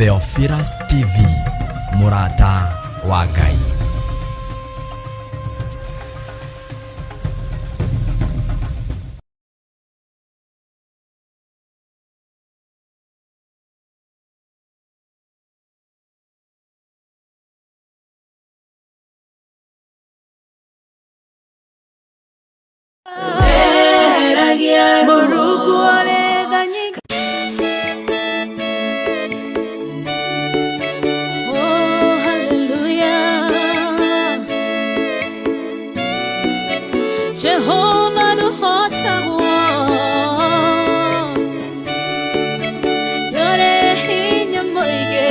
Theophilus TV, Murata wa Ngai. Jehovah no hota yore hinya moige.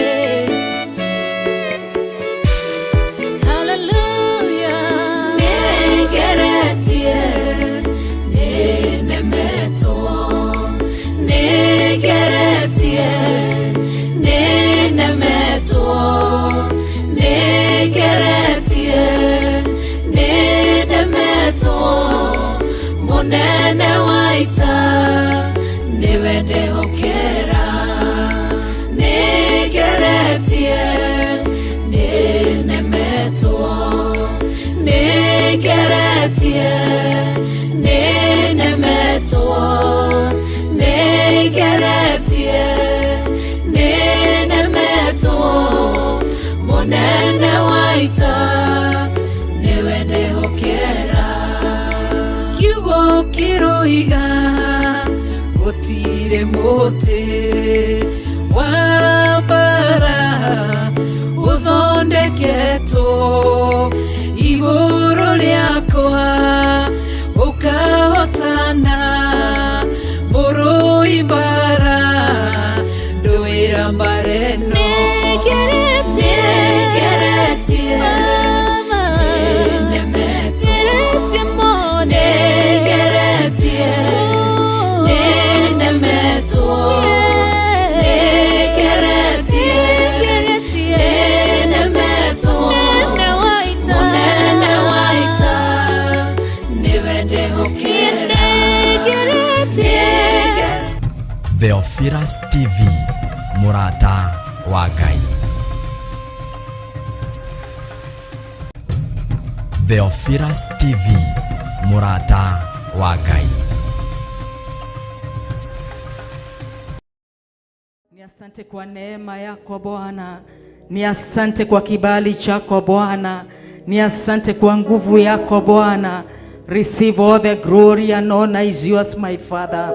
Hallelujah. Negeretie nenemeto, negeretie nenemeto, negeretie nenemeto. Monene waita niwende hokera, negeretie nenemeto, negeretie nenemeto, negeretie nenemeto. Monene waita niwende hokera. Kiugo kiroiga gutire muti wa bara uthondeketwo iguru riakwa ukahotana murui bara nduira mbareno. Theophilus TV, Murata wa Ngai. Theophilus TV, Murata wa Ngai. Ni asante kwa neema yako Bwana, ni asante kwa kibali chako Bwana, ni asante kwa nguvu yako Bwana. Receive all the glory and honor is yours, my Father.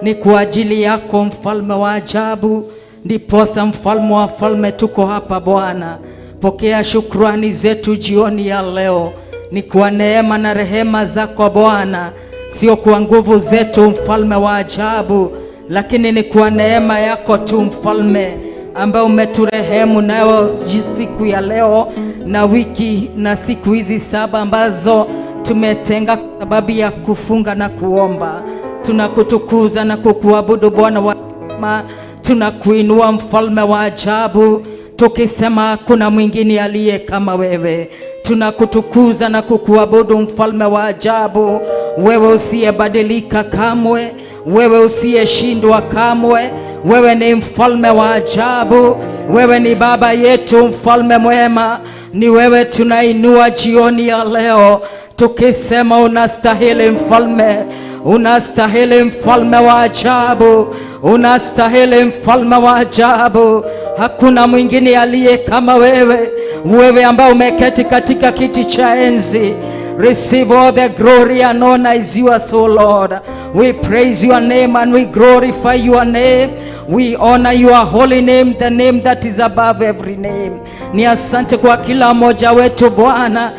Ni kwa ajili yako mfalme wa ajabu, ndiposa mfalme wa falme tuko hapa Bwana. Pokea shukrani zetu jioni ya leo. Ni kwa neema na rehema zako Bwana, sio kwa nguvu zetu mfalme wa ajabu, lakini ni kwa neema yako tu mfalme, ambaye umeturehemu nayo siku ya leo na wiki na siku hizi 7 ambazo tumetenga kwa sababu ya kufunga na kuomba. Tunakutukuza na kukuabudu Bwana wa rehema, tunakuinua mfalme wa ajabu, tukisema kuna mwingine aliye kama wewe. Tunakutukuza na kukuabudu mfalme wa ajabu, wewe usiyebadilika kamwe, wewe usiyeshindwa kamwe. Wewe ni mfalme wa ajabu, wewe ni baba yetu, mfalme mwema. Ni wewe tunainua jioni ya leo, tukisema unastahili mfalme, unastahili mfalme wa ajabu, unastahili mfalme wa ajabu. Hakuna mwingine aliye kama wewe, wewe ambao umeketi katika kiti cha enzi. Receive all the glory and honor is yours, O Lord. We praise your name and we glorify your name. We honor your holy name, the name that is above every name. Ni asante kwa kila mmoja wetu Bwana.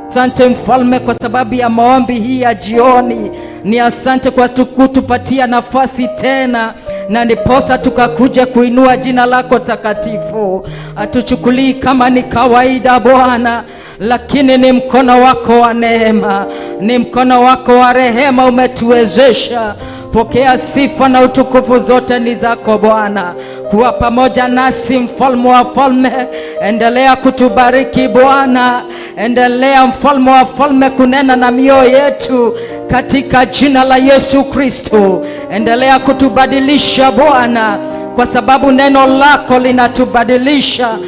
Asante mfalme kwa sababu ya maombi hii ya jioni. Ni asante kwa kutupatia nafasi tena, na ndiposa tukakuja kuinua jina lako takatifu. Atuchukulii kama ni kawaida Bwana, lakini ni mkono wako wa neema, ni mkono wako wa rehema umetuwezesha. Pokea sifa na utukufu zote ni zako Bwana. Kuwa pamoja nasi mfalme wa falme, endelea kutubariki Bwana. Endelea mfalme wa falme kunena na mioyo yetu katika jina la Yesu Kristo. Endelea kutubadilisha Bwana kwa sababu neno lako linatubadilisha,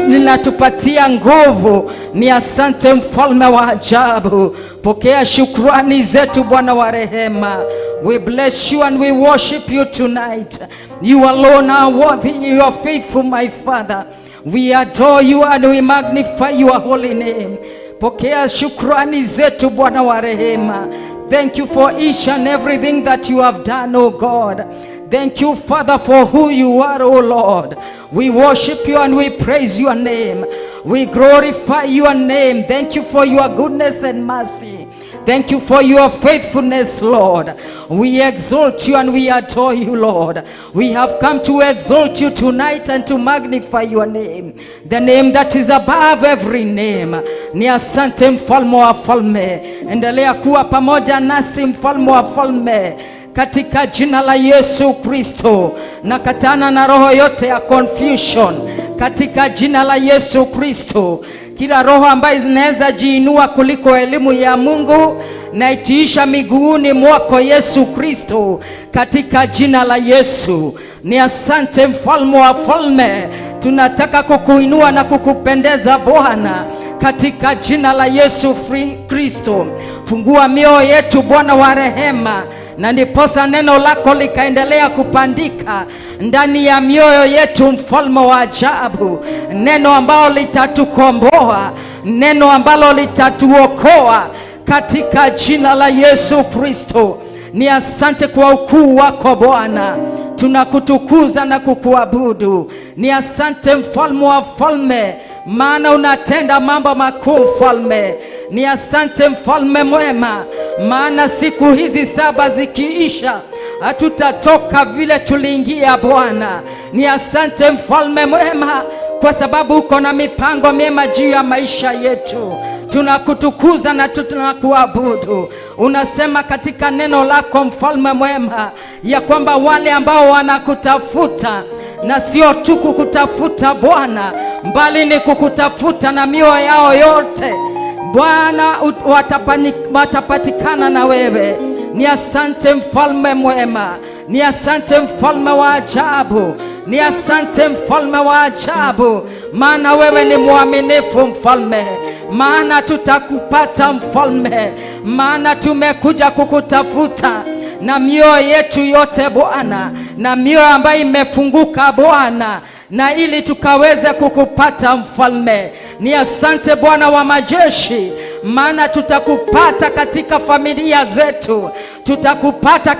linatupatia nguvu. Ni asante mfalme wa ajabu. Pokea shukrani zetu Bwana wa rehema. We bless you and we worship you tonight. You alone are worthy, you are faithful, my Father. We adore you and we magnify your holy name. Pokea shukrani zetu Bwana wa rehema. Thank you for each and everything that you have done, oh God. Thank you, Father, for who you are, oh Lord. We worship you and we praise your name. We glorify your name. Thank you for your goodness and mercy. Thank you for your faithfulness, Lord. We exalt you and we adore you, Lord. We have come to exalt you tonight and to magnify your name, the name that is above every name. Ni asante mfalme wa falme. Endelea kuwa pamoja nasi mfalme wa falme, katika jina la Yesu Kristo. Nakatana na roho yote ya confusion katika jina la Yesu Kristo. Kila roho ambayo zinaweza jiinua kuliko elimu ya Mungu, naitiisha miguuni mwako Yesu Kristo, katika jina la Yesu. Ni asante mfalme wa falme. Tunataka kukuinua na kukupendeza Bwana, katika jina la Yesu Kristo. Fungua mioyo yetu Bwana wa rehema, na ndiposa neno lako likaendelea kupandika ndani ya mioyo yetu mfalme wa ajabu. Neno ambalo litatukomboa, neno ambalo litatuokoa, katika jina la Yesu Kristo. Ni asante kwa ukuu wako Bwana. Tunakutukuza na kukuabudu. Ni asante mfalme wa falme, maana unatenda mambo makuu mfalme. Ni asante mfalme mwema, maana siku hizi 7 zikiisha hatutatoka vile tuliingia Bwana. Ni asante mfalme mwema, kwa sababu uko na mipango mema juu ya maisha yetu. Tunakutukuza na tunakuabudu. Unasema katika neno lako mfalme mwema, ya kwamba wale ambao wanakutafuta, na sio tu kukutafuta Bwana, mbali ni kukutafuta na mioyo yao yote Bwana, watapatikana na wewe. Ni asante mfalme mwema. Ni asante mfalme wa ajabu. Ni asante mfalme wa ajabu, maana wewe ni mwaminifu mfalme. Maana tutakupata mfalme, maana tumekuja kukutafuta na mioyo yetu yote Bwana, na mioyo ambayo imefunguka Bwana, na ili tukaweze kukupata mfalme. Ni asante Bwana wa majeshi, maana tutakupata katika familia zetu, tutakupata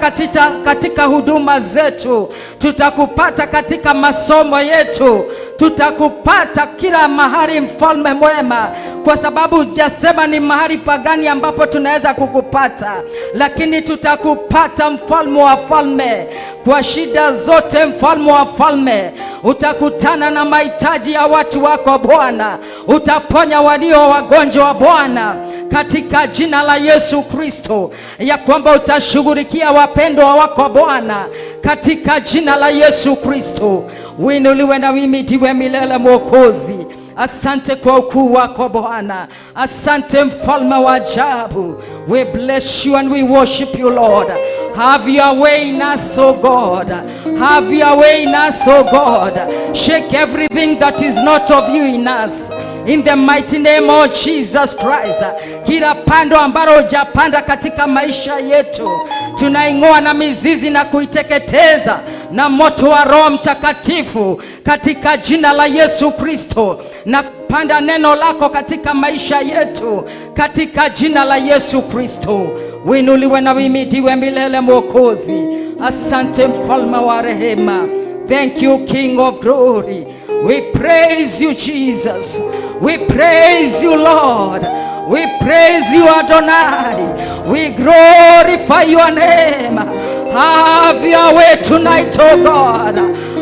katika huduma zetu, tutakupata katika masomo yetu, tutakupata kila mahali mfalme mwema, kwa sababu hujasema ni mahali pagani ambapo tunaweza kukupata, lakini tutakupata mfalme wa falme. Kwa shida zote mfalme wa falme, utakutana na mahitaji ya watu wako Bwana. Utaponya walio wagonjwa Bwana, katika jina la Yesu Kristo. Ya kwamba utashughulikia wapendwa wako Bwana, katika jina la Yesu Kristo. Uinuliwe na uhimidiwe milele Mwokozi. Asante kwa ukuu wako Bwana. Asante mfalme wa ajabu. We bless you and we worship you, Lord. Have your way in us, oh God. Have your way in us, oh God. Shake everything that is not of you in us, in the mighty name of Jesus Christ. Kila pando ambalo hujapanda katika maisha yetu, tunaing'oa na mizizi na kuiteketeza na moto wa Roho Mtakatifu, katika jina la Yesu Kristo. Na panda neno lako katika maisha yetu, katika jina la Yesu Kristo. Uinuliwe na uhimidiwe milele Mwokozi. Asante mfalme wa rehema. Thank you, King of glory. We praise you, Jesus. We praise you, Lord. We praise you, Adonai. We glorify your name. Have your way tonight, oh God.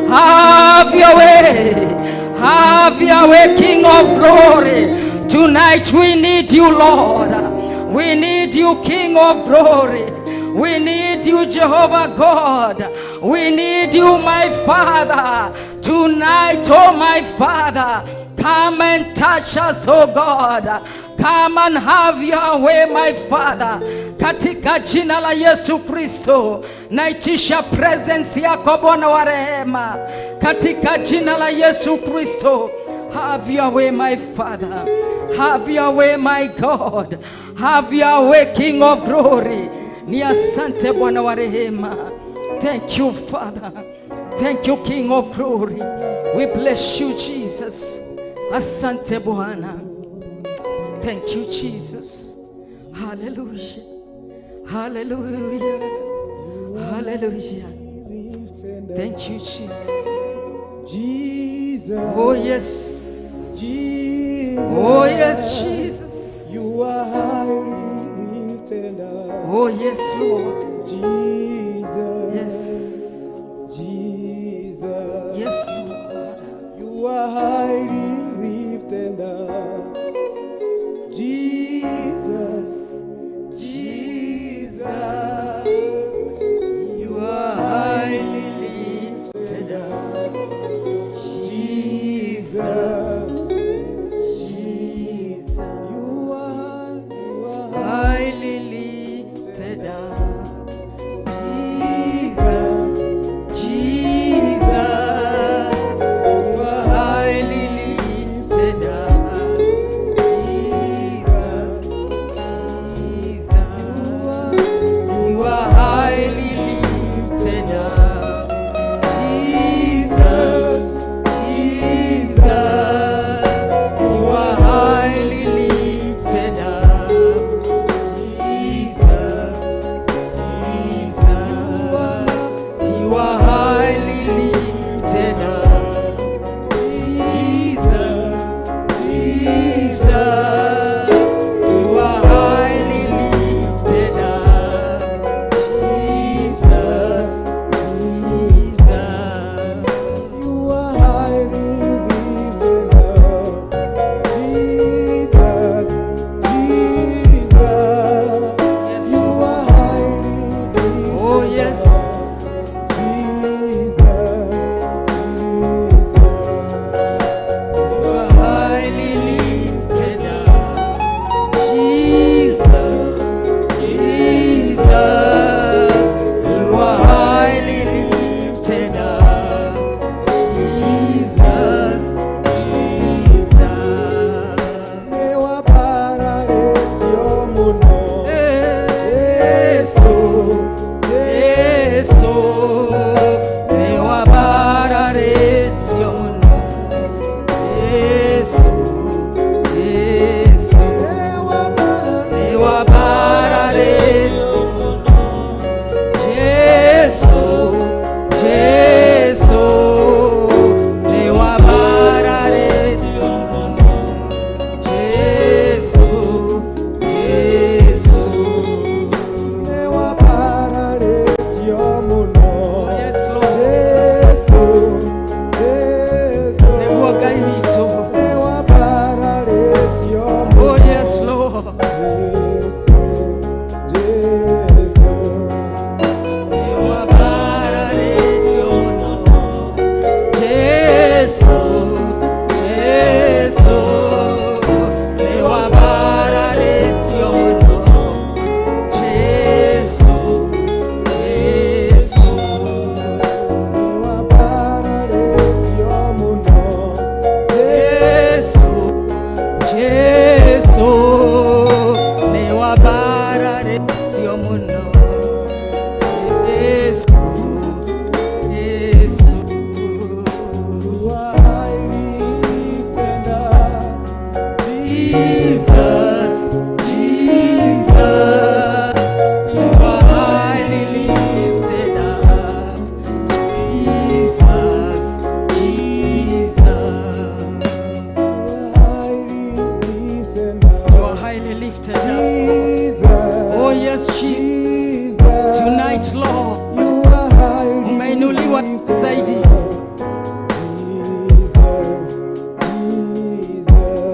Have your way. Have your way, King of glory. Tonight we need you, Lord. We need you, King of glory. We need you, Jehovah God. We need you, my Father. Tonight, oh my Father, Come and touch us, oh God. Come and have your way, my Father. Katika jina la Yesu Kristo, naitisha presence yako Bwana wa rehema. Katika jina la Yesu Kristo, have your way, my Father. Have your way, my God. Have your way, King of glory. Ni asante Bwana wa rehema. Thank you, Father. Thank you, King of glory. We bless you, Jesus. Asante Bwana. Thank you, Jesus. Hallelujah. Hallelujah. Hallelujah. Thank you, Jesus. Jesus. Oh, yes. Jesus. Oh, yes, Jesus. You are highly lifted up. Oh, yes, Lord. Jesus. Yes. Jesus. Yes, Lord. You are highly lifted up. Jesus. Jesus. You are highly lifted up. Jesus. Jesus. You are Highly lifted up. Jesus. Jesus. You are Highly lifted up. Jesus. Jesus. You are highly lifted up. Jesus. Jesus. You are highly lifted up. Jesus. Jesus. You are highly lifted up. Jesus. Jesus. You are highly lifted up. Jesus. Jesus. You are highly lifted up. Jesus. Jesus. Yes, You are highly lifted Oh, yes. Jesus. You are highly lifted up. Jesus. Jesus. You are highly lifted up. Jesus. Jesus. Sewa paraletio muno. Yesu. Yesu. Ewa bararetio muno. Yesu. Yesu. Sewa paraletio Ewa bararetio muno. Yesu. Yesu. Ewa bararetio muno. Yesu. Yesu. Sewa paraletio muno. Yes, Lord. Jesu. Jesu. Ewa gaito. Sewa paraletio muno. Oh, yes, Lord. Jesu. Jesu. Ewa bararetio muno. Yesu. Yesu. Ewa bararetio muno. Yesu. Yesu. Sewa paraletio muno. Yesu. Yesu. Ewa bararetio muno. Yesu. Yesu. You are highly lifted up. Jesus, Jesus, you are highly lifted up. Jesus, Jesus, Highly lifted you up. are highly lifted up. Jesus. Oh yes, Jesus. Jesus. Tonight, Lord, You are highly umeinuliwa lifted zaidi. up. Jesus. Jesus.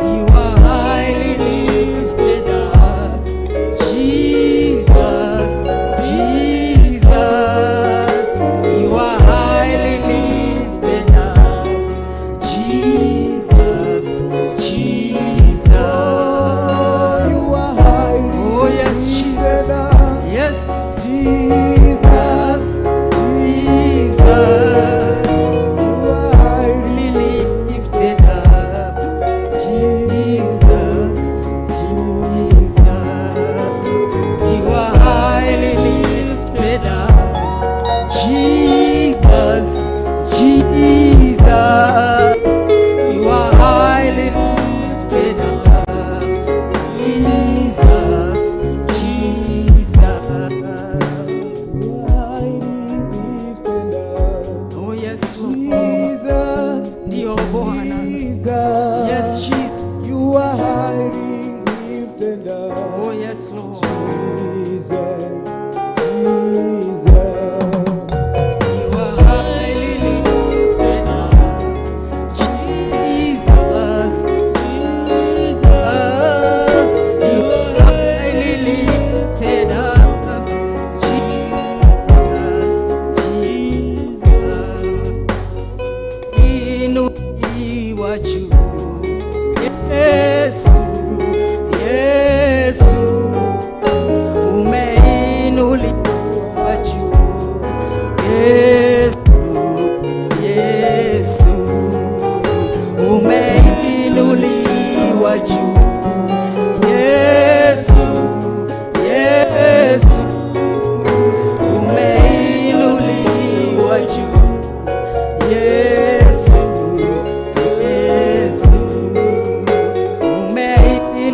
You are highly lifted up. Jesus, Jesus, you are highly lifted up. Jesus.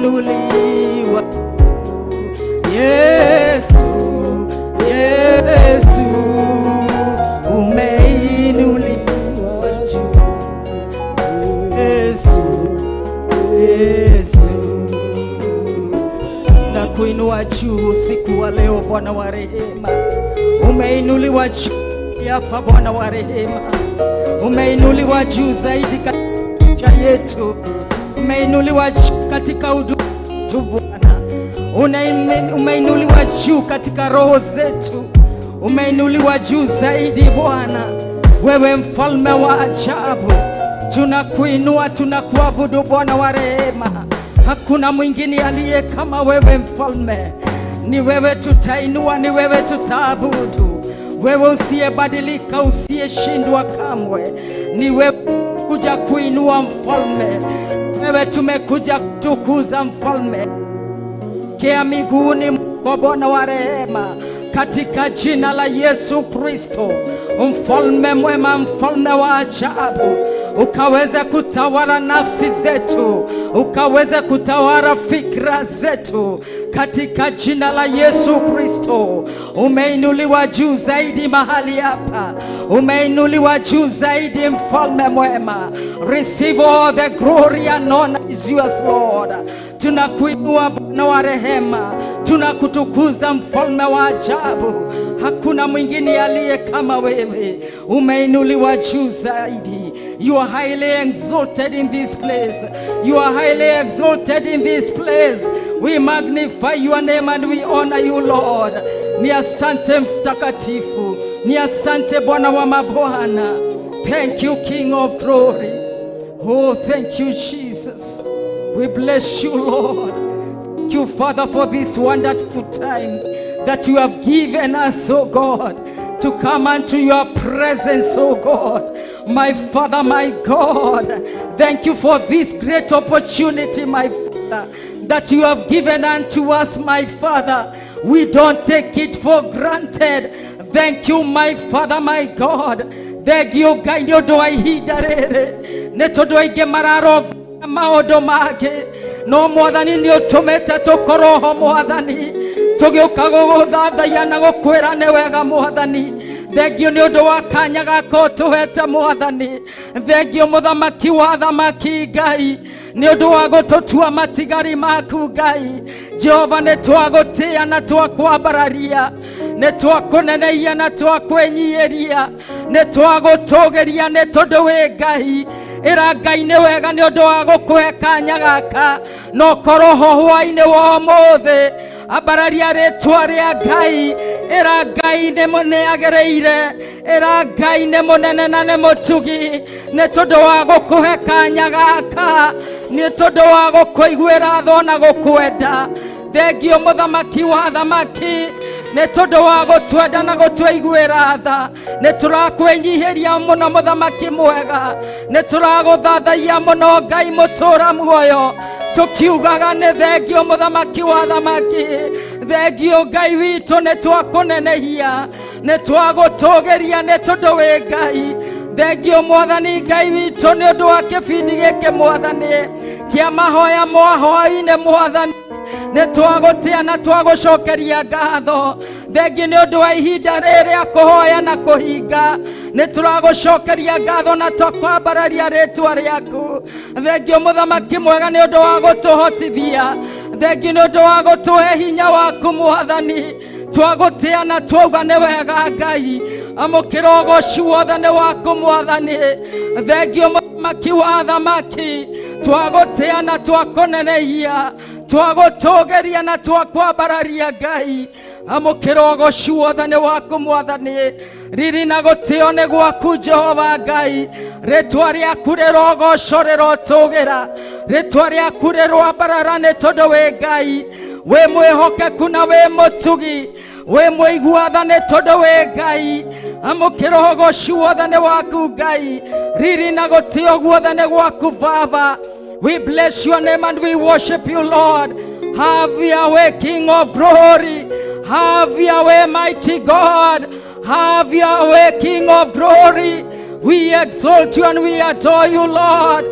umeinuliwa Yesu, Yesu, umeinuliwa juu Yesu, Yesu, na kuinua juu usiku wa leo Bwana wa rehema, umeinuliwa juu hapa Bwana wa rehema, umeinuliwa juu zaidi katika yetu, umeinuliwa juu katika huduma yetu Bwana, umeinuliwa juu katika roho zetu, umeinuliwa juu zaidi Bwana. Wewe mfalme wa ajabu, tunakuinua, tunakuabudu Bwana wa rehema. Hakuna mwingine aliye kama wewe mfalme, ni wewe tutainua, ni wewe tutaabudu, wewe usiyebadilika, usiyeshindwa kamwe, ni wewe kuja kuinua mfalme, wewe tumekuja kutukuza mfalme kia miguuni mwa Bwana wa rehema, katika jina la Yesu Kristo. Mfalme mwema, mfalme wa ajabu, ukaweze kutawala nafsi zetu, ukaweze kutawala fikra zetu katika jina la Yesu Kristo. Umeinuliwa juu zaidi mahali hapa, umeinuliwa juu zaidi mfalme mwema. Receive all the glory and honor is yours Lord. Tunakuinua Bwana wa rehema, tunakutukuza mfalme wa ajabu. Hakuna mwingine aliye kama wewe, umeinuliwa juu zaidi. You are highly exalted in this place. You are highly exalted in this place. We magnify your name and we honor you Lord. Ni asante mtakatifu, ni asante Bwana wa mabwana. Thank you King of glory. Oh, thank you Jesus. We bless you Lord. Thank you Father for this wonderful time that you have given us, oh God, to come unto your presence, oh God. My Father, my God, thank you for this great opportunity, my Father, that you have given unto us, my Father. We don't take it for granted. Thank you, my Father, my God. Thank you, God, you do ihinda rĩrĩ nĩ tondũ aingĩ mararogora maũndũ mangĩ, no Mwathani nĩ ũtũmĩte tũkorwo ho Mwathani, tũgĩũka gũgũthathaiya na gũkwĩra nĩ wega Mwathani. Thengio nĩ ũndũ wa kanya gaka ũtũhete Mwathani. Thengio mũthamaki wa thamaki Ngai, nĩ ũndũ wa gũtũtua matigari maku Ngai. Jehova, nĩ twagũtĩĩa na twakwambararia, nĩ twakũneneia na twakwĩnyihĩria, nĩ twagũtũgĩria nĩ tondũ wĩ Ngai. Ĩra Ngai nĩ wega nĩ ũndũ wa gũkũhe kanya gaka, no korwo ho hwaĩ-inĩ wa ũmũthĩ, ambararia rĩtwa rĩa Ngai. Ĩra Ngai nĩ mũneagĩrĩire, ĩra Ngai nĩ mũnene na nĩ mũtugi, nĩ tondũ wa gũkũhe kanya gaka, nĩ tondũ wa gũkũiguĩra tho na gũkwenda. Thengio mũthamaki wa thamaki, nĩ tondũ wa gũtwenda na gũtũiguĩra tha. Nĩ tũrakwĩnyihĩria mũno mũthamaki mwega, nĩ tũragũthathaiya mũno Ngai mũtũra muoyo, tukiugaga nĩ thengio mũthamaki wa thamaki. Thengio Ngai witũ, nĩ twakũnenehia, nĩ twagũtũgĩria nĩ tondũ wĩ Ngai. Thengio Mwathani Ngai witũ nĩ ũndũ wa kĩbindi gĩkĩ Mwathani kĩa Mahoya Ma Hwa-Ini Mwathani. Nĩ twagũtĩa na twagũcokeria ngatho. Thengio nĩ ũndũ wa ihinda rĩrĩa kũhoya na kũhinga, nĩ tũragũcokeria ngatho na twakwambararia rĩtwa rĩaku. Thengio mũthamaki mwega nĩ ũndũ wa gũtũhotithia, thengio nĩ ũndũ wa gũtũhe hinya waku Mwathani. Twagũtĩa na twauga nĩ wega Ngai, amũkĩra ũgooci wothe nĩ waku Mwathani. Thengio mũthamaki wa thamaki, twagũtĩa na twakũnenehia, twagũtũgĩria na twakwambararia Ngai. Amũkĩra ũgooci wothe nĩ waku Mwathani. Riri na gũtĩo nĩ gwaku Jehova Ngai. Rĩtwa rĩaku rĩrogoco rĩrotũgĩra, rĩtwa rĩaku rĩrwambarara nĩ tondũ wĩ Ngai. Wĩ mwĩhokeku na wĩ mũtugi, wĩ mũigua-tha nĩ tondũ wĩ Ngai. Amũkĩra ũgooci wothe nĩ waku Ngai. Riri na gũtĩo guothe nĩ gwaku Baba. We bless your name and we worship you Lord. Have your way King of glory. Have your way mighty God. Have your way King of glory. We exalt you and we adore you Lord.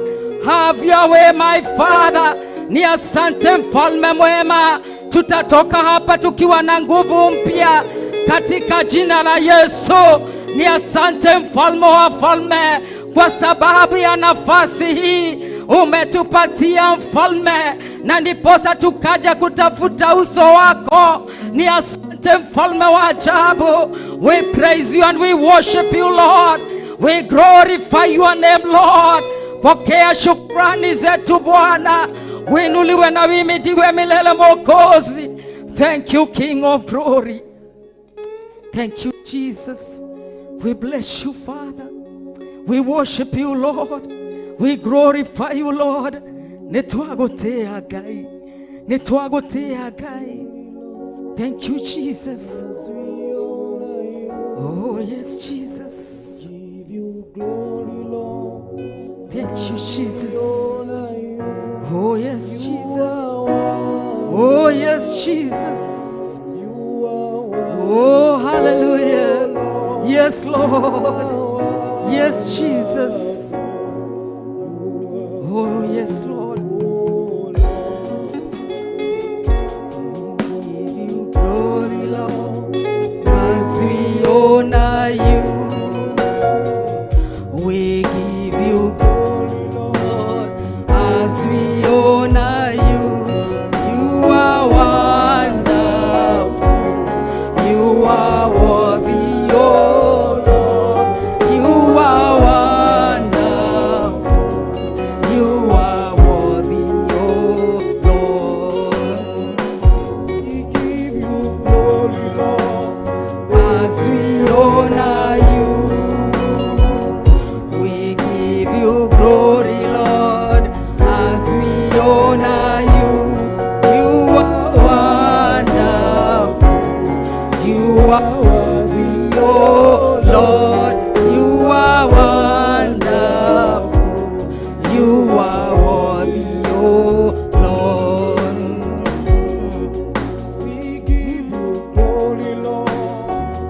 Have your way my Father. Ni asante mfalme mwema, tutatoka hapa tukiwa na nguvu mpya katika jina la Yesu. Ni asante mfalme wa falme kwa sababu ya nafasi hii umetupatia mfalme, na ndiposa tukaja kutafuta uso wako. Ni asante mfalme wa ajabu. We praise you and we worship you Lord. We glorify your name Lord. Pokea shukrani zetu Bwana, winuliwe na wimidiwe milele Mwokozi. Thank you King of glory. Thank you Jesus. We bless you Father. We worship you Lord. We glorify you Lord. Nitwagotea Ngai. Nitwagotea Ngai. Thank you Jesus. Oh yes Jesus. Thank you Jesus. Oh yes Jesus. Oh yes Jesus. Oh hallelujah. Yes Lord. Yes Jesus. Oh yes Lord. We give you glory Lord, as we honor you. We give you glory Lord, as we honor you. You are wonderful. You are worthy, oh Lord. You are wonderful. You are worthy, oh Lord. We give you glory, Lord, As we honor you, we give you glory, Lord. As we honor you, you are wonderful. You are worthy, oh Lord. You are wonderful. You are worthy, oh Lord. we give you glory, Lord,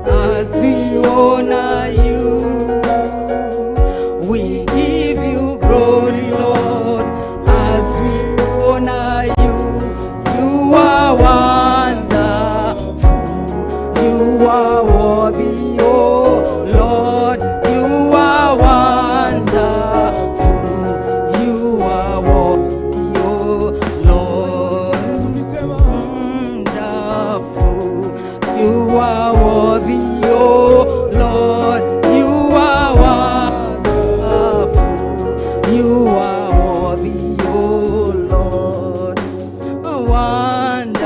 As we honor you, we give you glory, Lord. As we honor you, you are wonderful. You are worthy, oh Lord. You are wonderful. You are worthy, oh Lord. tukisema Wonderful. You are worthy, oh Lord. You are wonderful. You are worthy, oh Lord.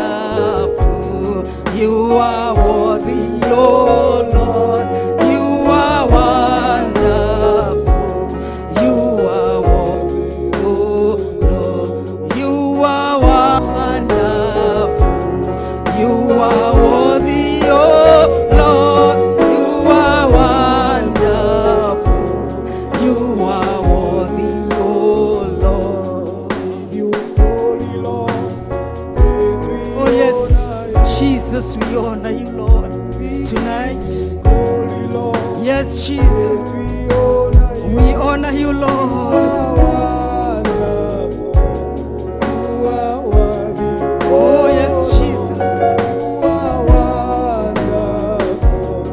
Wonderful. You are worthy, oh Lord. You are wonderful. You are worthy, oh Lord. You are wonderful. You are worthy, oh Lord. You are wonderful. You are worthy, oh Lord. you glory, Lord. Praise we Oh yes, honor Jesus, we honor you, Lord, you. tonight. Glory, Lord. Yes, Jesus, We honor you. we honor you, Lord. Wonderful. You are worthy. Oh yes, Jesus. You are wonderful.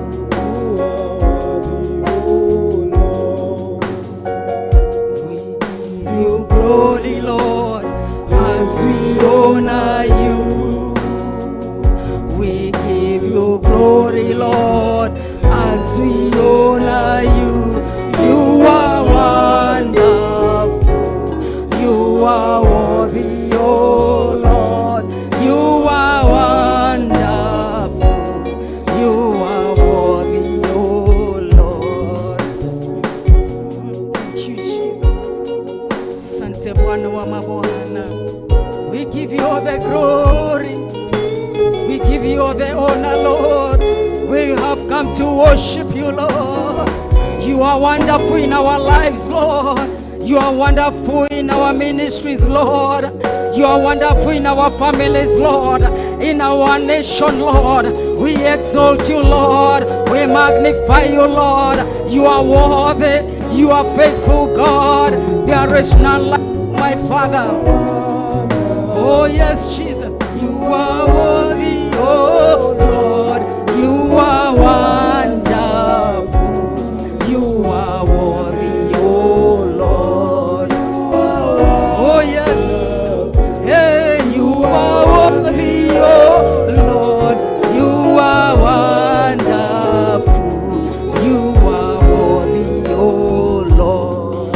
You are worthy, oh Lord. We give you glory, Lord, as we honor you. We give you glory, Lord, as we honor you. You are wonderful. You are worthy, oh Lord. You are wonderful. You are worthy, oh Lord. Thank you, Jesus. Asante Bwana wa mabwana. We give you all the glory. We give you all the honor, Lord. We have come to worship you, Lord. You are wonderful in our lives, Lord. You are wonderful in our ministries, Lord. You are wonderful in our families, Lord. In our nation, Lord. We exalt you, Lord. We magnify you, Lord. You are worthy. You are faithful, God. There is none like my Father. Oh yes, Jesus, you are worthy, oh Lord, you are wonderful, you are worthy, oh Lord. Oh yes, hey, you are worthy, oh Lord, you are wonderful, you are worthy, oh Lord.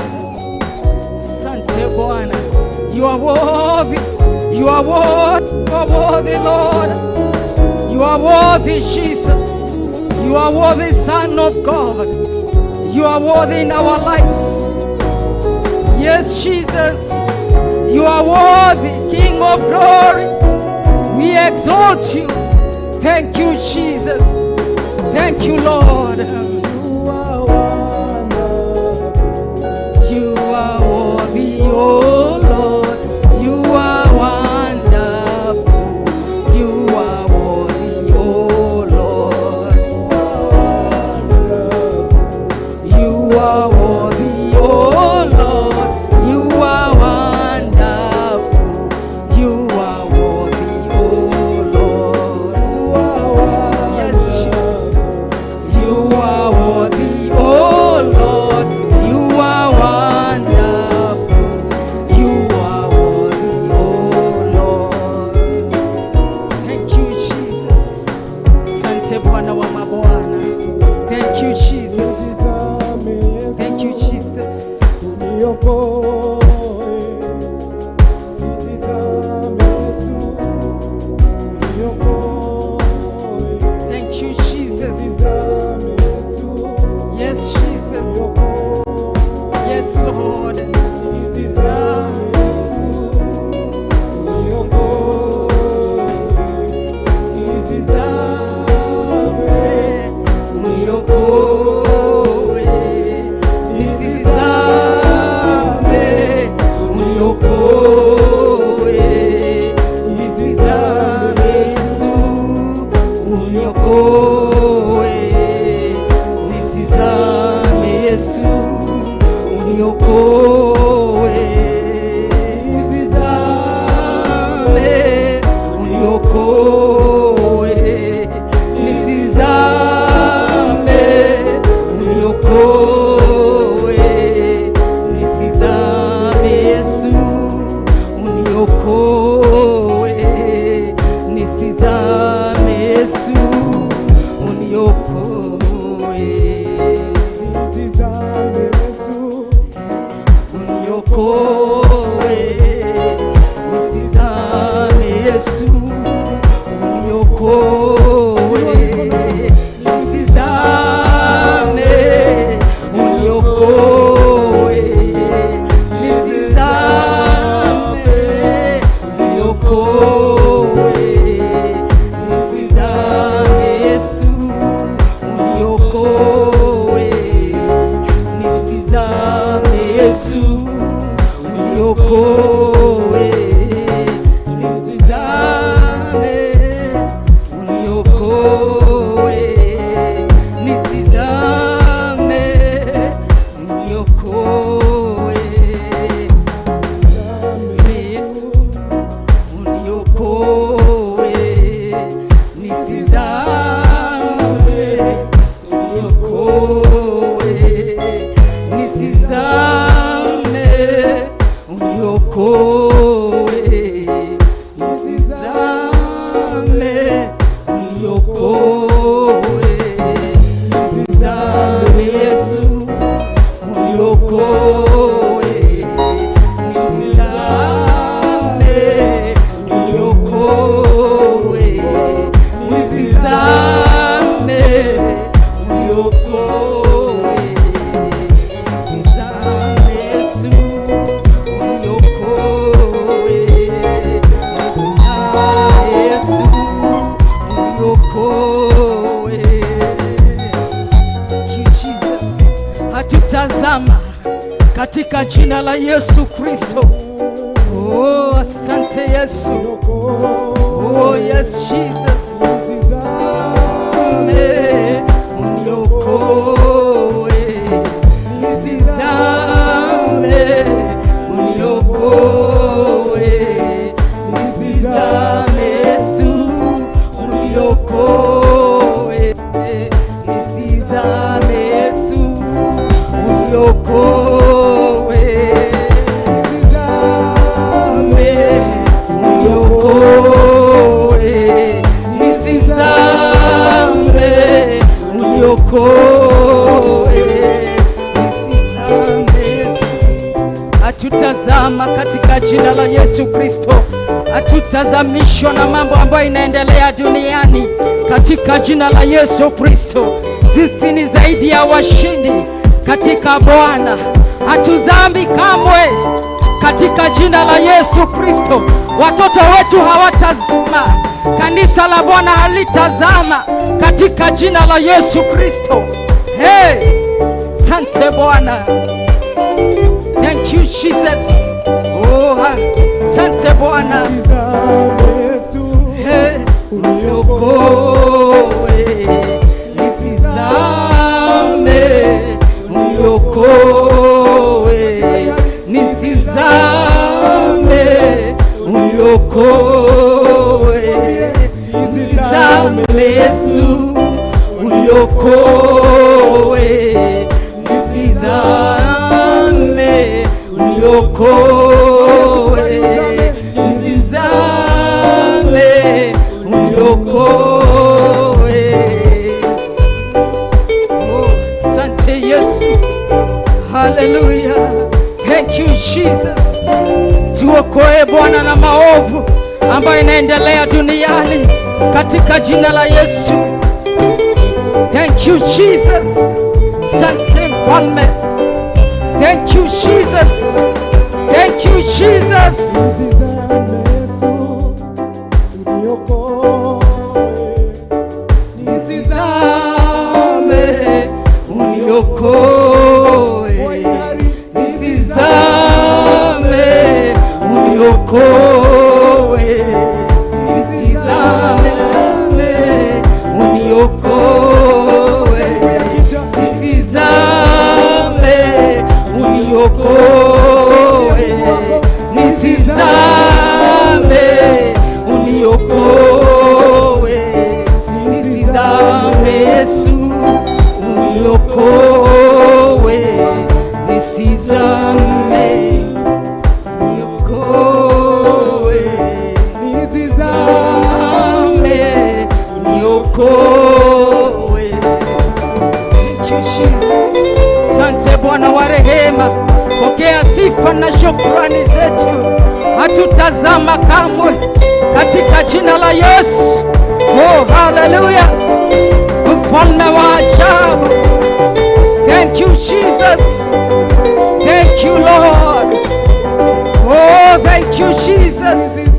Sante Bwana, you are worthy, you are worthy, Lord. You are worthy, Jesus. You are worthy, Son of God. You are worthy in our lives. Yes, Jesus, you are worthy, King of glory. We exalt you. Thank you, Jesus. Thank you, Lord. You are worthy, oh Lord. You are wonderful. You are worthy, oh Lord. You are worthy, oh Lord. You are wonderful. You are worthy, oh Lord. Yes, Jesus. You are worthy, oh Lord. You are wonderful. You are worthy, oh Lord. Thank you, Jesus. Sante Bwana wa mabwana. Thank you, Jesus. Thank you, Jesus. Thank you, Jesus. Yes, Jesus. Yes, Lord. Katika jina la Yesu Kristo. Oh, asante Yesu. Oh, yes, Jesus. Amen. Uniokoe. Nisizame. Uniokoe. hatutazamishwa na mambo ambayo inaendelea duniani. Katika jina la Yesu Kristo, sisi ni zaidi ya washindi katika Bwana. Hatuzambi kamwe katika jina la Yesu Kristo. Watoto wetu hawatazama, kanisa la Bwana halitazama katika jina la Yesu Kristo. Hey, sante Bwana. Thank you Jesus. Oh, sante Bwana. Hey, uniokoe, nisizame, uniokoe, nisizame, uniokoe, nisizame Yesu, uniokoe, nisizame, uniokoe, nisizame, uniokoe. Oh, sante Yesu. Hallelujah. Thank you Jesus. Tuokoe Bwana na maovu ambayo inaendelea duniani katika jina la Yesu. Thank you Jesus. Sante Mfalme. Thank you Jesus. Thank you Jesus. Nisizame, uniokoe, nisizame, uniokoe, nisizame, uniokoe, nisizame, uniokoe, nisizame, uniokoe, nisizame Yesu, uniokoe, nisizame, uniokoe, nisizame, uniokoe. Thank you Jesus. Sante Bwana wa rehema, pokea sifa na shukrani zetu. Hatutazama kamwe katika jina la Yesu. Oh, hallelujah. Mfalme wa ajabu. Thank you Jesus. Thank you Lord. Oh, thank you Jesus.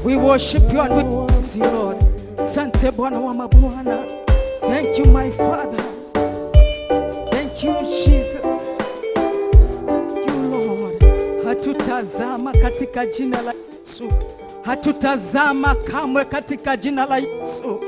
Worship you and we praise you, Lord. Sante Bwana wa mabwana. Thank you my Father. Thank you Jesus. Thank you Lord. Hatutazama katika jina la Yesu. Hatutazama kamwe katika jina la Yesu.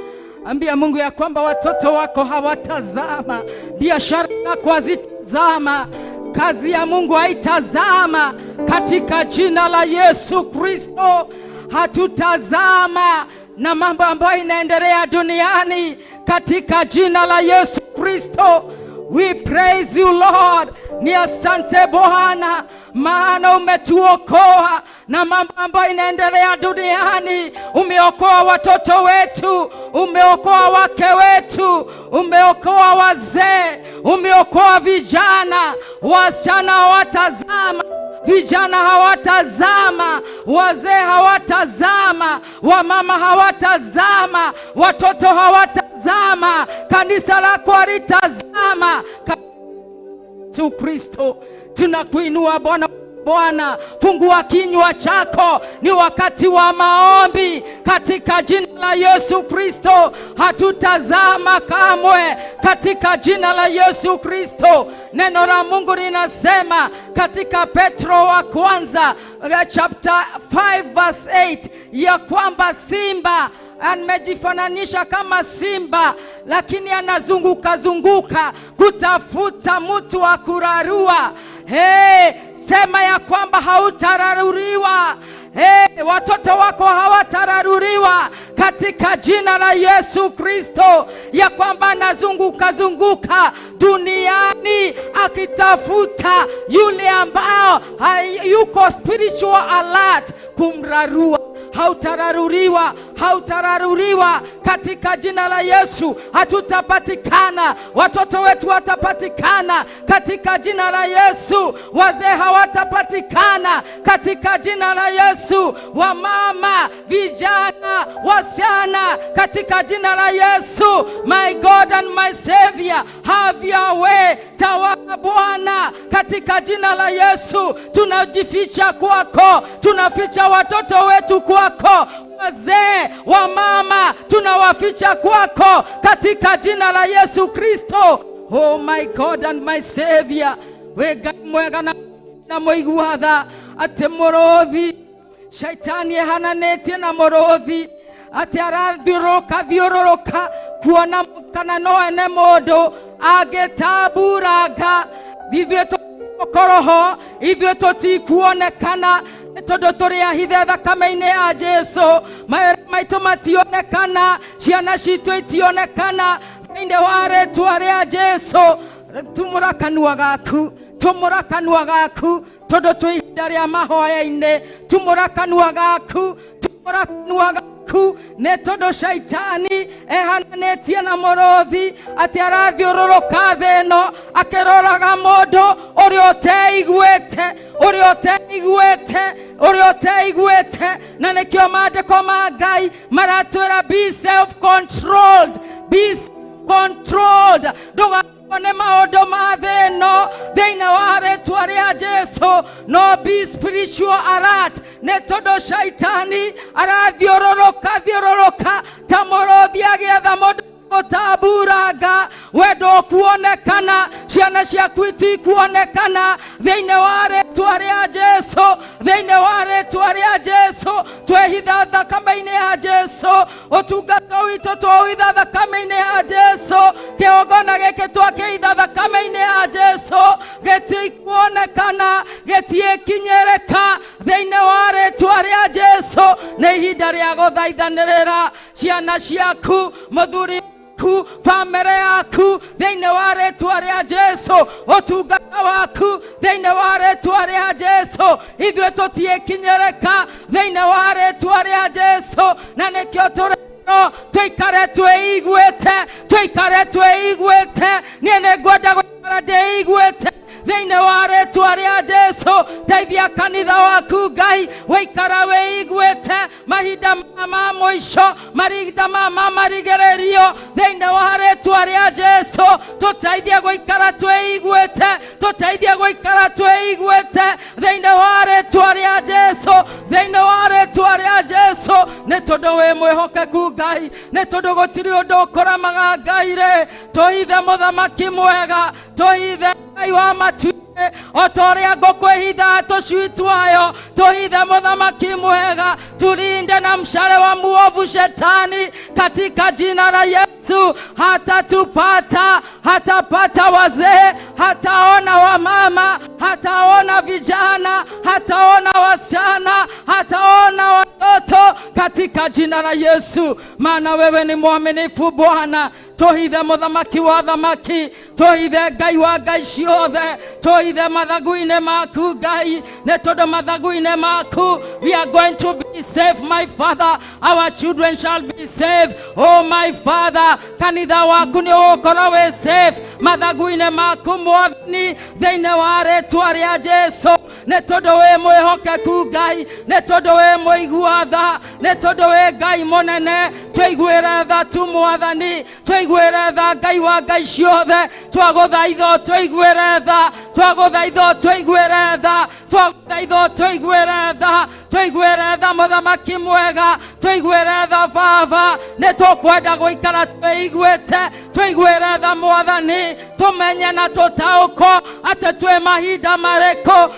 Ambia Mungu ya kwamba watoto wako hawatazama, biashara yako hazitazama, kazi ya Mungu haitazama katika jina la Yesu Kristo. Hatutazama na mambo ambayo inaendelea duniani katika jina la Yesu Kristo. We praise you Lord. Ni asante Bwana, maana umetuokoa na mambo ambayo inaendelea duniani. Umeokoa watoto wetu, umeokoa wake wetu, umeokoa wazee, umeokoa vijana, wasichana watazama vijana hawatazama, wazee hawatazama, wamama hawatazama, watoto hawatazama, kanisa lako halitazama. Yesu Kristo, tunakuinua Bwana, fungua kinywa chako, ni wakati wa maombi katika jina la Yesu Kristo. Hatutazama kamwe katika jina la Yesu Kristo. Neno la Mungu linasema katika Petro wa kwanza chapter 5 verse 8 ya kwamba simba amejifananisha kama simba, lakini anazunguka kutafuta mtu wa kurarua. Sema ya kwamba hautararuriwa. Watoto wako hawatararuriwa katika jina la Yesu Kristo, ya kwamba anazunguka duniani akitafuta yule ambao yuko spiritual alert kumrarua. Hautararuriwa katika jina la Yesu. Hatutapatikana, watoto wetu watapatikana katika jina la Yesu. Wazee hawatapatikana katika jina la Yesu. Wamama, vijana, wasichana katika jina la Yesu. My God and my Savior, have your way. Tawala Bwana katika jina la Yesu. Tunajificha kwako, tunaficha watoto wetu kwako, wazee wa mama tunawaficha kwako katika jina la Yesu Kristo. Oh my God and my Savior, wega mwega na moiguatha ate morothi shaitani hananetie na morothi ate arathiũrũrũka kuona kana no ene mũndũ agĩtaburaga. Ithuĩ tũkoroho, ithuĩ tũtikuonekana tondũ tũrĩ ahithe thakame-inĩ ya Jesu. Mawĩra maitũ mationekana, ciana citũ itionekana thĩinĩ wa rĩĩtwa rĩa Jesu. Tumũra kanua gaku tondũ twĩ ihinda rĩa mahoya-inĩ. Tumũra kanua gaku nĩ tondũ shaitani ehananetie na mũrũthi atĩ arathiũrũrũka thĩ ĩno akĩroraga mũndũ ũrĩa ũteiguĩte. Na nĩkĩo maandĩko ma Ngai maratwĩra be self-controlled. Ndũgakone maũndũ ma thĩ ĩno thĩinĩ wa rĩĩtwa rĩa Jesu. No, be spiritual alert, nĩ tondũ shaitani arathiũrũrũka ta mũrũthi agĩetha mũndũ gũtamburanga. Wendo kuonekana, ciana ciaku itikuonekana thĩinĩ wa rĩĩtwa rĩa Jesu. Twehitha thakame-inĩ ya Jesu. Ũtungata witũ twahitha thakame-inĩ ya Jesu. Kĩongona gĩkĩ twakĩhitha thakame-inĩ ya Jesu. Gĩtikuonekana, gĩtiĩkinyĩrĩka thĩinĩ wa rĩĩtwa rĩa Jesu. Nĩ ihinda rĩa gũthaithanĩrĩra ciana ciaku, mũthuri famĩrĩ yaku thĩinĩ wa rĩĩtwa rĩa Jesu. Ũtungata waku thĩinĩ wa rĩĩtwa rĩa Jesu. Ithuĩ tũtiĩkinyĩrĩka thĩinĩ wa rĩĩtwa rĩa Jesu. Na nĩkĩo tũikare twĩiguĩte. Niĩ nĩngwenda gũikara ndĩiguĩte thĩinĩ wa rĩĩtwa rĩa Jesu. Teithia kanitha waku Ngai wĩikara wĩiguĩte mahinda ma mũico, mahinda ma marigĩrĩrio thĩinĩ wa rĩĩtwa rĩa Jesu. Tũteithie gũikara twĩiguĩte thĩinĩ wa rĩĩtwa rĩa Jesu. Nĩ tondũ wĩ mwĩhokeku Ngai, nĩ tondũ gũtirĩ ũndũ ũkũramaga Ngai-rĩ. Tũhithe mũthamaki mwega, tũhithe Ngai wa matuĩre, o ta ũrĩa ngũkũ ihithaga tũcui twayo. Tũhithe mũthamaki mwega, tulinde na mshale wa muovu shetani katika jina la Yesu. Hatapata wazee, hataona wamama, hataona vijana, hataona wasichana, hataona watoto katika jina la Yesu. Maana wewe ni mwaminifu Bwana. Tũhithe mũthamaki wa thamaki, tũhithe Ngai wa ngai ciothe, tũhithe mathagu-inĩ maku Ngai. Nĩ tondũ mathagu-inĩ maku we are going to be safe, my Father. Our children shall be safe. Oh my Father, kanitha waku nĩ ũgũkorwo wĩ safe mathagu-inĩ maku Mwathani thĩinĩ wa rĩĩtwa rĩa Jesu. nĩ tondũ wĩ mwĩhokeku Ngai, nĩ tondũ wĩ mũigua tha, nĩ tondũ wĩ Ngai mũnene. Tũiguĩre tha tu Mwathani, tũiguĩre tha Ngai wa ngai ciothe. Twagũthaitha tũiguĩre tha, twagũthaitha tũiguĩre tha, twagũthaitha tũiguĩre tha, tũiguĩre tha mũthamaki mwega, tũiguĩre tha Baba. Nĩ tũkwenda gũikara twĩiguĩte, tũiguĩre tha Mwathani, tũmenye na tũtaũkwo atĩ twĩ mahinda marĩkũ,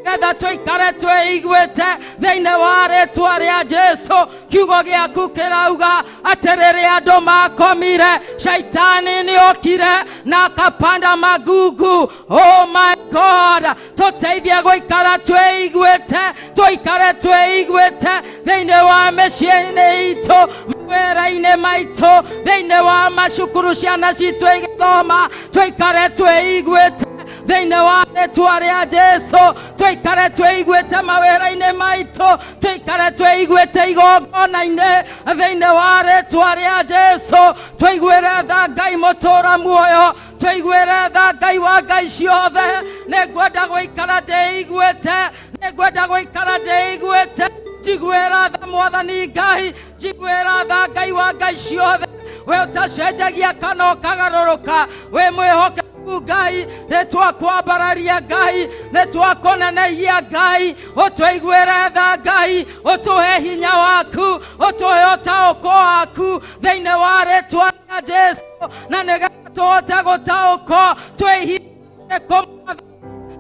getha tũikare twĩiguĩte thĩinĩ wa rĩĩtwa rĩa Jesũ. Kiugo gĩaku kĩrauga atĩ rĩrĩa andũ makomire, shaitani nĩokire na akapanda magugu. Oh my God, tũteithie gũikara twĩiguĩte, tũikare twĩiguĩte thĩinĩ wa mĩciĩ-inĩ itũ, mawĩra-inĩ maitũ, thĩinĩ wa macukuru ciana citũ igĩthoma, tũikare twĩiguĩte thĩinĩ wa rĩĩtwa rĩa Jesũ. Tũikare twĩiguĩte mawĩra-inĩ maitũ, tũikare twĩiguĩte igongona-inĩ thĩinĩ wa rĩĩtwa rĩa Jesũ. Tũiguĩre tha Ngai mũtũũra muoyo, tũiguĩre tha Ngai wa ngai ciothe. Nĩngwenda gũikara ndĩiguĩte, nĩngwenda gũikara ndĩiguĩte. Njiguĩra tha Mwathani Ngai, njiguĩra tha Ngai wa ngai ciothe. We ũtacenjagia kana ũkagarũrũka, we mwĩhoke Ngai, nĩtwakwambararia Ngai, nĩtwakonenehia Ngai. Ũtũiguĩre tha Ngai, ũtũhe hinya waku, ũtũhe ũtaũko waku thĩinĩ wa rĩĩtwa rĩa Jesũ, na nĩgetha tũhote gũtaũkwo twĩhingĩre kũmwatha.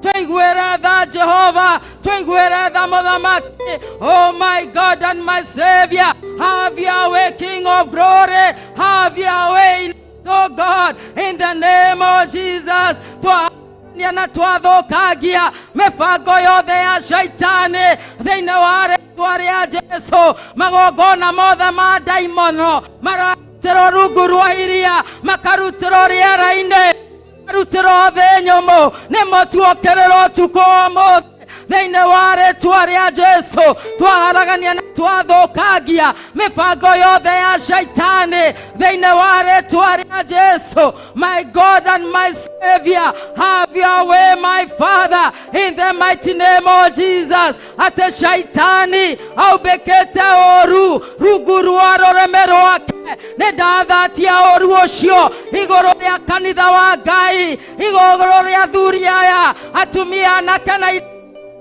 Tũiguĩre tha Jehova, tũiguĩre tha mũthamaki. Oh my God and my Savior, have your way, King of glory, have your way, oh God, in the name of Jesus. Twahania na twathũkangia mĩbango yothe ya shaitani thĩinĩ wa rĩĩtwa rĩa Jesũ. Magongona mothe ma ndaimono mararutĩrwo rungu rwa iria, makarutĩrwo rĩera-inĩ, makarutĩrwo thĩ nyũmũ, nĩmo tuokĩrĩrwo ũtukũ ũmũthĩ thĩinĩ wa rĩĩtwa rĩa Jesũ. Twaharagania na twathũkangia mĩbango yothe ya shaitani thĩinĩ wa rĩĩtwa rĩa Jesũ. My God and my Savior, have your way, my Father, in the mighty name of Jesus. Atĩ shaitani aumbĩkĩte ũũru rungu rwa rũrĩmĩ rwake, nĩ ndathatia ũũru ũcio igũrũ rĩa kanitha wa Ngai, igũrũ rĩa athuri aya, atumia, anake na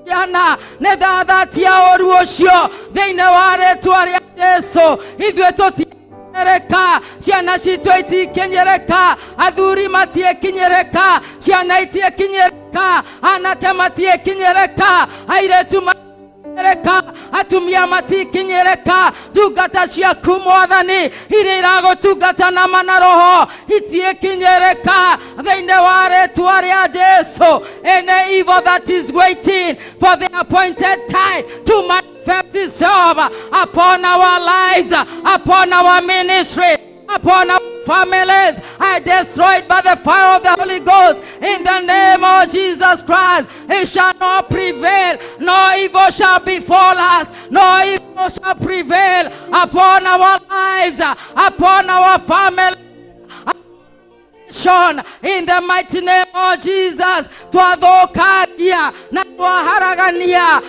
yana, nĩ ndathatia ũũru ũcio thĩinĩ wa rĩĩtwa rĩa Jesũ. Ithuĩ tũtikinyĩrĩka, ciana citũ itikinyĩrĩka, athuri matikinyĩrĩka, ciana itikinyĩrĩka, anake matikinyĩrĩka, airĩtu matikinyĩrĩka, atumia matikinyĩrĩka. Ndungata ciaku Mwathani iria iragũtungata na mana roho itikinyĩrĩka thĩinĩ wa rĩĩtwa rĩa Jesũ. Any evil that is waiting for the appointed time to manifest itself upon our lives, upon our ministry, upon our families, I destroyed by the fire of the Holy Ghost in the name of Jesus Christ. It shall not prevail, no evil shall befall us, no evil shall prevail upon our lives, upon our family. In the mighty name of Jesus. Twathukagia na twaharagania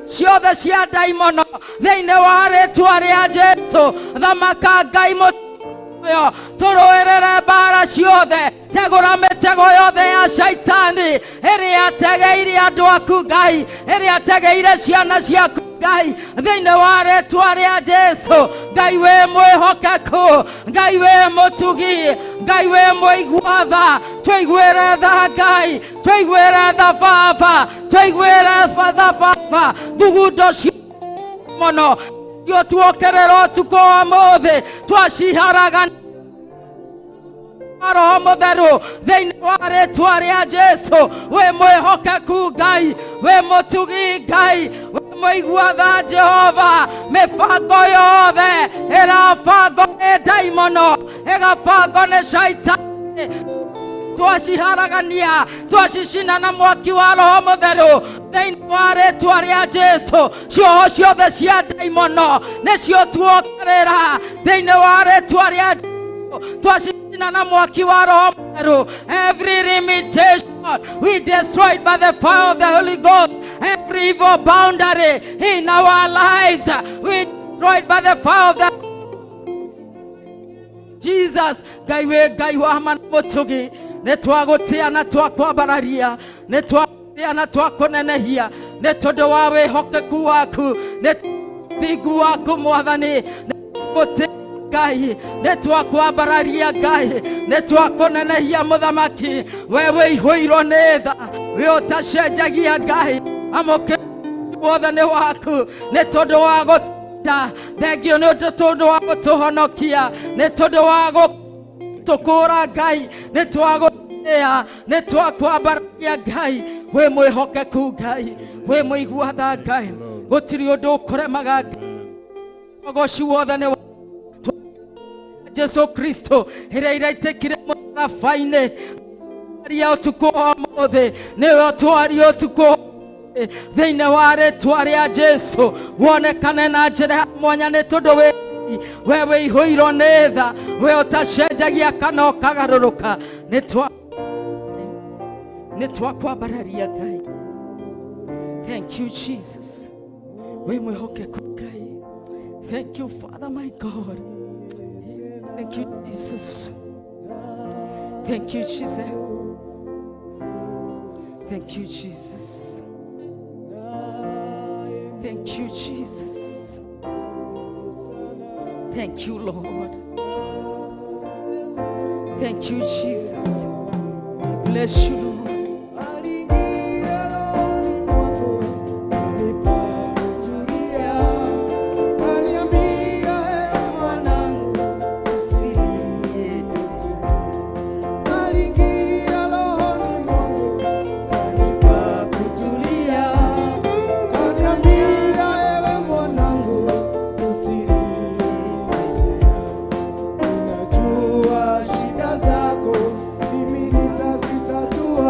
ciothe cia ndaimono thĩinĩ wa rĩĩtwa rĩa Jesũ. Thamaka Ngai mũtũũra, tũrũĩrĩre mbara ciothe, tegũra mĩtego yothe ya shaitani ĩrĩa ategeire andũ aku Ngai, ĩrĩa ategeire ciana ciaku Ngai, thĩinĩ wa rĩĩtwa rĩa Jesũ. Ngai wĩ mwĩhokeku, Ngai wĩ mũtugi, Ngai wĩ mũigua tha. Tũiguĩre tha Ngai, tũiguĩre tha Baba, tũiguĩre tha Baba. Thugundo cio mũno cio tuokĩrĩra ũtukũ wa ũmũthĩ, twaciharaga Roho Mũtheru thĩinĩ wa rĩĩtwa rĩa Jesũ. Wĩ mwĩhokeku Ngai, wĩ mũtugi Ngai, wĩ mũigua tha Jehova. Mĩbango yothe ĩrabangwo nĩ ndaimono, ĩgabangwo nĩ shaitani, twaciharagania, twacicina na mwaki wa Roho Mũtheru thĩinĩ wa rĩĩtwa rĩa Jesũ. Cioho ciothe cia ndaimono nĩcio tuokĩrĩra thĩinĩ wa rĩĩtwa rĩa Jesũ. Twacicina na mwaki wa Roho Mũtheru. Every limitation we destroyed by the fire of the Holy Ghost. Every evil boundary in our lives, we destroyed by the fire of the Jesus. Ngai we Ngai wa mutugi, ne twagutia na twakwambararia, ne twagutia na twakunenehia, ne tondu wa wihokeku waku, ne thingu waku Mwathani, ne gutia Ngai, ne twakwambararia Ngai, ne twakunenehia Muthamaki, we wĩihũirwo nĩ tha, we ũtacenjagia Ngai, amuke Mwathani waku, ne tondu wa gutia thengio nĩ tondu wa gutuhonokia, nĩ tondu wa gutukũra Ngai, nĩ twagũtĩa, nĩ twakwambararia Ngai, we mwĩhokeku Ngai, we mũigua-tha Ngai, gũtirĩ ũndũ ũkũremaga ũgoci wothe nĩ Jesu Kristo ĩrĩa iraitĩkire mũtharaba-inĩ aria ũtukũ wa ũmũthĩ, nĩwe ũtwaria ũtukũ thĩinĩ wa rĩtwa rĩa Jesu, wonekane na njĩra ya mwanya nĩ tondũ we wĩihũirwo nĩ tha, we ũtacenjagia kana ũkagarũrũka, nĩ twakwambararia Ngai. Thank you Jesus, we mwĩhokeku Ngai. Thank you Father my God. Thank you Jesus. Thank you Jesus. Thank you Jesus. Thank you Jesus. Thank you Lord. Thank you Jesus. Bless you Lord. Shida zako mimi nitazitatua.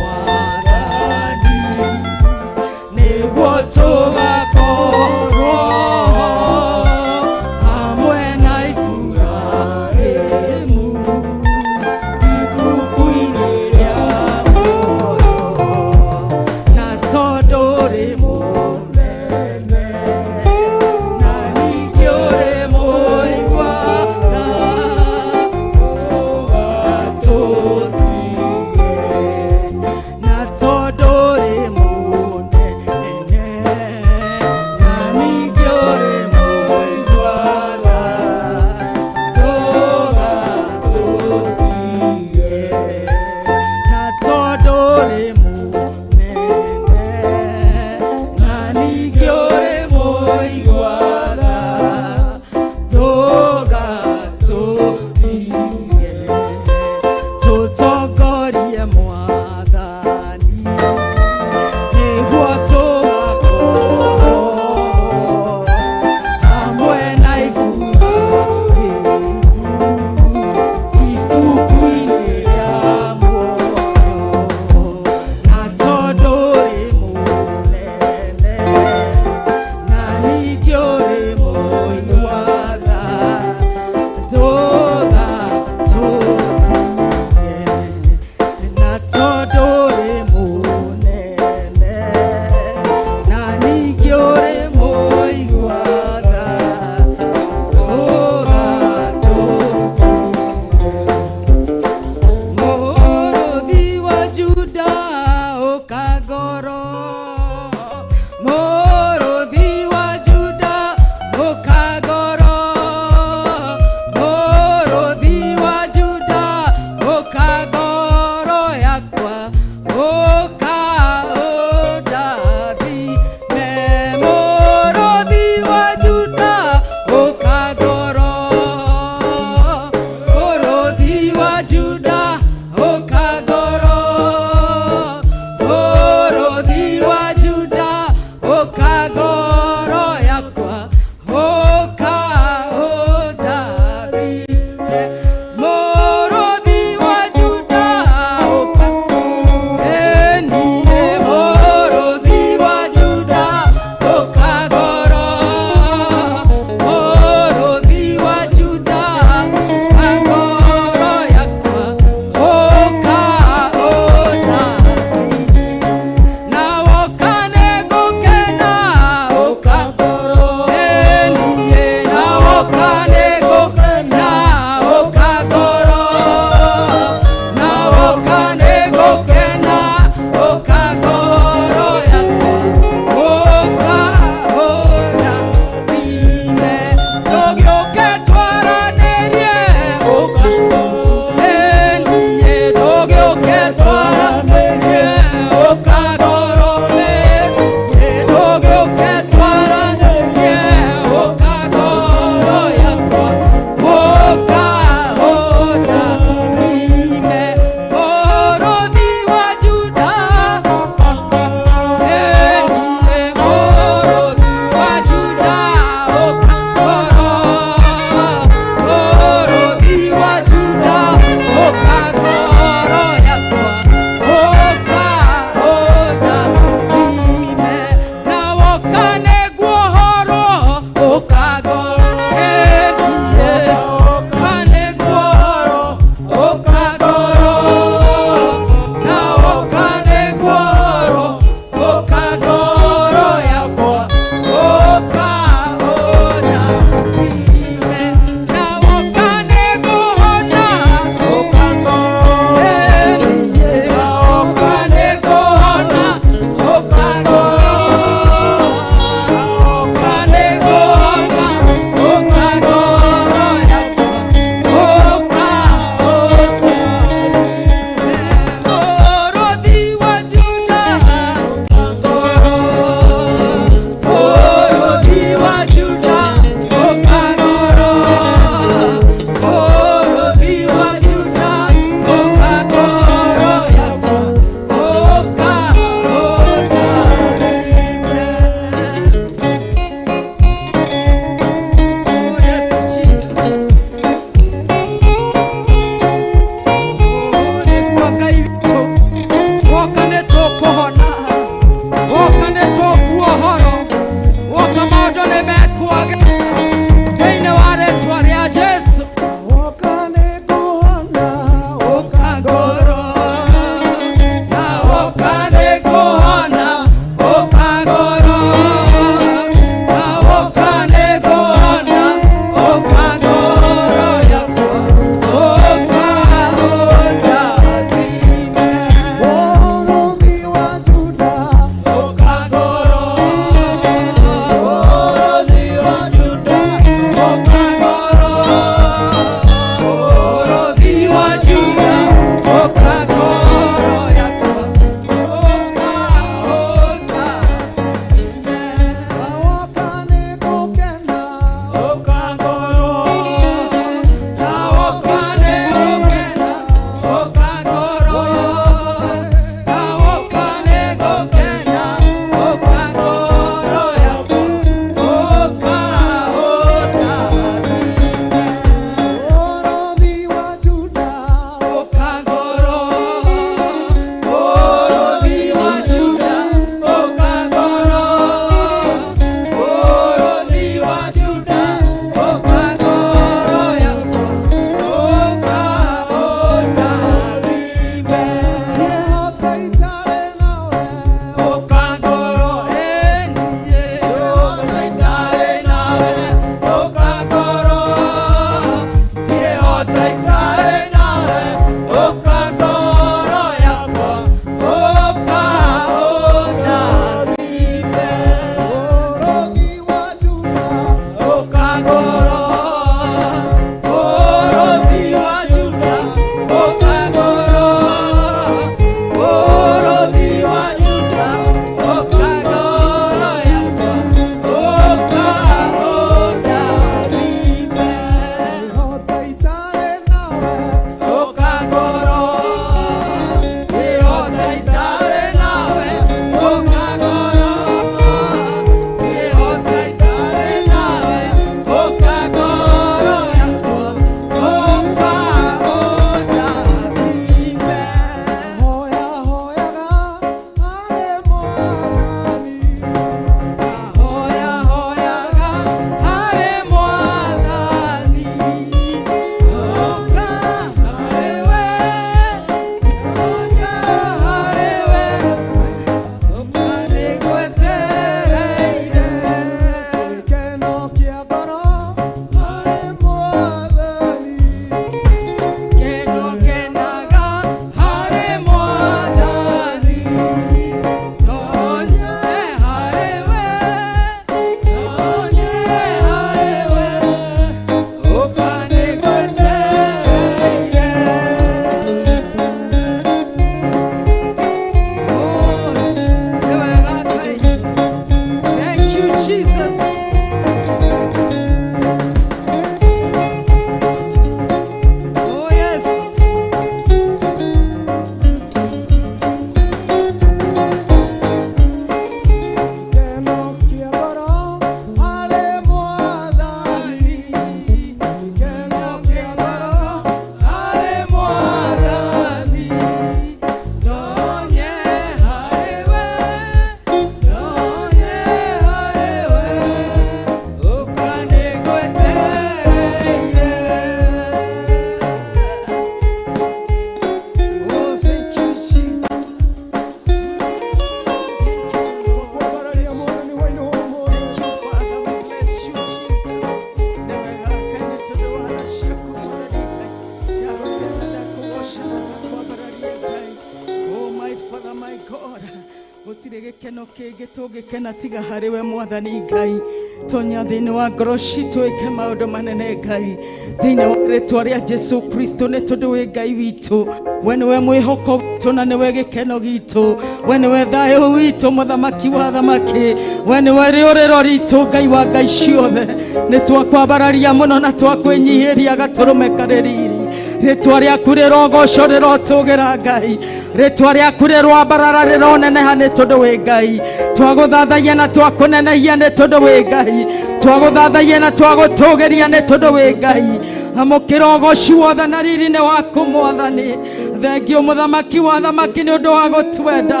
gĩkeno kĩngĩ tũngĩkena tiga harĩ we Mwathani Ngai. Tonya thĩinĩ wa ngoro citũ ĩke maũndũ manene Ngai. Thĩinĩ wa rĩĩtwa rĩa Jesu Kristo nĩ tondũ wĩ Ngai witũ. We nĩwe mwĩhoko witũ na nĩwe gĩkeno gitũ. We nĩwe thayũ witũ mũthamaki wa thamaki. We nĩwe rĩũrĩro ritũ Ngai wa ngai ciothe. Nĩ twakwambararia mũno na twakwĩnyihĩria gatũrũme karĩ riri. Rĩĩtwa rĩaku rĩrogoco rĩrotũgĩra Ngai. Rĩĩtwa rĩaku rĩrwambarara rĩroneneha nĩ tondũ wĩ Ngai. Twagũthathaia na twakũnenehia nĩ tondũ wĩ Ngai. Twagũthathaia na twagũtũgĩria nĩ tondũ wĩ Ngai. Amũkĩra ũgoci wothe na riri nĩ waku Mwathani. Thengio mũthamaki wa thamaki nĩ ũndũ wa gũtwenda.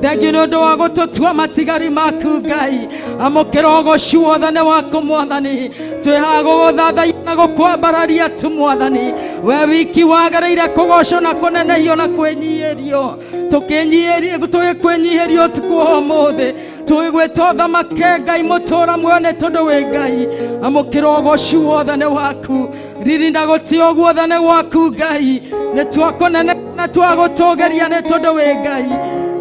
Thengio nĩ ũndũ wa gũtũtua matigari maku Ngai. Amũkĩra ũgoci wothe nĩ waku Mwathani. Twĩhaga gũgũthathaia na gũkwambararia tu Mwathani. We wiki wagĩrĩire kũgocwo na kũnenehio na kwĩnyihĩrio. Tũgĩkwĩnyihĩrio ũtukũ wa ũmũthĩ. Tũgĩgwĩta thamake Ngai mũtũũra muoyo nĩ tondũ wĩ Ngai. Amũkĩra ũgoci wothe nĩ waku. Riri na gũtĩo guothe nĩ gwaku Ngai. Nĩ twakũnene na twagũtũgĩria nĩ tondũ wĩ Ngai.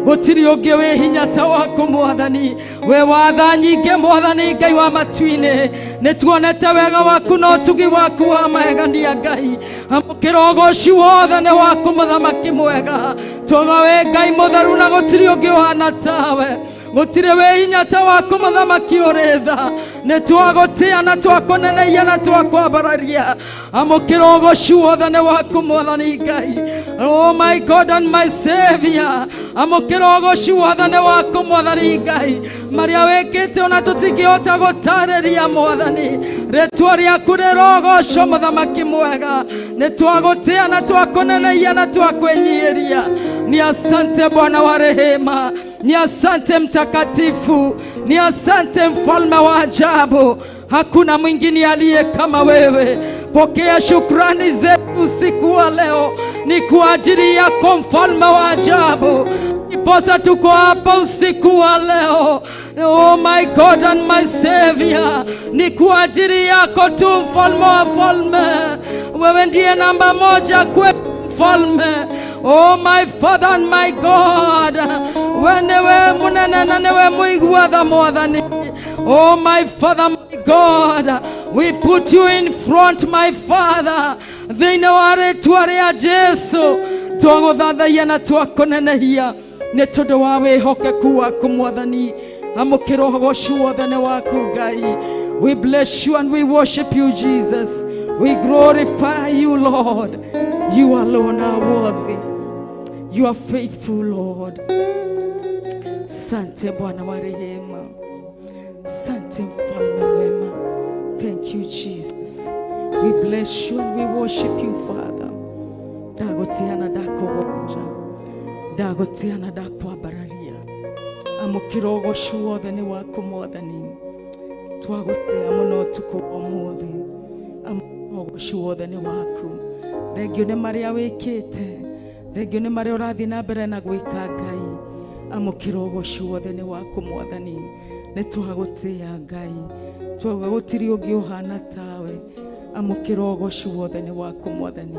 Gũtirĩ ũngĩ wĩ hinya ta waku Mwathani. We watha nyingĩ Mwathani Ngai wa matu-inĩ. Nĩ tuonete wega waku na ũtugi waku wa magegania Ngai. Amũkĩra ũgoci wothe nĩ waku mũthamaki mwega. Tuoga wĩ Ngai mũtheru na gũtirĩ ũngĩ ũhana tawe. Gũtirĩ wĩ hinya ta waku mũthamaki ũrĩ tha. Nĩ twagũtĩa na twakũnenehia na twakwambararia. Amũkĩra ũgoci wothe nĩ waku Mwathani Ngai. Oh my God and my Savior. Amũkĩra ũgoci wothe nĩ waku Mwathani Ngai. Marĩa wĩkĩte ona tũtingĩhota gũtarĩria Mwathani. Rĩĩtwa rĩaku rĩrogocwo mũthamaki mwega. Nĩ twagũtĩa na twakũnenehia na twakwĩnyihĩria. Ni asante Bwana wa rehema. Ni asante mtakatifu. Ni asante mfalme wa ajabu. Hakuna mwingine aliye kama wewe. Pokea shukrani zetu usiku wa leo. Ni kwa ajili yako mfalme wa ajabu. Niposa tuko hapa usiku wa leo. Oh my God and my Savior. Ni kwa ajili yako tu mfalme wa falme. Wewe ndiye namba moja kwetu mfalme. Oh my Father and my God. Wenewe munene na newe muiguatha Mwathani. Oh my Father, my God, we put you in front, my Father. Thĩinĩ wa rĩĩtwa rĩa Jesu twagũthathaia na twakũnenehia nĩ tondũ wa wĩhokeku waku Mwathani. Amũkĩra ũgoci wothe nĩ waku Ngai. We bless you and we worship you, Jesus. We glorify you, Lord. You alone are worthy. You are faithful, Lord. Sante Bwana wa rehema. Sante mfalme mwema. Thank you, Jesus. We bless you and we worship you, Father. Dagotiana dakogonja. Dagotiana dakwambararia. Amũkĩra ũgoci wothe nĩ waku Mwathani. Twagũtĩa mũno ũtukũ wa ũmũthĩ. Amũkĩra ũgoci wothe nĩ waku. Thengio nĩ marĩa wĩkĩte. Thengio nĩ marĩa ũrathiĩ na mbere na gwĩka Ngai. Amũkĩra ũgoci wothe nĩ waku Mwathani. Nĩ twagũtĩa Ngai. Twauga gũtirĩ ũngĩ ũhana tawe. Amũkĩra ũgoci wothe nĩ waku Mwathani.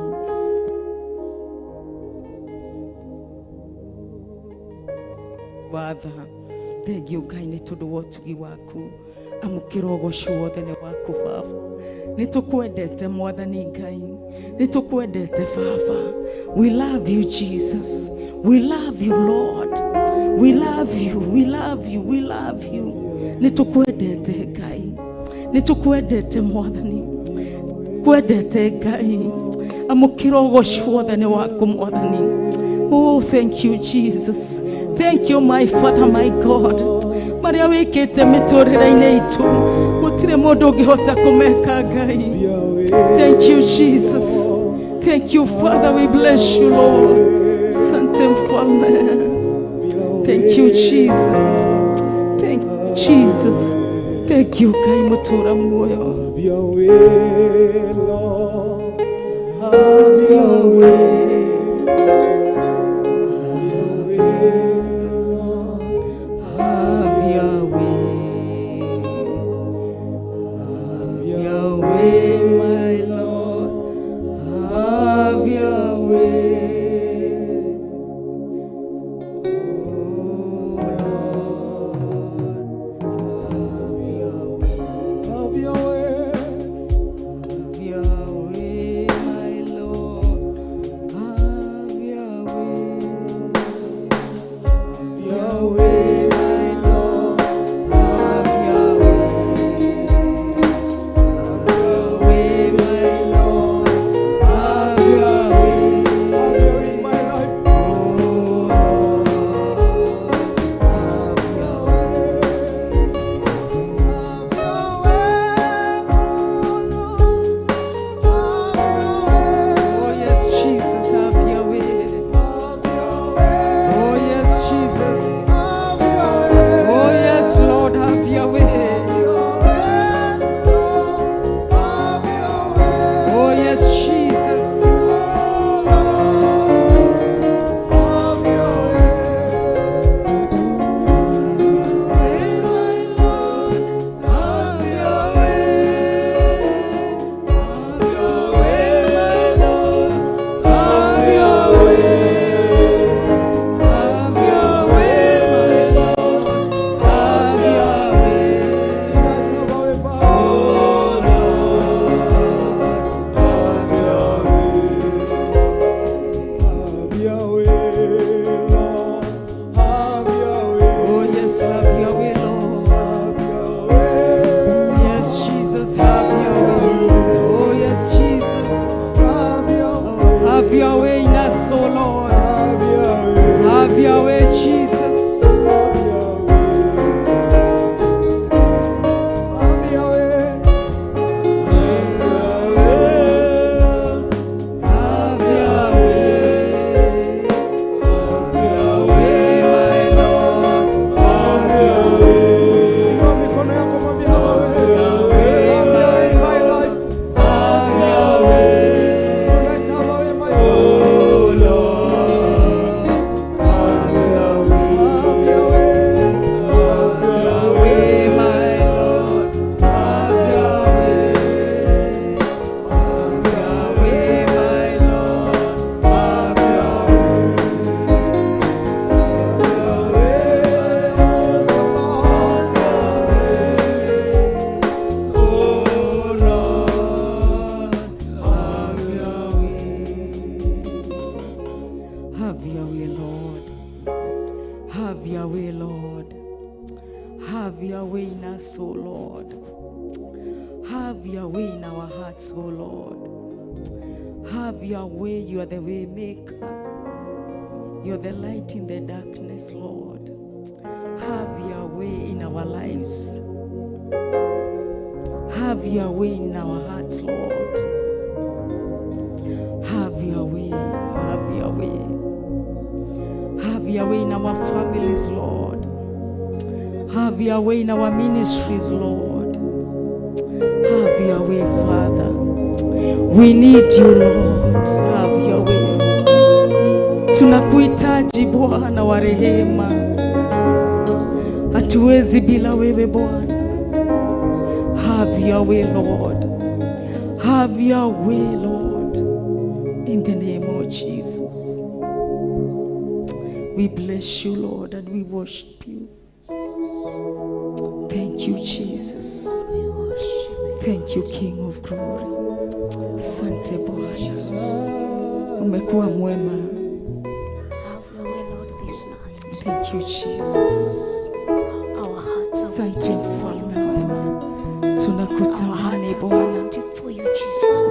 Watha. Thengio Ngai nĩ tondũ wa ũtugi waku. Amũkĩra ũgoci wothe nĩ waku Baba. Nĩ tũkwendete Mwathani Ngai. Nĩ tũkwendete Baba. We love you, Jesus. We love you, Lord. We love you. We love you. We love you. Nĩ tũkwendete Ngai. Nĩ tũkwendete Mwathani. Kwendete Ngai. Amũkĩra ũgoci wothe nĩ waku Mwathani. Oh, thank you, Jesus. Thank you, my Father, my God. Marĩa wĩkĩte mĩtũrĩre-inĩ itũ. Gũtirĩ mũndũ ũngĩhota kũmeka Ngai. Thank you, Jesus. Thank you, Father. We bless you, Lord. Sante mfalme. Thank you, Jesus. Thank you, Jesus. Thank you, Ngai mũtũũra muoyo. Have your way, Lord. Have your way. Have your way in us, O Lord. Have your way in our hearts, O Lord. Have your way. You are the way maker. You are the light in the darkness, Lord. Have your way in our lives. Have your way in our hearts, Lord. Have your way. Have your way. Have your way in our families, Lord. Have your way in our ministries, Lord. Have your way, Father. We need you, Lord. Have your way. Tunakuhitaji Bwana wa rehema. Hatuwezi bila wewe Bwana. Have your way, Lord. Have your way, Lord. In the name of Jesus. We bless you, Lord, and we worship you. Thank you, Jesus. Thank you, King of Glory. Sante Bwana. Umekuwa mwema. Thank you, Jesus. Sante Mfalme wema. Tunakutamani Bwana.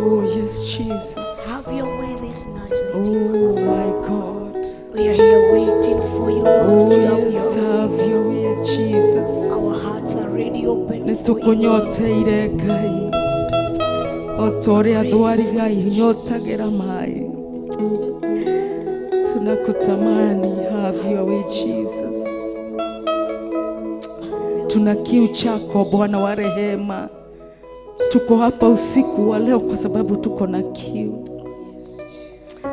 Oh yes, Jesus. Have your way this night. Oh my God. We are here waiting for you, Lord. Oh yes, have your way, Jesus. Our hearts are ready open for you. Nitukunyoteire Ngai. Otore adwari Ngai nyotagera mai. Tunakutamani. Have your way, Jesus. Tuna kiu chako Bwana wa rehema. Tuko hapa usiku wa leo kwa sababu tuko na kiu.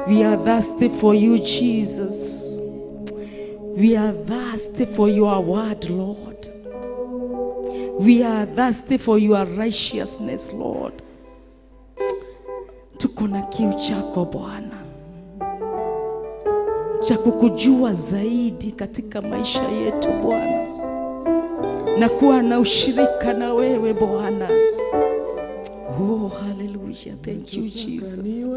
We are thirsty for you, Jesus. We are thirsty for your word, Lord. We are thirsty for your righteousness, Lord. Tuko na kiu chako Bwana, cha kukujua zaidi katika maisha yetu Bwana, na kuwa na ushirika na wewe Bwana. Oh, hallelujah. Thank you, Jesus.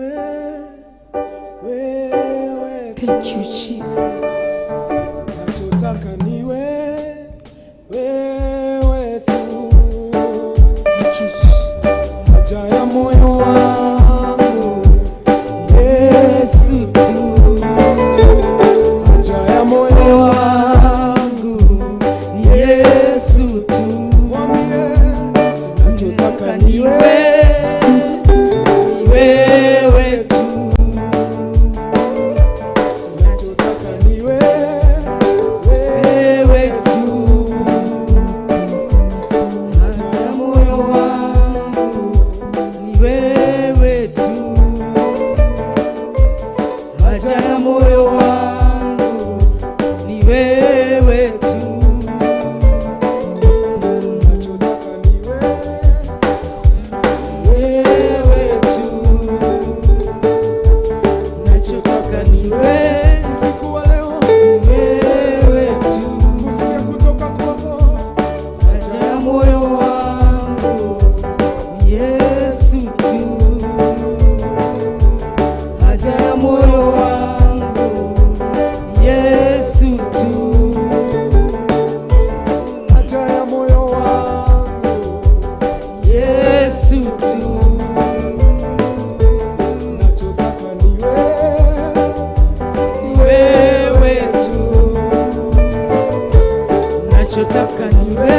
Thank you, Jesus. Nachotaka niwe wewe tu. Haja ya moyo wangu Yesu tu. Haja ya moyo wangu Yesu tu. Mwambie nachotaka niwe wewe tu. Nachotaka niwe wewe tu. Haja ya moyo wangu ni wewe tu. Haja ya moyo wangu ni wewe tu. Nachotaka niwe wewe tu. Nachotaka niwe usiku wa leo wewe tu. Usikie kutoka kwako. Haja ya moyo wangu ni Yesu tu. Haja ya moyo wangu ni Yesu tu. Haja ya moyo wangu Yesu tu. Nachotaka niwe wewe tu. Nachotaka niwe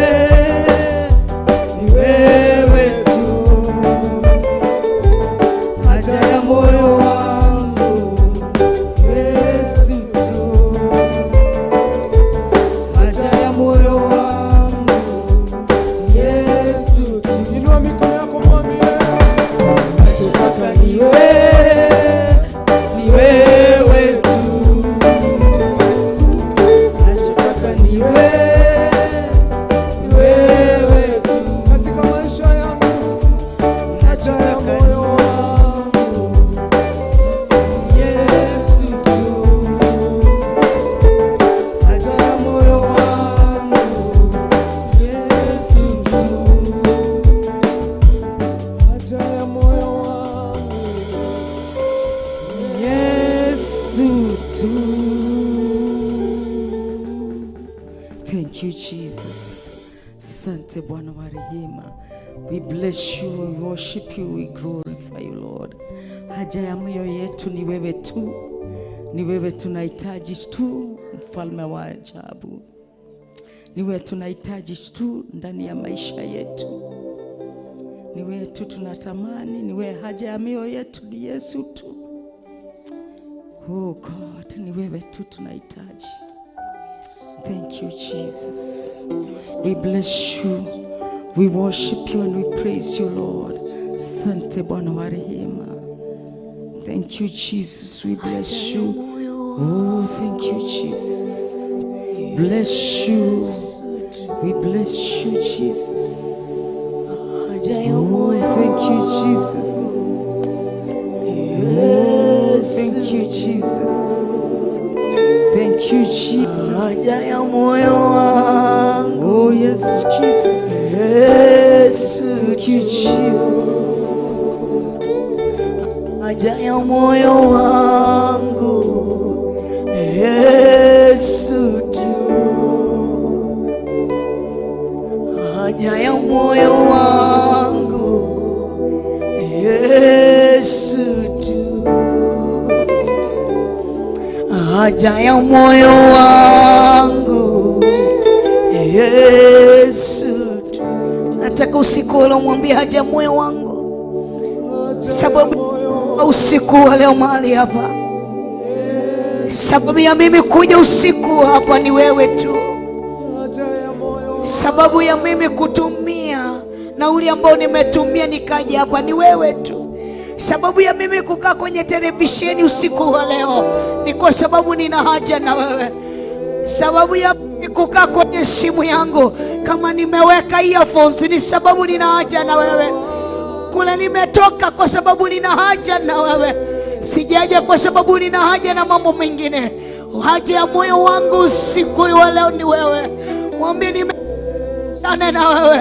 wewe tu. Haja ya moyo wangu Yesu tu. Haja ya moyo wangu Yesu tu. Inua mikono yako mwambie. Nachotaka niwe wewe tu. Nachotaka niwe wewe tu. Katika maisha yangu haja ya moyo wangu Yesu tu. Haja ya moyo wangu Yesu tu. Haja ya moyo wangu Yesu tu. Thank you, Jesus. Asante Bwana wa rehema. We bless you, we worship you, we glorify you Lord. Haja ya moyo yetu ni wewe tu. Ni wewe tunahitaji tu, mfalme wa ajabu. Ni wewe tunahitaji tu ndani ya maisha yetu. Ni wewe tu tunatamani, ni wewe haja ya moyo yetu ni Yesu tu. Oh God, ni wewe tu tunahitaji. Thank you Jesus. We bless you. We worship you and we praise you Lord. Asante Bwana wa rehema. Thank you Jesus. We bless you. Oh, thank you Jesus. Bless you. We bless you Jesus. Oh, thank you Jesus. Oh, thank you Jesus. Thank you Jesus. Oh yes Jesus. Thank you Jesus. Haja ya moyo wangu Yesu tu. Haja ya moyo wangu Yesu tu. Haja ya moyo wangu Yesu tu. Nataka usiku leo mwambie haja ya moyo wangu. Sababu usiku wa leo mahali hapa, sababu ya mimi kuja usiku hapa ni wewe tu. Sababu ya mimi kutumia nauli ambao nimetumia nikaja hapa ni wewe tu. Sababu ya mimi kukaa kwenye televisheni usiku wa leo ni kwa sababu nina haja na wewe. Sababu ya mimi kukaa kwenye simu yangu kama nimeweka earphones ni sababu nina haja na wewe. Kule nimetoka kwa sababu nina haja na wewe. Sijaja kwa sababu nina haja na mambo mengine. Haja ya moyo wangu usiku wa leo ni wewe. Mwambie nimekutane na wewe.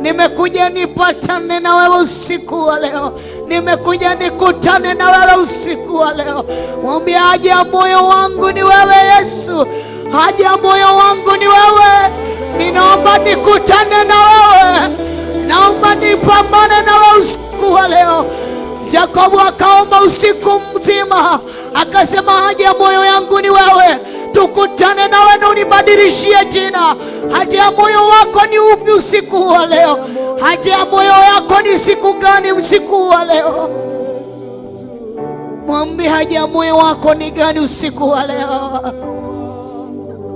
Nimekuja nipatane na wewe usiku wa leo. Nimekuja nikutane na wewe usiku wa leo. Mwambie haja ya moyo wangu ni wewe Yesu. Haja ya moyo wangu ni wewe. Ninaomba nikutane na wewe. Naomba nipambane na wewe usiku wa leo. Yakobo akaomba usiku mzima, akasema haja ya moyo yangu ni wewe. Tukutane na wewe na unibadilishie jina. Haja ya moyo wako ni upi usiku wa leo? Haja ya moyo yako ni siku gani usiku wa leo? Mwambie haja ya moyo wako ni gani usiku wa leo?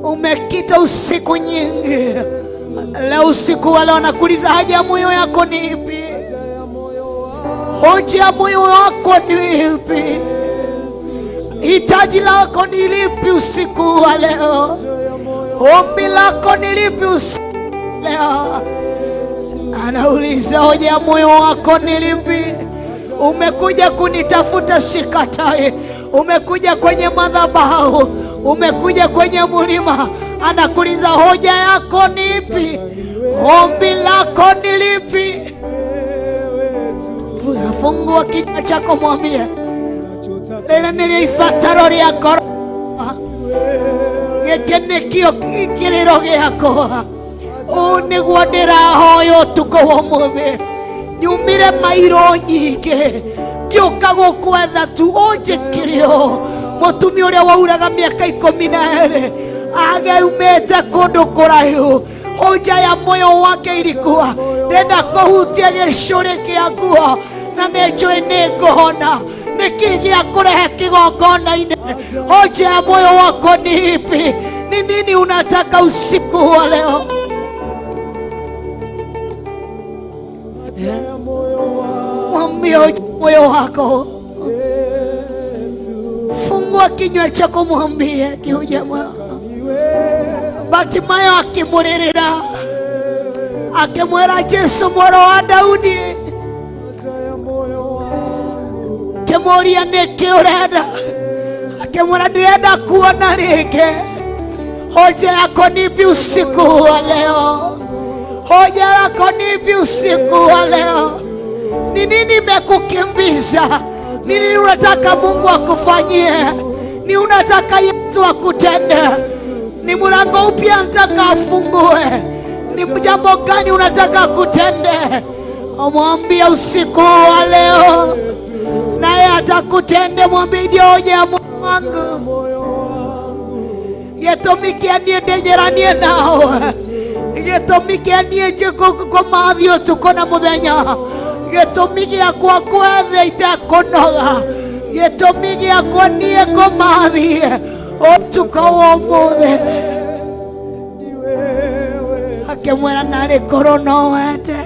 Umekita usiku nyingi. Leo usiku wa leo nakuuliza haja ya moyo yako ni ipi? Hoja ya moyo wako ni ipi? Hitaji lako ni lipi usiku wa leo? Ombi lako ni lipi usiku wa leo? Anauliza hoja ya moyo wako ni lipi? Umekuja kunitafuta sikatai. Umekuja kwenye madhabahu, umekuja kwenye mlima. Anakuuliza hoja yako ni ipi? Ombi lako ni lipi? Fungua kinywa chako mwambie lena niliifataro lyako gĩkĩ nĩkĩo kĩrĩro gĩakwa. Nĩguo ndĩrahoya ũtukũ wa ũmũthĩ. Nyumire mairo nyingĩ ngĩũka gũkwetha tu ũnjĩkĩre ũũ. Mũtumia ũrĩa wauraga mĩaka 12 ageumĩte kũndũ kũraihu. Hoja ya moyo wake ilikuwa nenda kuhutia gĩcũrĩ gĩakuo na nĩnjũĩ nĩngũhona. Nĩkĩ gĩa kũrehe kĩgongona-inĩ? Hoja ya moyo wako ni ipi? Ni nini unataka usiku wa leo? Mwambie moyo wako. Fungua kinywa chako mwambie kiujamaa. Batimayo akimurĩrĩra akimwĩra Jesu mwana wa Daudi, akimũria nĩkĩ ũrenda? Akimwĩra ndĩrenda kuona rĩngĩ. Hoja yako ni ipi usiku wa leo? Hoja yako ni ipi usiku wa leo? Ni nini imekukimbiza? Ni nini unataka Mungu akufanyie? Ni unataka Yesu akutende? Ni mlango upi anataka afungue? Ni jambo gani unataka kutende? Mwambie usiku wa leo, naye atakutende. Mwambie hoja ya moyo wangu gĩtũmi niĩ ndĩnyeranie nao, gĩtũmi niĩ njĩkũmathio ũtukũ na mũthenya, gĩtũmi gĩakwa gwetha itekũnoga, gĩtũmi gĩakwa niĩ ngũmathie ũtukũ wa ũmũthĩ. Akĩmwĩra narĩ korwo no wende.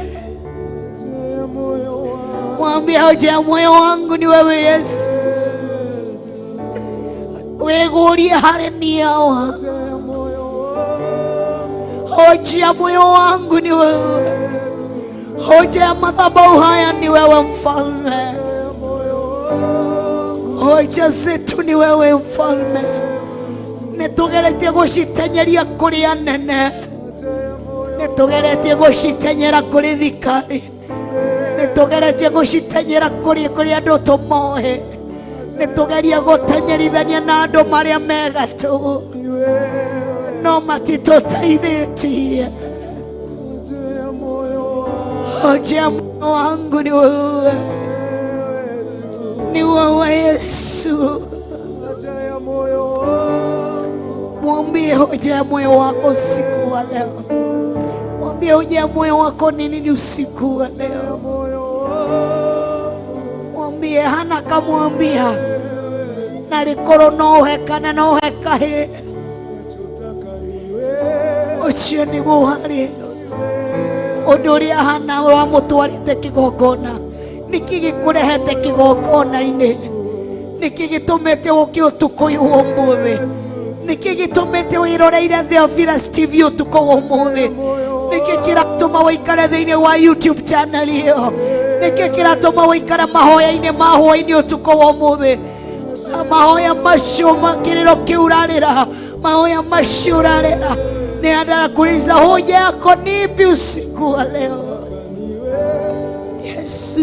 Mwambie hoja ya moyo wangu ni wewe Yesu. Wĩgũrie harĩ niĩ hawa. Hoja ya moyo wangu ni wewe. Hoja ya madhabahu haya ni wewe Mfalme. Hoja zetu ni wewe Mfalme. Nĩtũgeretie gũcitenyeria kũrĩ anene, nĩtũgeretie gũcitenyera kũrĩ thikari, nĩtũgeretie gũcitenyera kũrĩ andũ tũmoĩ, nĩtũgeria gũtenyerithania na andũ marĩa me gatũ, no matitũteithĩtie. Hoja ya moyo wangu ni wewe, ni wewe Yesu. Mwambie hoja ya moyo wako usiku wa leo. Mwambie hoja ya moyo wako ni nini usiku wa leo. Mwambie Hana kamwambia narĩ korwo no ũhekane no ũhekahĩ. Ũcio nĩguo harĩ ũndũ ũrĩa Hana wamũtwarĩte kĩgongona. Nĩkĩ gĩkũrehete kĩgongona-inĩ? Nĩkĩ gĩtũmĩte ũke ũtukũ ũyũ wa ũmũthĩ? Nĩkĩ gĩtũmĩte wĩroreire Theophilus TV ũtukũ wa ũmũthĩ? Nĩkĩ kĩratũma wĩikare thĩinĩ wa YouTube channel ĩyo? Nĩkĩ kĩratũma wĩikare mahoya-inĩ ma hwa-inĩ ũtukũ wa ũmũthĩ? Mahoya macio kĩrĩro kĩu ũrarĩra, mahoya macio ũrarĩra. Nĩendaga kuuliza hoja yako ni ipi usiku wa leo? Yesu.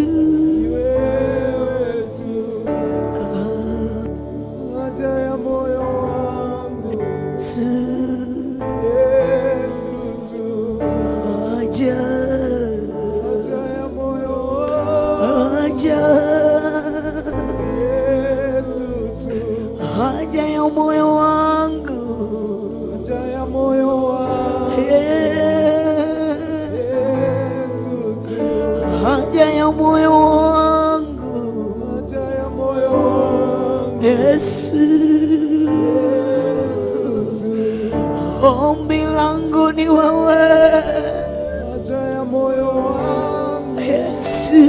Haja ya moyo wangu, haja ya moyo wangu, haja ya moyo wangu, haja ya moyo wangu, Yesu. Ombi langu ni wewe, haja ya moyo wangu, Yesu.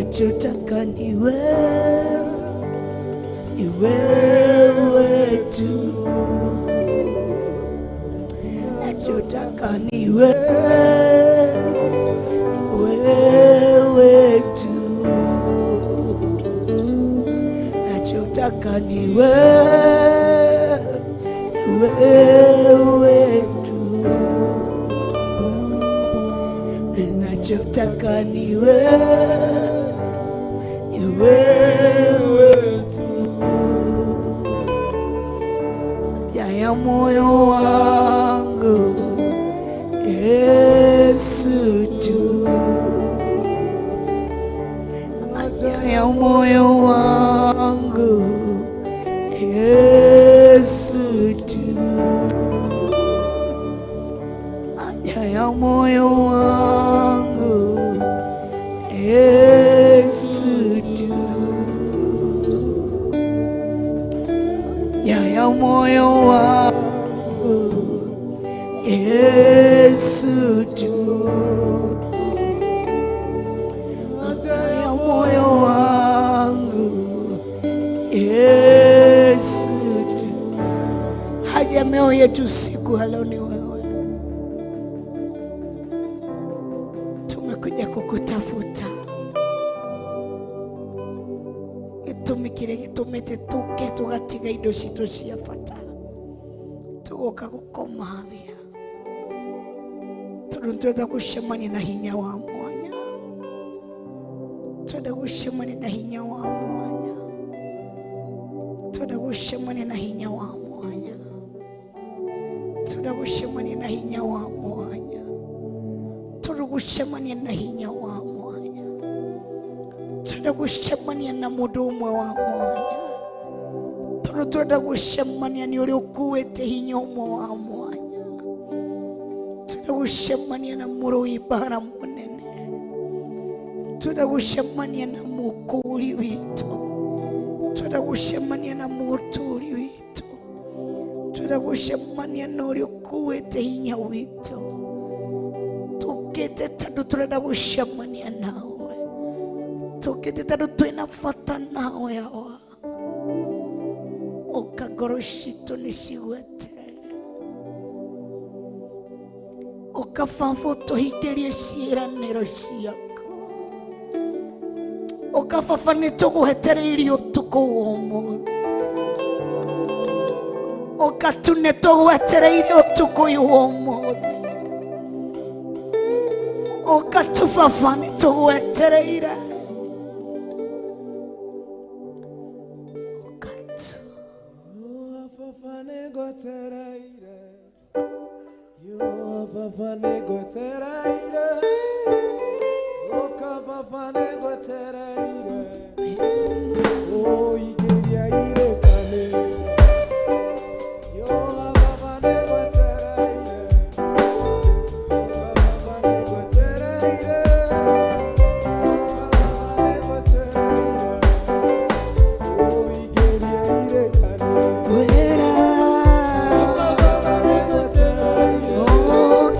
Nachotaka ni wewe tu, nachotaka ni wewe tu, nachotaka ni wewe tu, nachotaka ni wewe tu, ya moyo wangu Yesu tu, ya moyo wangu Yesu tu, ya moyo wangu Yesu tu, ya moyo wangu Yesu tu, ya moyo wangu yetu siku ya leo ni wewe. Tumekuja kukutafuta. Gĩtũmi kĩrĩa gĩtũmĩte tũke tũgatiga indo citũ cia bata, tũgoka gũkoma thĩ, tondũ twenda gũcemania na hinya wa mwanya. Twenda gũcemania na hinya wa mwanya. Twenda gũcemania na hinya wa mwanya. Twenda gũcemania na hinya wa mwanya. Twenda gũcemania na hinya wa mwanya. Twenda gũcemania na mũndũ ũmwe wa mwanya. Tondũ twenda gũcemania nĩ ũrĩa ũkuĩte hinya ũmwe wa mwanya. Twenda gũcemania na mũrũi mbara mũnene. Twenda gũcemania na mũkũri witũ. Twenda gũcemania na mũtũri witũ. Twenda gũcemania na ũrĩa ũkuĩte hinya witũ. Tũkĩte tondũ tũrenda gũcemania nawe. Tũkĩte tondũ twĩna bata nawe awa. Ũka ngoro citũ nĩ cigweterere. Ũka Baba ũtũhingĩrie ciĩranĩro ciaku. Ũka Baba nĩ tũgwetereire ũtukũ wa ũmũthĩ. Ũka tu nĩ tũgwetereire ũtukũ ũyũ wa ũmũthĩ. Ũka tu Baba nĩ tũgwetereire. Ũka tu. Baba nĩ ngwetereire. Baba nĩ ngwetereire. Ũka Baba nĩ ngwetereire. Ingĩria irĩkanĩro. Baba nĩ ngwetereire. Baba nĩ ngwetereire. Baba nĩ ngwetereire. Ingĩria irĩkanĩro. Wera. Baba nĩ ngwetereire. Ũka.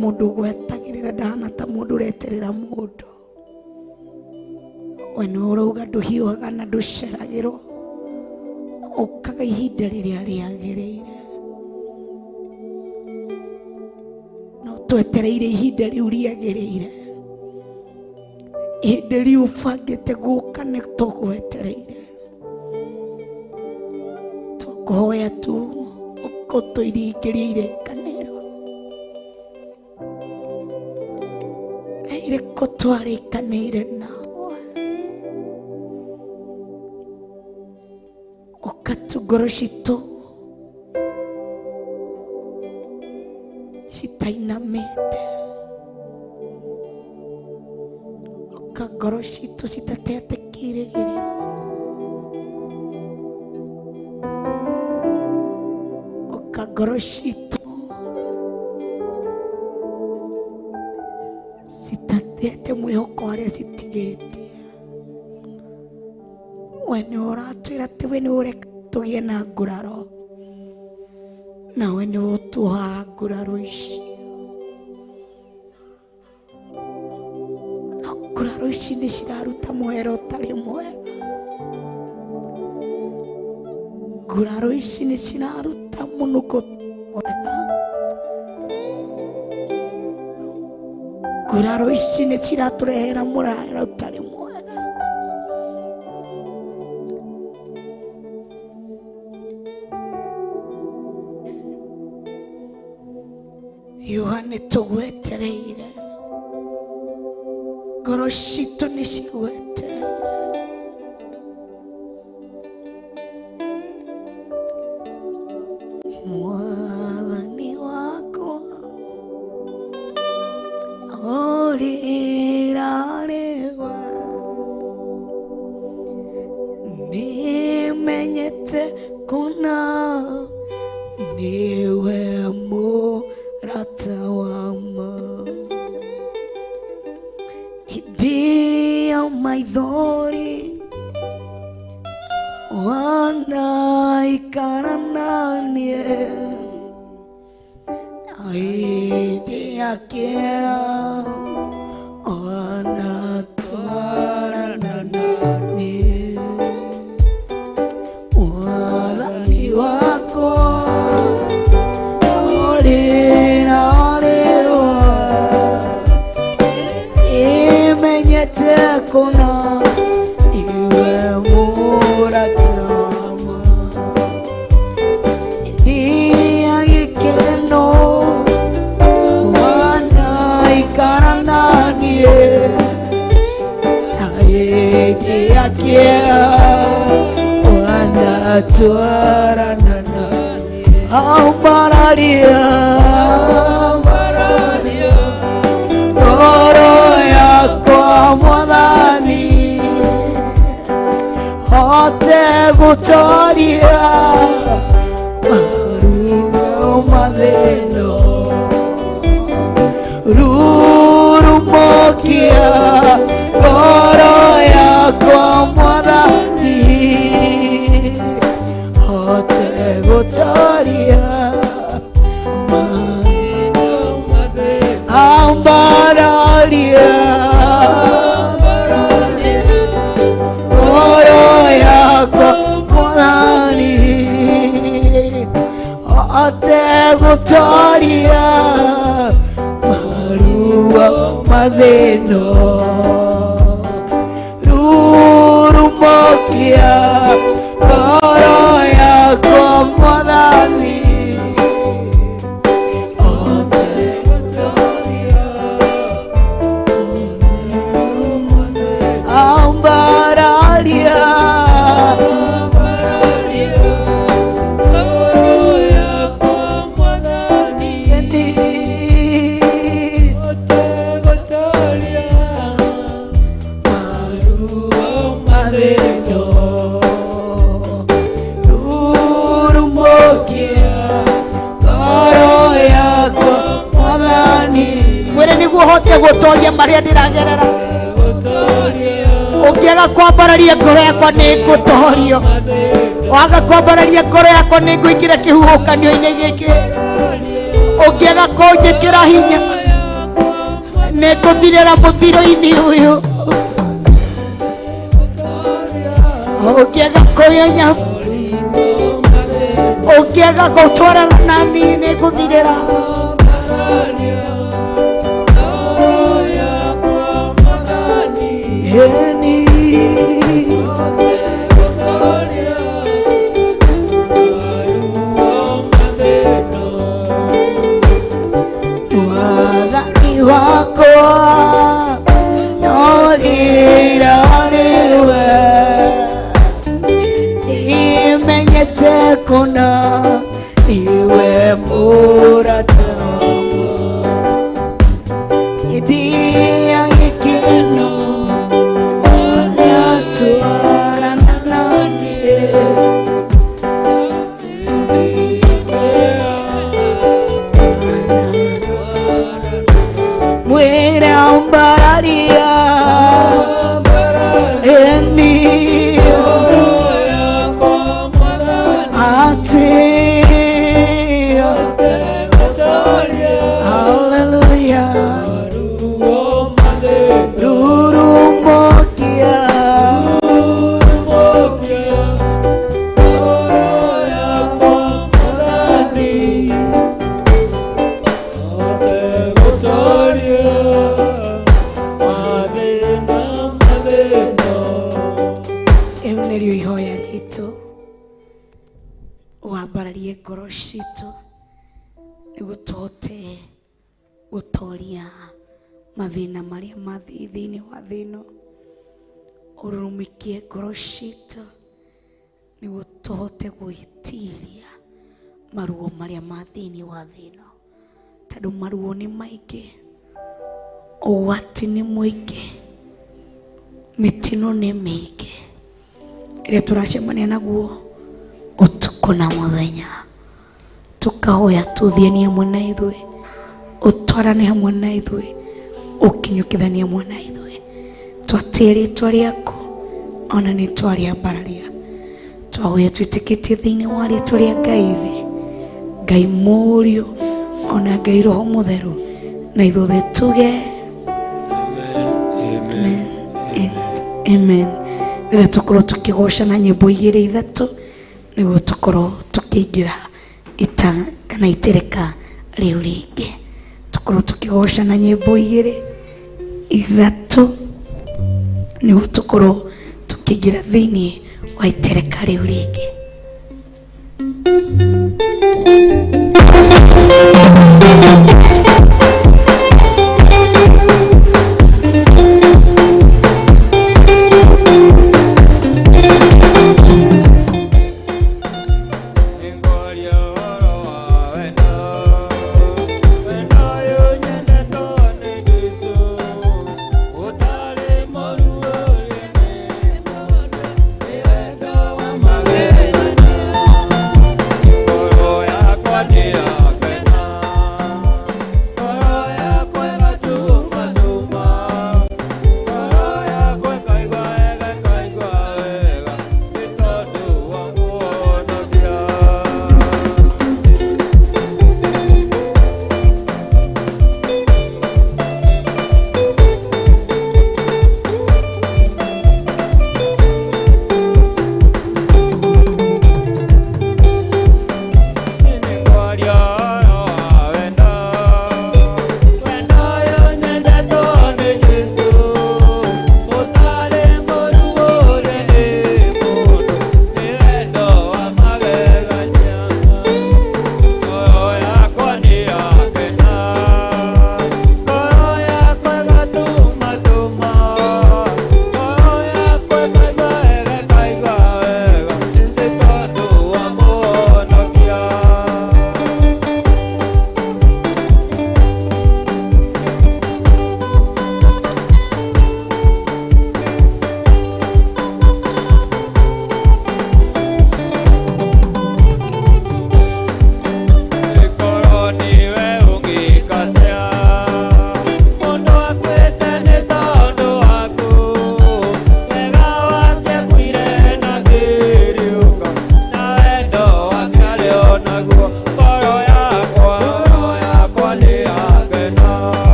Mũndũ gwetagĩrĩra ndahana ta mũndũ ũreterera mũndũ. We nĩ ũrauga ndũhiũhaga na ndũceragĩrwo, ũkaga ihinda rĩrĩa rĩagĩrĩire. No twetereire ihinda rĩu rĩagĩrĩire, ihinda rĩu ũbangĩte gũka nĩ tũgwetereire. Tũkũhoya tu ũtũiringĩrie irekanĩro irĩkũ twarĩkanĩire nawe, ũkatungoro citũ citainamĩte, ũkangoro citũ citatete kĩrĩgĩrĩro, ũkangoro citũ citatete mwĩhoko harĩa citigĩtie. We nĩ ũratwĩra atĩ we nĩ ũreka tũgĩe na nguraro, nawe nĩ ũtuohaga nguraro icio. Na nguraro ici nĩ ciraruta mwero ũtarĩ mwega, nguraro ici nĩ ciraruta mũnungo mwega, nguraro ici nĩ ciratũrehera mũrahera ũtarĩ mwega. Yohane tũgwetereire, ngoro citũ nĩ cigwetereire. Mwathani wakwa ũrĩrarĩwe, nĩmenyete kuna niwe Murata wama, hĩndĩ ya maithori wanaikara naniĩ, hĩndĩ ya kĩeha wanatwarana naniĩ. twaranana ambararia ngoro yakwa Mwathani hote gũtooria maruo mathĩno rurumũkia ngoro yakwa Mwathani hote gũtooria ambararia ngoro yakwa Mwathani hote gũtooria maruo mathĩno rurumũkia ngoro yakwa Mwathani hote gũtooria ambararia hote gũtooria marĩa ndĩragerera ũngĩaga kwambararia ngoro yakwa nĩ ngũtoorio waga kwambararia ngoro yakwa nĩ ngũingĩra kĩhuhũkanio-inĩ gĩkĩ ũngĩaga kũnjĩkĩra hinya nĩ ngũthirĩra mũthiro-inĩ ũyũ ũngĩaga kũnyonya ũngĩaga gũtwarana nani nĩ ngũthirĩra Mwathani wakwa norira niwe nimenyete kuna niwe Murata idia gĩkeno wambararie ngoro citũ nĩguo tũhote gũtooria mathĩna marĩa mathiĩ thĩinĩ wa thĩ ĩno ũrũmikie ngoro citũ nĩguo tũhote gwĩtiria maruo marĩa ma thĩinĩ wa thĩ ĩno tondũ maruo nĩ maingĩ ũgwati nĩ mũingĩ mĩtino nĩ mĩingĩ ĩrĩa tũracemania naguo ũtukũ na mũthenya tukahoya tuthianie hamwe na ithuĩ ũtwarane hamwe na ithuĩ ũkinyũkithanie hamwe na ithuĩ twatie rĩĩtwa rĩaku ona nĩ twarĩambararia twahoya twĩtĩkĩtie thĩinĩ wa rĩĩtwa rĩa Ngai thĩ Ngai Mũriũ ona Ngai Roho Mũtheru na ithuothe tuge amen and amen. Rĩrĩa tũkorwo tũkĩgoca na nyĩmbo igĩrĩ ithatũ nĩguo tũkorwo tũkĩingĩra kana itereka rĩu rĩngĩ tũkorwo tũkĩgoca na nyĩmbo igĩrĩ ithatũ nĩguo tũkorwo tũkĩingĩra thĩinĩ wa itereka rĩu rĩngĩ.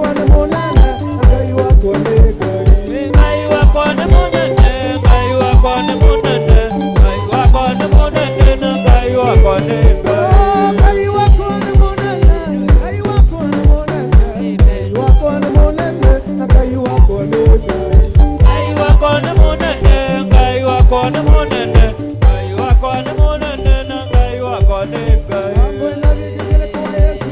wakwa nĩ mũnene, na Ngai wakwa nĩ Ngai. Ngai wakwa nĩ mũnene, Ngai wakwa nĩ mũnene, Ngai wakwa nĩ mũnene, na Ngai wakwa nĩ Ngai. Ngai wakwa nĩ mũnene, Ngai wakwa nĩ mũnene, Ngai wakwa nĩ mũnene, na Ngai wakwa nĩ Ngai. Ngai wakwa nĩ mũnene, Ngai wakwa nĩ mũnene, Ngai wakwa nĩ mũnene, na Ngai wakwa nĩ Ngai. Ngwĩna gĩkĩgĩrĩ kwa Yesu.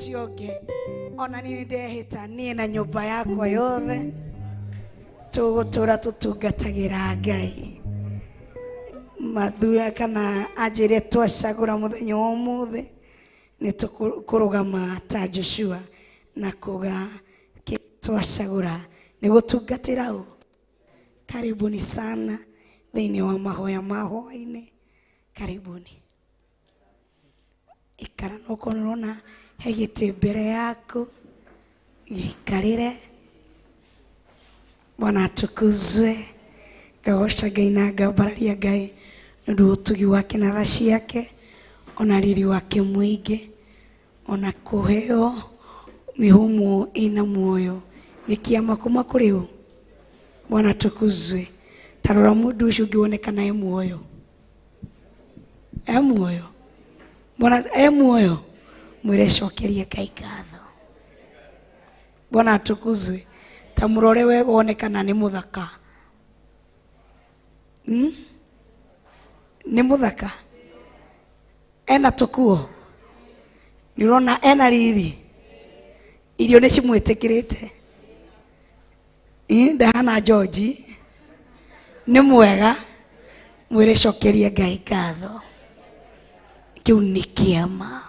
ucio ũngĩ ona niĩ ndehĩta niĩ na nyũmba yakwa yothe tũgũtũra tũtungatagĩra Ngai. Mathura kana anjĩre twacagũra mũthenya wa ũmũthĩ nĩ tũkũrũgama ta Joshua na kuga twacagũra nĩ gũtungatĩra ũ. Karibuni sana thĩinĩ wa Mahoya Ma Hwa-Ini. Karibuni. Ikara no ũrona he gĩtĩ mbere yaku gĩikarĩre. Bwana atukuzwe. Ngagoca Ngai na ngambararia Ngai nĩ ũndũ wa ũtugi wake na tha ciake ona riri wake mũingĩ ona kũheo mĩhũmũ ĩna muoyo nĩ kĩama kuma kũrĩ ũ. Bwana atukuzwe. Tarora mũndũ ũcio ũngĩonekana e muoyo. E muoyo. Bwana e muoyo. Mwĩre cokerie Ngai ngatho. Bwana atukuzwe. Ta mũrore wega onekana nĩ mũthaka. Nĩ mũthaka. Ena tũkuo. Nĩũrona ena riri. Irio nĩ cimwĩtĩkĩrĩte. Ndahana George. Nĩ mwega. Mwĩre cokerie Ngai ngatho. Kĩu nĩ kĩama.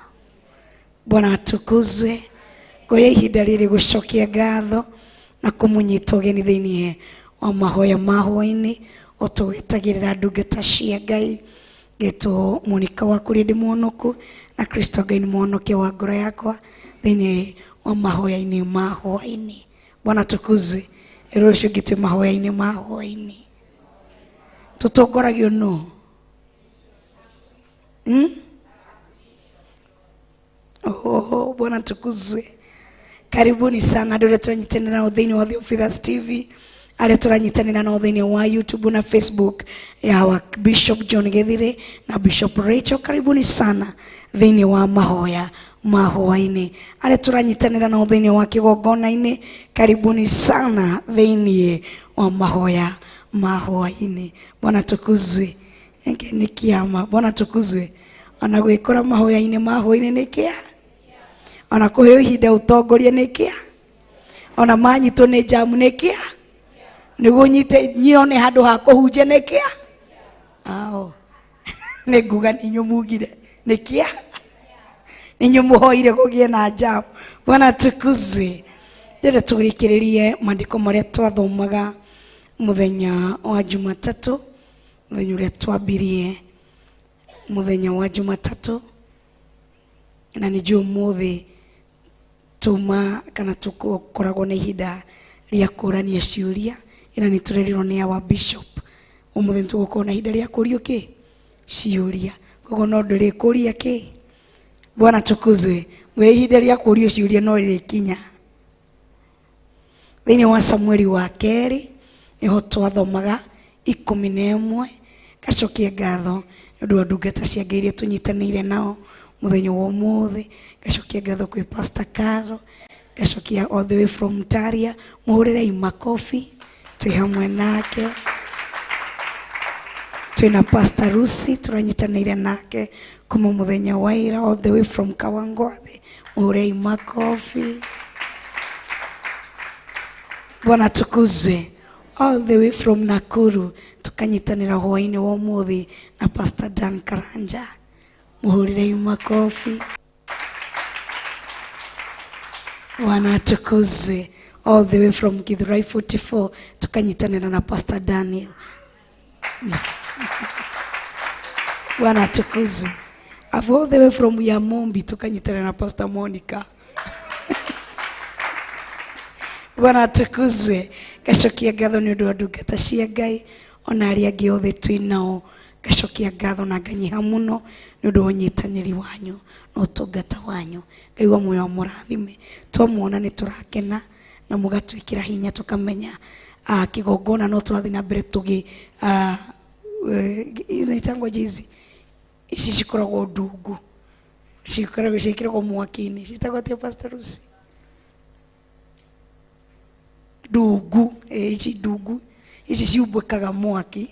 Bwana atukuzwe. Ngoya ihinda rĩrĩ gũcokia ngatho na kũmũnyita ũgeni thĩinĩ wa Mahoya Ma Hwa-Ini o tũgĩtagĩrĩra ndungata cia Ngai. Gĩtwo Monica WAKURIA ndĩ mũhonoku na Kristo Ngai nĩ mũhonokia wa ngoro yakwa thĩinĩ wa Mahoya-inĩ Ma Hwa-Ini. Bwana atukuzwe. Rũciũ ngĩtwe Mahoya-inĩ Ma Hwa-Ini. Tũtongoragio nũ? Bwana atukuzwe. Karibuni sana ndio tunanyitanira nao thĩinĩ wa Theophilus TV, arĩa turanyitanira nao thĩinĩ wa YouTube na Facebook ya wa Bishop John Githiri na Bishop Rachel. Karibuni sana thĩinĩ wa Mahoya Ma Hwa-Ini, arĩa turanyitanira nao thĩinĩ wa kĩgongona-inĩ. Karibuni sana thĩinĩ wa Mahoya Ma Hwa-Ini. Bwana atukuzwe. Enge nĩ kĩama. Bwana atukuzwe. Ona gwĩkora Mahoya-inĩ Ma Hwa-Ini nĩ kĩa. Ona kũheo ihinda ũtongoria nĩ kĩa. Ona manyitwo nĩ jamu nĩ kĩa. Nĩguo nyone handũ ha kũhunjia nĩ kĩa. Nĩ nguga nĩ inyuĩ mugire nĩ kĩa. Nĩ inyuĩ mũhoire gũgĩe na jamu. Bwana atukuzwe. Ndĩrenda tũrĩkĩrĩrie maandĩko marĩa twathomaga mũthenya wa Jumatatu, mũthenya ũrĩa twambirie mũthenya wa Jumatatu, na nĩ ũmũthĩ tuma kana tukoragwo na ihinda rĩa kũrania ciũria. Ĩna nĩ tũrerirwo nĩ our bishop. Ũmũthĩ tũgũkorwo na ihinda rĩa kũrio kĩ? Ciũria. Koguo no ndĩrĩkũria kĩ? Bwana atukuzwe. Mwĩre ihinda rĩa kũrio ciũria no rĩrĩkinya. Thĩinĩ wa Samueli wa kerĩ nĩho twathomaga 11. Gacokia ngatho nĩ ũndũ wa ndungata cia Ngai iria tũnyitanĩire nao mũthenya wa ũmũthĩ. Gacokia ngatho kwĩ Pastor Carol. Gacokia all the way from Taria. Mũhũrĩrei makofi. Twĩ hamwe nake. Twĩna Pastor Rusi tũranyitanĩire nake kuma mũthenya wa ira all the way from Kawangware. Mũhũrĩrei makofi. Bwana atukuzwe. All the way from Nakuru tukanyitanĩra hwainĩ wa ũmũthĩ na Pastor Dan Karanja. Mũhũrĩrei makofi. Bwana atukuzwe. All the way from GITHIRI 44 tukanyitanĩra na Pastor Daniel. Bwana atukuzwe. All the way from Yamombi tukanyitanĩra na Pastor Monica. Bwana atukuzwe. Gacokia ngatho nĩ ũndũ wa ndungata cia Ngai ona arĩa angĩ othe twĩnao. Gacokia ngatho na nganyiha mũno nĩ ũndũ wa ũnyitanĩri wanyu na ũtungata wanyu. Ngai wa muoyo mũrathime. Twamuona nĩ tũrakena na mũgatwĩkĩra hinya tũkamenya kĩgongona no tũrathiĩ na mbere tũgĩ itangwa jizi ici cikoragwo ndungu ciĩkĩragwo mwaki-inĩ citagwo atĩa Pastor Lucy? Ndungu. Ici ndungu ici ciumbũkaga mwaki.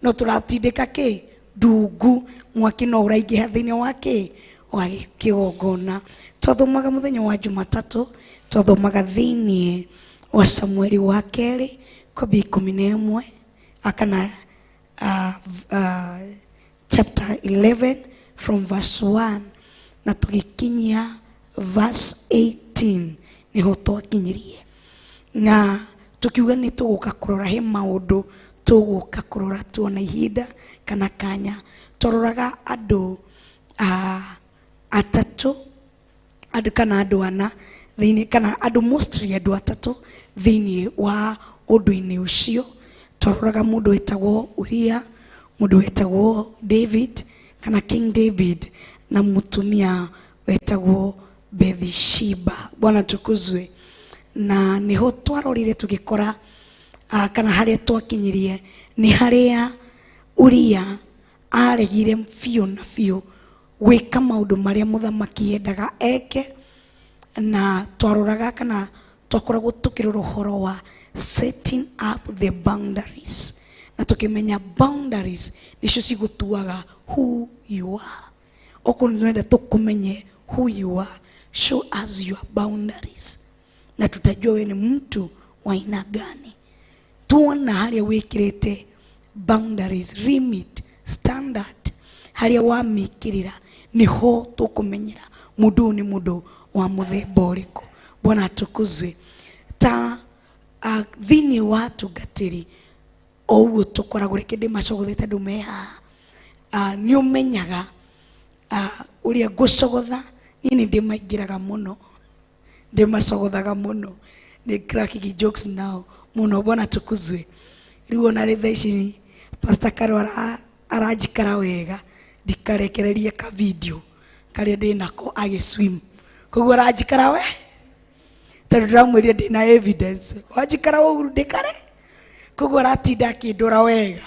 No tũratindĩka kĩ? Ndungu. Mwaki no ũraingĩha thĩinĩ wa kĩ? Wa kĩgongona. twathomaga muthenya wa Jumatatu, twathomaga thiini wa Samueli wa kerĩ kwambia 11 akana chapter 11 from verse 1 na tugikinyia verse 18 niho twakinyirie, na tukiuga ni tuguka kurora he maũndũ, tuguka kurora tuona ihinda kana kanya. Twaroraga andũ atatũ, andũ kana andũ ana thiini, kana andũ mostly andũ atatũ thiini wa ũndũ-inĩ ũcio. Twaroraga mũndũ wetagwo ũrĩa, mũndũ wetagwo David kana King David, na mũtumia wetagwo Bathsheba. Bwana tukuzwe. Na niho twarorire tugikora kana haria twakinyirie ni haria ũrĩa aregire biũ na biũ gwĩka maũndũ marĩa mũthamaki endaga eke, na twaroraga kana twakoragwo tukirora ũhoro wa setting up the boundaries, na tukimenya boundaries nicio cigutuaga who you are. Okorwo nĩrenda tukumenye who you are, show us your boundaries, na tutajua wewe ni mtu wa aina gani. Tuona haria wikirite boundaries, limit, standard, haria wamikirira, niho tukumenyera mundu ni mundu wa muthemba ũrĩkũ. Bwana atukuzwe. Ta thini wa tungatĩri oguo tukoragwo reke ndĩmacogothete andũ meha, nĩ ũmenyaga ũrĩa ngũcogotha niĩ ndĩmaingĩraga mũno, ndĩmacogothaga mũno, nĩ cracking jokes now mũno. Bwana tukuzwe. Rĩu ona rĩ thaa ici Pastor Karo aranjikara wega, ndikarekererie ka video karĩa ndĩnako agĩswim, koguo aranjikara we tondũ ndĩramwĩria ndĩna evidence, wanjikara ũguo ndĩkare, koguo aratinda akĩndora wega,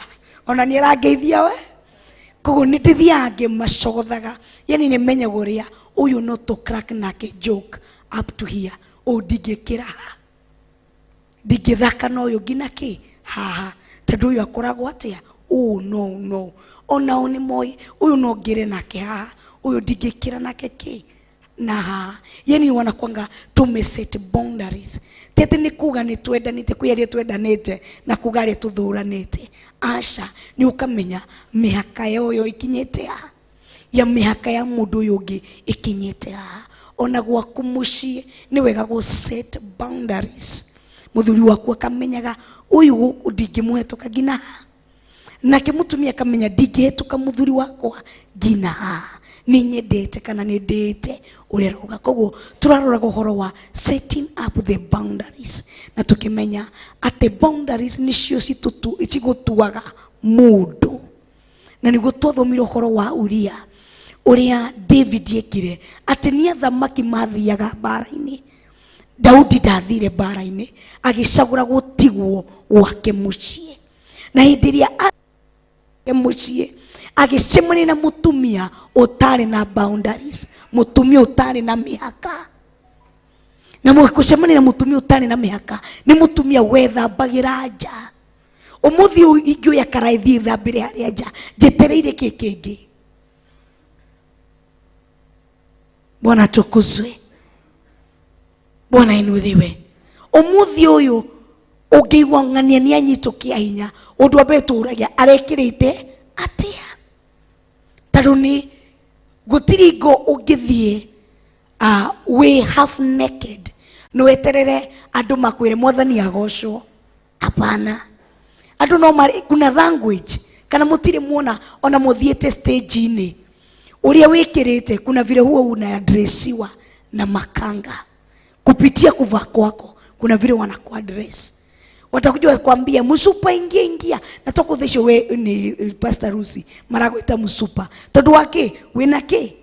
ona nĩ arangeithia we, koguo nĩ ndĩthiaga ngĩmacogothaga, yani nĩ menyaga ũrĩa ũyũ no to crack nake joke up to here, ndingĩkĩra ha, ndingĩthaka na ũyũ nginya kĩ haha, tondũ ũyũ akoragwo atĩa, no onao nĩ moĩ ũyũ no ngĩre nake haha, ũyũ ndingĩkĩra nake kĩ na haha. Yani wanakwanga tumeset boundaries, tete nĩ kuga nĩ twendanĩte, kwĩ arĩa twendanĩte na kuga arĩa tũthũranĩte. Aca nĩ ũkamenya mĩhaka ya ũyũ ikinyĩte haha, ya mĩhaka ya mũndũ ũyũ ũngĩ ikinyĩte haha. Ona gwaku mũciĩ nĩ wega gũ set boundaries, mũthuri waku akamenyaga ũyũ ndingĩmũhetũka nginya haha, nake mũtumia akamenya ndingĩhetũka mũthuri wakwa nginya haha, nĩ nyendete kana nĩ ndĩte ũrĩa rauga. Koguo tũraroraga ũhoro wa setting up the boundaries, na tukimenya atĩ boundaries nicio cigutuaga mũndũ. Na nĩguo twathomire ũhoro wa ũrĩa David ekire atĩ nĩ athamaki mathiaga mbara-inĩ, Daudi ndathire mbara-inĩ, agĩcagũra gũtigwo gwake mũciĩ, na hĩndĩ ĩrĩa mũciĩ agĩcemania na mũtumia ũtarĩ na boundaries, mũtumia ũtarĩ na mĩhaka. Na mũgĩcemania na mũtumia ũtarĩ na mĩhaka nĩ mũtumia wethambagĩra nja. Ũmũthĩ ingĩoya karaithi thambĩre harĩa nja, njetereire kĩ kĩngĩ? Bwana tukuzwe. Bwana inuliwe. Ũmũthĩ ũyũ ũngĩigua ng'ania nĩ anyitũkia hinya, ũndũ wa mbere tũũragia arekĩrĩte atĩa? Tondũ nĩ gũtirĩ ngo ũngĩthiĩ we half naked no weterere andũ makwĩre mwathani agocwo. Hapana. Andũ no marĩ kuna language kana mũtirĩ muona ona mũthiĩte stage-inĩ ũrĩa wĩkĩrĩte, kuna vile huo unaadresiwa na makanga kupitia kuvaa kwako, kuna vile wanakuadress. Watakuja kuambia msupa ingia, natoka udhisho we ni Pastor Rusi maragwita msupa tondu wake wina ke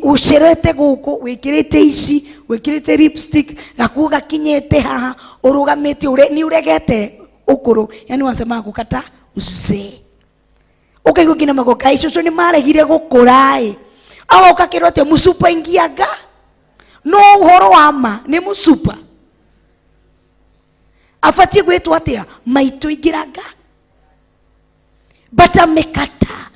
ucerete guku wikirite ici wikirite lipstick gakuga kinyete haha urugamite ni uregete ukuru, yani wanasema gukata uzee. Ukaigua kina magoka icio ni maregire gukurai awa ukakirwo ate msupa ingiaga no uhoro wa ma ni msupa afatie gwetwo atia maito igiraga bata mekata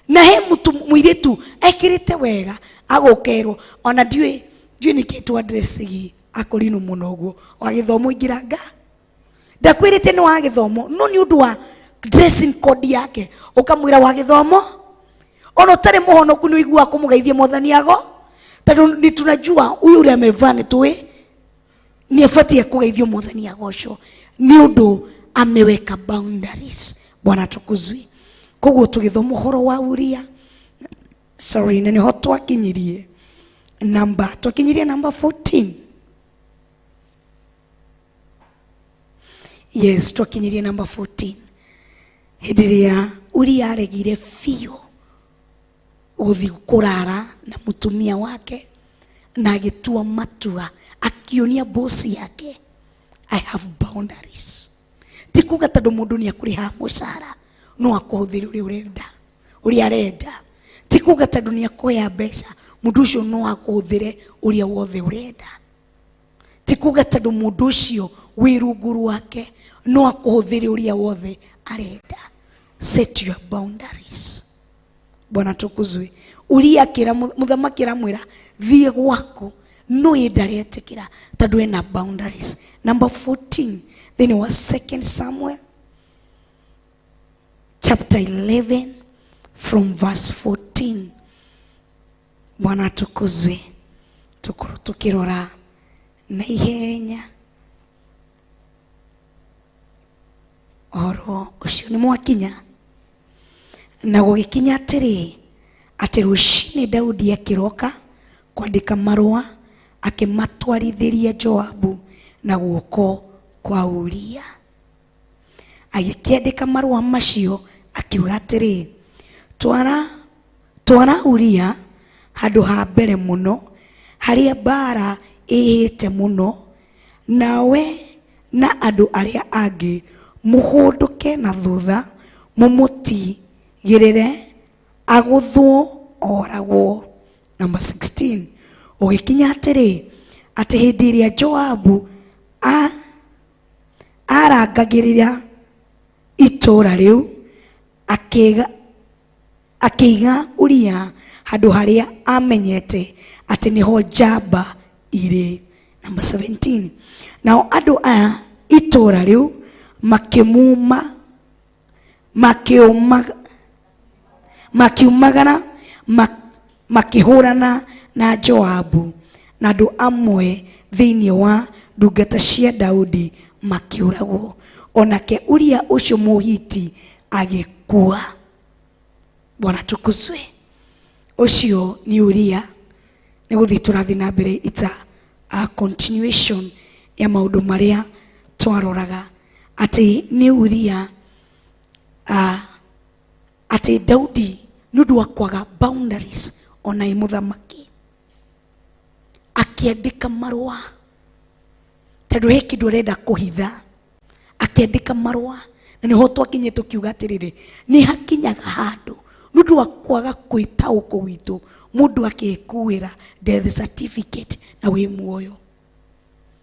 na he mutu mwiritu ekirite wega agũkerwo ona ndiũĩ nĩkĩ twadressigi akorino mũno ũguo wa gĩthomo ingĩranga ndakwĩrĩte nĩ wa gĩthomo no nĩ ũndũ wa dressing code yake ũkamwĩra wa gĩthomo ona ũtarĩ mũhonoku nĩ ũigua kũmũgeithia mwathani ago tondũ nĩ tunajua huyu ũrĩa amevaa nĩ tũĩ nĩ abatie kũgeithio mwathani agocwo nĩ ũndũ ameweka boundaries. Bwana tukuzwe. Koguo tũgĩthoma ũhoro wa Uria na nĩho twakinyirie number 14. Yes, twakinyirie number 14. Hĩndĩ ĩrĩa Uria aregire biũ gũthiĩ kũrara na mũtumia wake na agĩtua matua akionia bosi yake I have boundaries. Ti kuga tondũ mũndũ nĩ akũrĩha mũcara no akũhũthĩre ũrĩa arenda. Ti kuga tondũ nĩ akũhe mbeca mũndũ ũcio no akũhũthĩre ũrĩa wothe ũrenda. Ti kuga tondũ mũndũ ũcio wĩ rungu rwake no akũhũthĩre ũrĩa wothe arenda. Set your boundaries. Bwana tukuzwe. Uria akĩra mũthamaki aramwĩra thiĩ gwaku no ndaretĩkĩra tondũ ena boundaries. Number 14. Then it was 2 Samuel chapter 11 from verse 14. Bwana tukuzwe. Tukorwo tukirora na ihenya oro ucio nĩ mwakinya na gũgĩkinya atĩ rũci-inĩ Daudi akĩroka kwandĩka marũa akĩmatwarithĩria Joabu na guoko kwa Uria. Agĩkĩandĩka marũa macio akiuga atĩrĩ, twara Uria handũ ha mbere mũno harĩa mbara ĩhĩte mũno, nawe na andũ arĩa angĩ mũhũndũke na thutha mũmũtigĩrĩre agũthwo oragwo. Number 16. Ũgĩkinya atĩ hĩndĩ ĩrĩa Joabu arangagĩrĩra itũũra rĩu akĩiga Uria handũ harĩa amenyete atĩ nĩho njamba irĩ. Number 17. Nao andũ a itũũra rĩu makiumagara makĩhũrana na Joabu na andũ amwe thĩinĩ wa ndungata cia Daudi makiũragwo. Onake Uria ũcio Mũhiti agĩkua. Bwana tukuzwe. Ũcio nĩ Uria. Nĩ gũthiĩ tũrathiĩ na mbere ita continuation ya maũndũ marĩa twaroraga atĩ nĩ Uria atĩ Daudi nĩ ũndũ wa kwaga boundaries ona mũthamaki akiandĩka marũa tondũ he kĩndũ arenda kũhitha akiandĩka marũa na nĩho twakinyĩte tukiuga atĩrĩrĩ nĩ hakinyaga handũ nĩ ũndũ wa kwaga kwĩtaũkwo witũ mũndũ akĩkuĩra death certificate na wĩ muoyo.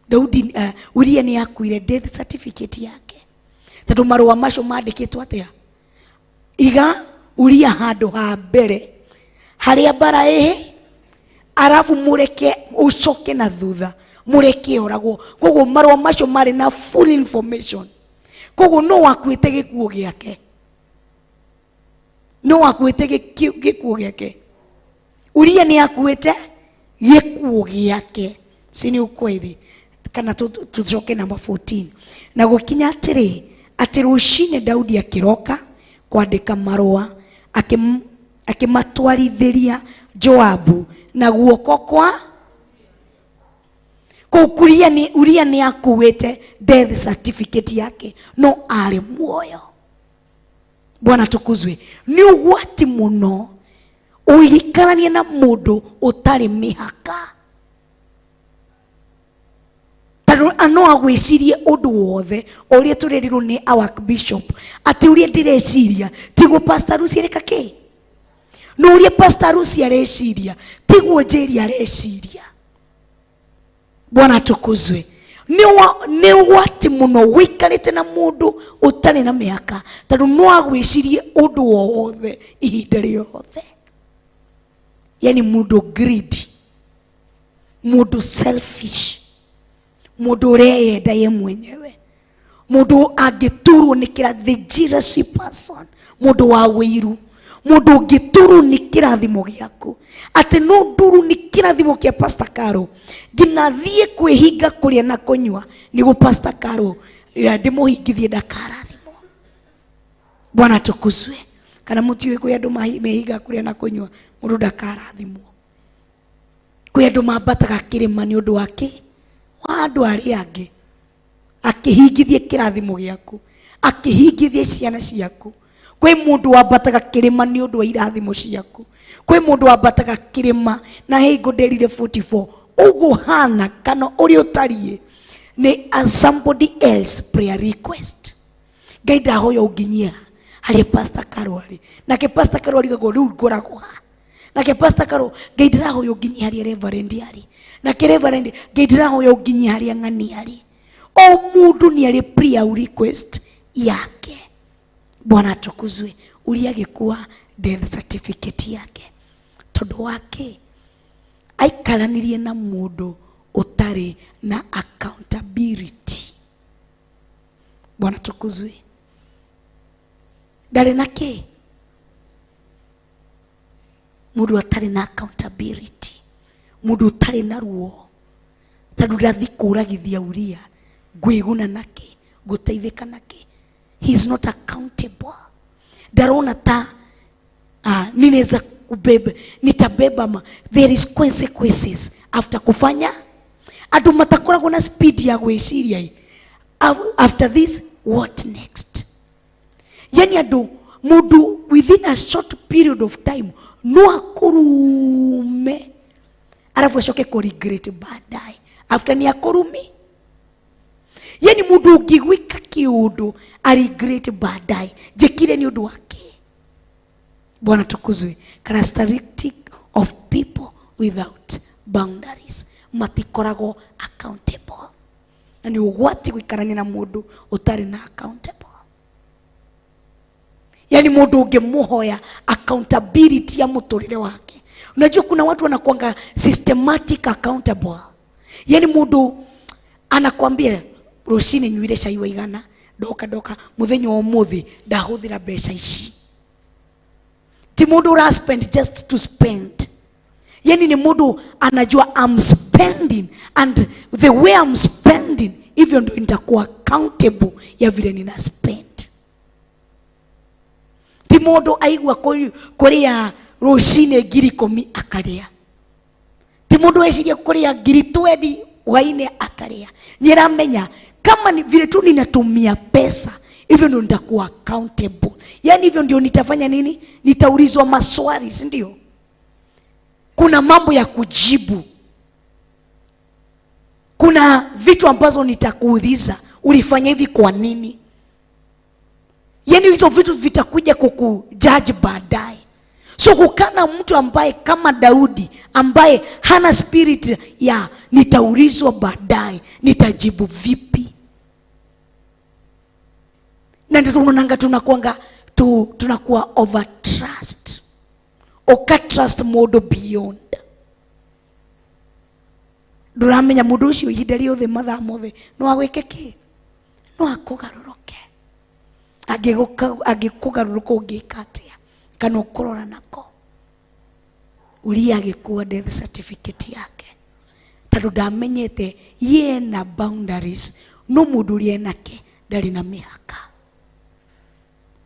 Daudi Uria nĩ akuire death certificate yake tondũ marũa macio maandĩkĩtwo atĩa iga Uria handũ ha mbere harĩa mbara arabu mũreke ũcoke na thutha mũreke oragwo. Koguo marũa macio marĩ na full information. Koguo no wakuĩte gĩkuũ gĩake, no wakuĩte gĩkuũ gĩake. Uria nĩ akuĩte gĩkuũ gĩake. Si nĩ ũkweli? Kana tucoke number 14. Na gũkinya atĩ rũci-inĩ Daudi akĩroka kwandĩka marũa akĩmatwarithĩria Joabu na guoko kwa Uria nĩ akuĩte death certificate yake no arĩ muoyo. Bwana tukuzwe. Nĩ ũgwati mũno ũhikaranie na mũndũ ũtarĩ mĩhaka. Ano agwĩcirie ũndũ wothe ũrĩa tũrerirwo nĩ our bishop atĩ ũrĩa ndĩreciria tiguo pastor Ruci areka kĩ no ũrĩa pastor Ruci areciria tiguo Njeri areciria. Bwana tukuzwe. Nĩ ũgwati mũno wĩikarĩte na mũndũ ũtarĩ na mĩaka tondũ no agwĩcirie ũndũ wothe ihinda rĩothe. yani mũndũ greedy, mũndũ selfish, mũndũ ũreyenda ye mwenyewe, mũndũ angĩturwo nĩ kĩrathimo, the jealousy person, mũndũ wa wĩiru, mũndũ ũngĩturwo nĩ kĩrathimo gĩaku, atĩ no nduru nĩ kĩrathimo kĩa Pastor Carol, nginya thiĩ kwĩhinga kũrĩa na kũnyua nĩguo Pastor Carol ndĩmũhingithie ndakarathimwo. Bwana tukuzwe. Kana mũtiũĩ kwĩ andũ mehinga kũrĩa na kũnyua mũndũ ndakarathimwo? Kwĩ andũ mambataga kĩrĩma nĩ ũndũ wake wa andũ arĩa angĩ, akĩhingithie kĩrathimo gĩaku, akĩhingithie ciana ciaku. Kwĩ mũndũ wambataga kĩrĩma nĩ ũndũ wa irathimo ciaku. Kwĩ mũndũ wambataga kĩrĩma na Hingo nderire 44 ũgũhana kana ũrĩa ũtariĩ nĩ somebody else prayer request. Ngai ndahoya ũnginyia harĩa Pastor Carol arĩ, nake Pastor Carol arigagwo rĩu ngoragwo ha, nake Pastor Carol Ngai ndĩrahoya ũnginyia harĩa Reverend arĩ, nake Reverend Ngai ndĩrahoya ũnginyia harĩa Ng'ani arĩ. O mũndũ nĩ arĩ prayer request yake. Bwana tukuzwe. Ũrĩa agĩkua death certificate yake tondũ wake aikaranirie na mũndũ ũtarĩ na accountability. Bwana tukuzwe. Ndarĩ na kĩ? Mũndũ atarĩ na accountability, mũndũ ũtarĩ na ruo, tondũ ndathi kũragithia Ũria, ngwĩguna nake, ngũteithĩka nake. He is not accountable. Darona ta ninaweza kubeba, nitabeba there is consequences after kufanya. Andũ matakoragwo na speed ya gwĩciria after this what next. Yani andũ mũndũ within a short period of time no akurume arafu acoke ku regret baadaye after ni akurumi. Yani mũndũ ũngĩgwĩka kĩũndũ a regret baadaye njĩkire nĩ ũndũ wake. Bwana tukuzwe. Characteristic of people without boundaries, matikoragwo accountable. Na nĩ ũgwati gũikarania na mũndũ ũtarĩ na accountable. Yani mũndũ ũngĩmũhoya accountability ya mũtũrĩre wake. Unajua kuna watu wanakuanga systematic accountable. Yani mũndũ anakwambia ruci-ini nyuire cai wa igana, doka muthenya wa umuthi ndahuthira mbeca ici. Ti mũndũ ura spend just to spend. Yani ni mũndũ anajua I'm spending, and the way I'm spending hivyo ndio nitakuwa accountable ya vile nina spend. Ti mũndũ aigua kũrĩa ruci-ini ngiri 10 akarĩa. Ti mũndũ eciria kũrĩa ngiri 20 hwainĩ akarĩa. Niramenya kama ni vile tu ninatumia pesa hivyo ndio nitakuwa accountable. Yani hivyo ndio nitafanya nini? Nitaulizwa maswali, si ndio? Kuna mambo ya kujibu. Kuna vitu ambazo nitakuuliza, ulifanya hivi kwa nini? Yani hizo vitu vitakuja kukujudge baadaye. So kukana mtu ambaye kama Daudi ambaye hana spirit ya nitaulizwa baadaye, nitajibu vipi? Na ndio tunaonanga tunakuwa over trust. Oka trust mũndũ beyond. Nduramenya mũndũ ũcio ihinda rĩothe mathaa mothe no agwĩke kĩ? No akũgarũrũke. Angĩkũgarũrũka ũngĩka atĩa? Kana ũkũrora nako? Ũria agĩkua death certificate yake tondũ ndamenyete ye na boundaries. No mũndũ ũrĩa nake ndarĩ na mĩhaka.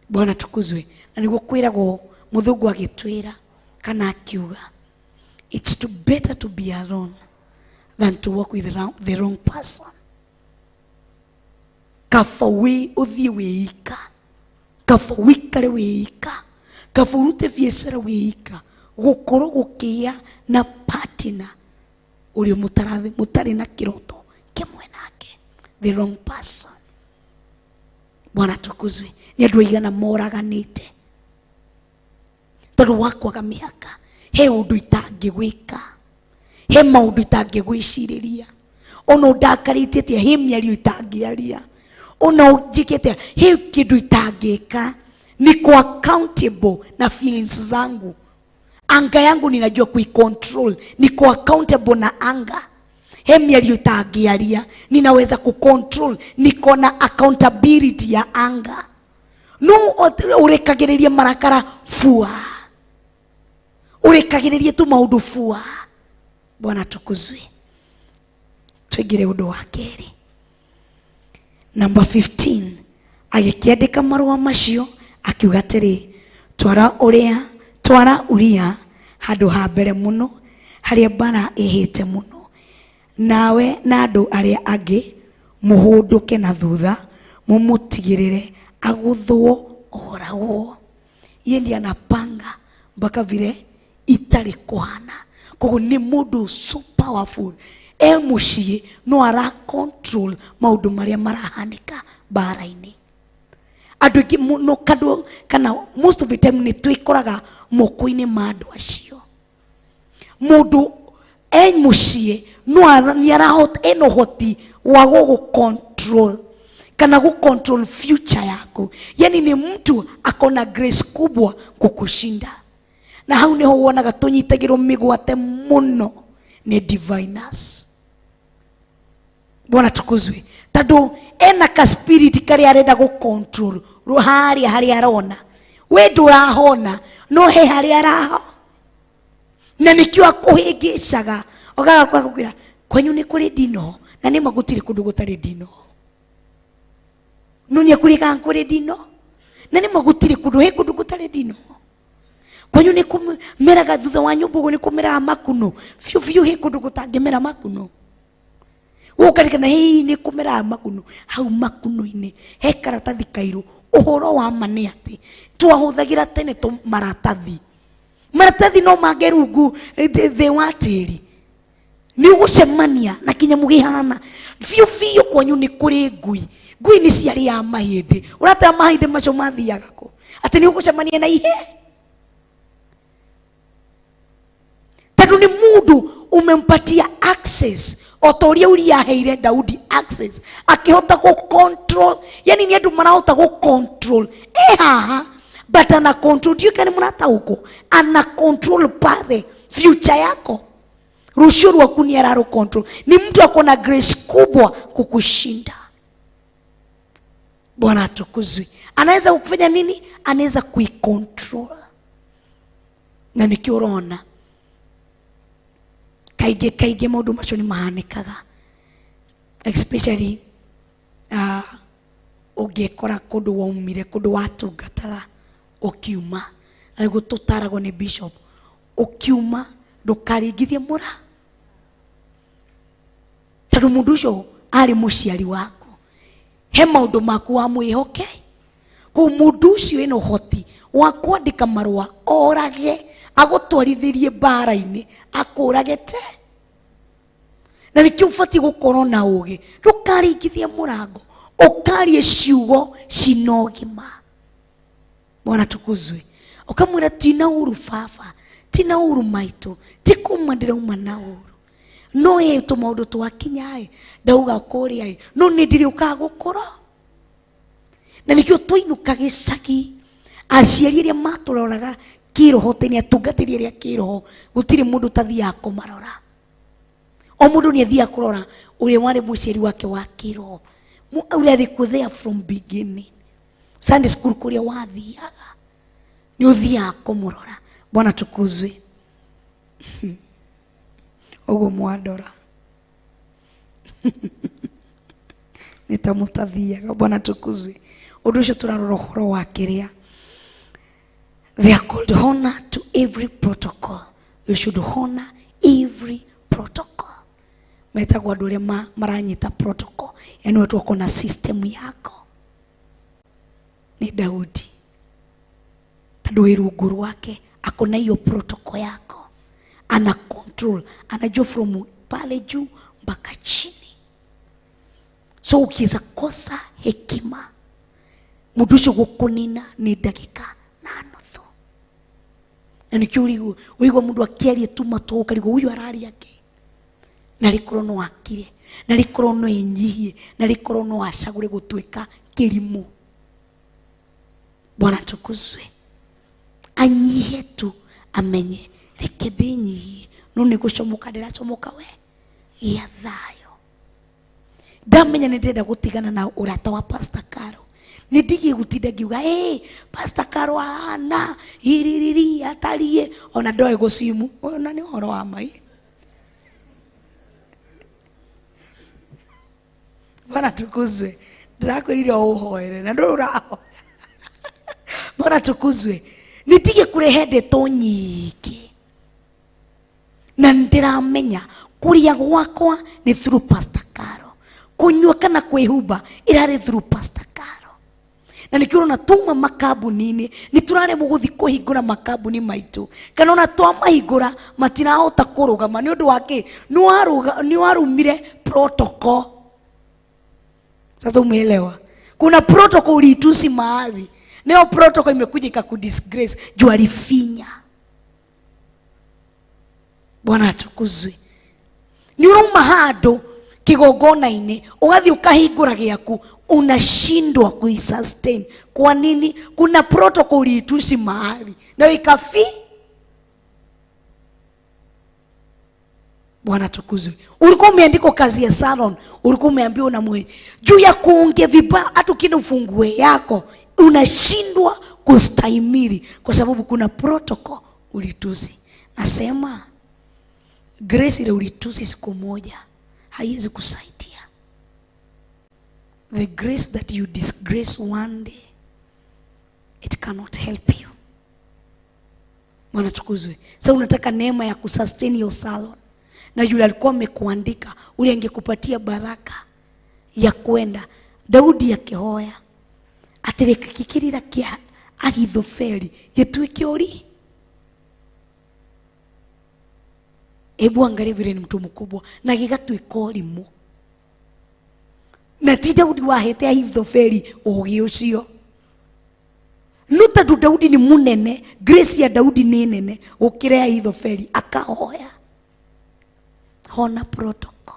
Bwana tukuzwe. Na nĩguo kwĩragwo mũthũngũ agĩtwĩra kana akiuga it's better to be alone than to walk with the wrong person. Kaba ũthiĩ wĩika, kaba ũikare wĩika, kaba ũrute biacara wĩika, gũkorwo gũkĩgĩa na partner ũrĩa mũtarĩ na kĩroto kĩmwe nake, the wrong person. Bwana tukuzwe. Ni andũ aigana moraganĩte tondũ wa kwaga mĩhaka. He ũndũ itangĩgwĩka, he maũndũ itangĩgwĩcirĩria, ona ũndakarĩtie atĩa he mĩario itangĩaria, ona ũnjĩkĩte he kĩndũ itangĩka. Niko accountable na feelings zangu. anga yangu ninajua kuicontrol, niko accountable na anga. Hemi aliyotagiaria ninaweza kucontrol, niko na accountability ya anga. No urekagĩrĩria marakara fua, urekagĩrĩria tu maũndũ fua. Bwana tukuzwe. Twigire ũndũ wa kerĩ. Number 15, agĩkĩandĩka marũa macio akiuga atĩrĩ, twara ũria handũ ha mbere mũno harĩa mbara ĩhĩte mũno, nawe na andũ arĩa angĩ mũhũndũke na thutha mũmũtigĩrĩre agũthwo oragwo. Yeye ndiye anapanga mpaka vile itarĩ kũhana. Koguo nĩ mũndũ so powerful. Muciĩ no ara control maũndũ marĩa marahanĩka bara-inĩ. Andũ aingĩ no kando kana most of the time nĩ twĩkoraga moko-inĩ ma andũ acio. Mũndũ muciĩ no nĩarahota eno hoti wa gũcontrol kana gũcontrol future yako. Yani ni mtu akona grace kubwa kukushinda. Na hau niho wonaga tũnyitagĩrwo mĩgwate mũno ni diviners. Bwana tukuzwe. Tondũ ena ka spirit karĩa arenda gũcontrol harĩa arona. We ndũrahona no he harĩa araho. Na nĩkĩo akũhĩngĩcaga ũgagakwĩra kwanyu nĩ kũrĩ ndino, na nĩ magũtirĩ kũndũ gũtarĩ ndino. No nĩ akũrĩga kũrĩ ndino, na nĩ magũtirĩ kũndũ he kũndũ gũtarĩ ndino. Kwanyu nĩ kũmeraga thutha wa nyũmba ũguo nĩ kũmeraga makuno. Biũ he kũndũ gũtangĩmera makuno. Ũkarĩkana hei nĩ kũmeraga makuno. Hau makuno-inĩ he karatathi kairũ. Ũhoro wa ma nĩ atĩ twahũthagĩra tene maratathi. Maratathi no mange rungu thĩ wa tĩri. Nĩ ũgũcemania na kĩnyamũ gĩhana. Biũ kwanyu nĩ kũrĩ ngui. Ngui nĩ ciarĩaga mahĩndĩ. Ũratara mahĩndĩ macio mathiaga kũ? Atĩ nĩ ũgũcemania na ihe? Tondũ nĩ mũndũ umempatia access. Otoria ũria aheire Daudi access. Akihota gũcontrol. Yani ni andũ marahota gũcontrol. Haha. But ana control. Ndiyo kani mũrataũkwo. Ana control pathe future yako. Rũciũ rwaku nĩ ararũ control. Ni mtu akona grace kubwa kukushinda. Bwana atukuzwe. Anaweza kufanya nini? Anaweza kuicontrol. Na nikiona kaige maũndũ macio nĩ mahanĩkaga. Especially ũngĩkora kũndũ waumire, kũndũ watungataga ũkiuma. Na nĩguo tũtaragwo nĩ bishop. Ũkiuma ndũkaringithie mũra. Tondũ mũndũ ũcio arĩ mũciari waku. He maũndũ maku wa mwĩhoke. Kũu mũndũ ũcio ena ũhoti wa kwandĩka marũa orage, agũtwarithĩrie bara-inĩ, akũrage te. Na nĩkĩo ũbatiĩ gũkorwo na ũgĩ. Ndũkaringithie mũrango. Ũkarie ciugo cina ũgima. Bwana tukuzwe. Ũkamwĩra tina ũru baba, tina ũru maitũ, ti kuma ndĩrauma na ũru. No tũmaũndũ twakinya ndauga kũrĩa no nĩ ndĩrĩũkaga gũkũra. Na nĩkĩo tũinũka gĩcagi. Aciari arĩa matũroraga kĩroho tene, atungatĩri arĩa kĩroho, gũtirĩ mũndũ tathiaga kũmarora. O mũndũ nĩ athiaga kũrora ũrĩa warĩ mũciari wake wa kĩroho. Ũrĩa arĩ kuo there from beginning. Sunday school kũrĩa wathiaga nĩ ũthiaga kũmũrora. Bwana tukuzwe. Ũguo mwandora. Nĩ ta mũtathiaga. Bwana tukuzwe. Ũndũ ũcio tũrarora ũhoro wa kĩrĩa. They are called honor to every protocol. You should honor every protocol. Metagwo andũ arĩa maranyita protocol. Yani watu wako na system yako. Ni Daudi. Tondũ wĩ rungu rwake akona hiyo protocol yako. Ana control. Anajua from pale juu mpaka chini. So ukiweza kosa hekima, mũndũ ũcio gũkũnina ni dakika na nuthu. Na nĩkĩo ũigua mũndũ akĩaria tu matũ ũkarigwo huyu araria kĩ. Na rĩkorwo no akire, na rĩkorwo no enyihie, na rĩkorwo no acagũre gũtuĩka kĩrimũ. Bwana tukuzwe. Anyihie tu amenye reke ndĩnyihie no nĩ gũcomoka ndĩracomoka we gĩa thayũ. Ndamenya nĩ ndĩrenda gũtigana na ũrata wa Pastor Carol. Nĩ ndigie gũtinda ngiuga Pastor Carol ahana hiririri atariĩ ona ndoĩ gũcimu. Ona nĩ ũhoro wa mai. Bwana tukuzwe. Ndĩrakwĩrire ũhoere na ndũrĩ ũrahoya. Bwana tukuzwe. Nĩ ndigie kũrehe ndeto nyingĩ. Na ndiramenya kuria gwakwa ni through Pastor Carol. Kunyua kana kwĩhumba irarĩ through Pastor Carol. Na nikĩona na tuma makambuni-inĩ ni turaremwo gũthi kũhingũra makambuni maitũ. Kana ona twamahingũra matirahota kũrũgama nĩ ũndũ wa kĩ? Nĩ warumire protocol. Sasa umeelewa? Kuna protocol ulitusi mahali. Leo protocol imekuja ikakudisgrace juu alifinya. Bwana atukuzwe. Ni urauma handũ kigongona-inĩ ugathi ukahingũra gĩaku unashindwa kuisustain. Kwa nini? Kuna protocol ulitusi mahali na ikafi. Bwana tukuzwe. Ulikuwa umeandikwa kazi ya salon, ulikuwa umeambiwa na mwe juu ya kuongea vibaya hata kile ufungue yako unashindwa kustahimili kwa sababu kuna protocol ulitusi. Nasema grace ile ulitusi siku moja haiwezi kusaidia. The grace that you disgrace one day, it cannot help you. Bwana tukuzwe. Sasa unataka neema ya kusustain your salon. Na yule alikuwa amekuandika ule angekupatia baraka ya kwenda. Daudi akihoya atirikikirira kia Ahithofeli gĩtuĩke ũri. Ebu angalia vile ni mtu mkubwa na gĩgatuĩka ũrimũ. Na ti Daudi wahete Ahithofeli ũgĩ ũcio. No tondũ Daudi ni munene, grace ya Daudi ni nene, gũkĩra Ahithofeli akahoya. Hona protocol.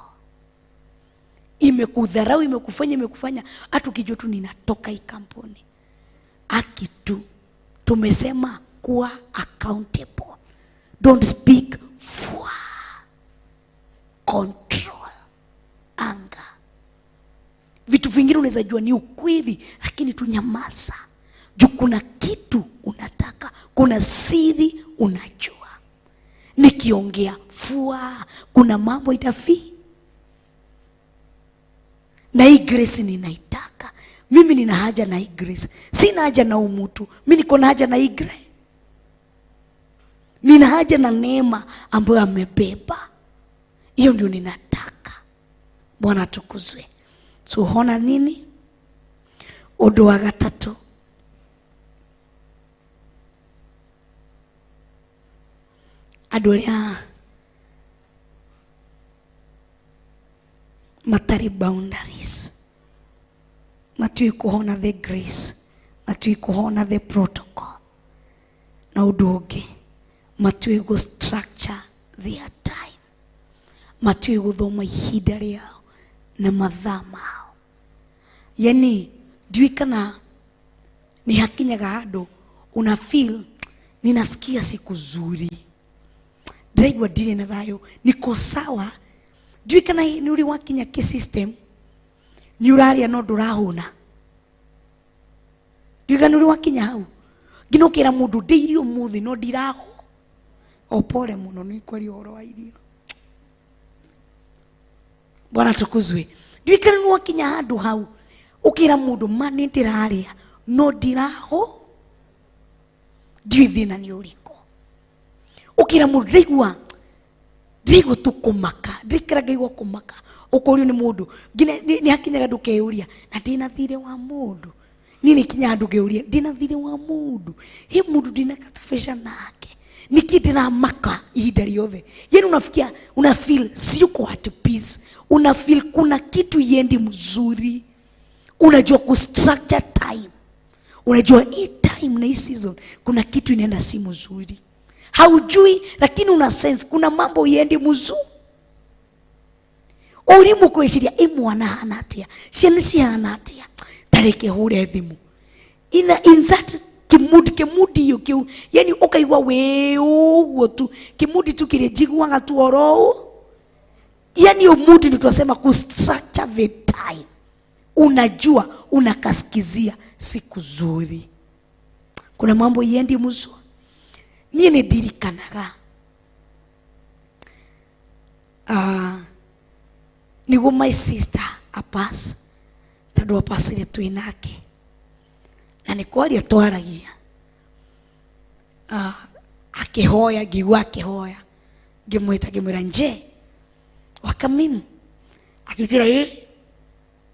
Imekudharau, imekufanya hata ukijua tu ninatoka hii kampuni. Akitu tumesema kuwa accountable. Don't speak for control anger. Vitu vingine unaweza jua ni ukweli lakini tunyamaza. Juu kuna kitu unataka, kuna siri unajua. Nikiongea fua kuna mambo itafi. Na hii grace ninaitaka. Mimi nina haja na hii grace. Sina haja na umutu. Mimi niko na haja na hii grace. Nina haja na neema ambayo amebeba. Hiyo ndio ninataka. Bwana tukuzwe. So hona nini? Ũndũ wa gatatũ. Andũ arĩa matari boundaries. Matui kuhona the grace. Matui kuhona the protocol. Na ũndũ ũngĩ matui go structure their time. Matui gũthoma ihinda rĩao na mathaa mao. Yani ndiũĩ kana ni hakinyaga handũ una feel ninasikia siku zuri. Ndĩraigua ndirĩ na thayũ, niko sawa. Ndiũĩ kana nĩ ũrĩ wakinya system ni ũrarĩa no ndũrahũna. Ndiũĩ kana nĩ ũrĩ wakinya hau nginya ũkĩra mũndũ ndĩirio ũmũthĩ no ndirahũ. O pole mũno nĩ kwaria ũhoro wa irio. Bwana tukuzwe. Ndiũĩ kana nĩ wakinya handũ hau ũkĩra mũndũ ma nĩ ndĩrarĩa no ndirahũ. Ndiũĩ thĩna nĩ ũrĩkũ. Ukira mundu ndĩraigua tu kũmaka, ndĩkĩragĩigua kũmaka. Ũkũrio nĩ mũndũ nginya nĩ hakinyaga ndũkeuria na ndĩna thirĩ wa mũndũ. Niĩ nĩ kinya handũ ngeuria ndĩna thirĩ wa mũndũ. He mũndũ ndĩna katubesha nake. Niki ndĩramaka ihinda rĩothe. Yaani unafikia una feel siko at peace. Una feel kuna kitu yendi mzuri. Unajua kustructure time. Unajua hii time na hii season kuna kitu inaenda si mzuri. Haujui lakini una sense kuna mambo yendi mzuri. Ulimu kweciria mwana hana atia, ciana cihana atia, tareke hure thimu. In that kimudi yo kiu yani ukaigwa we uguo tu kimudi tu kile jiguaga tu oro yani umudi ndio tunasema ku structure the time. Unajua unakasikizia siku zuri. Kuna mambo yendi mzuri niye ndirikanaga nigo my sister apas tando apasire twinake na nikwaria twaragia akihoya ngigwa akihoya ngimwira nje wakamimu akijira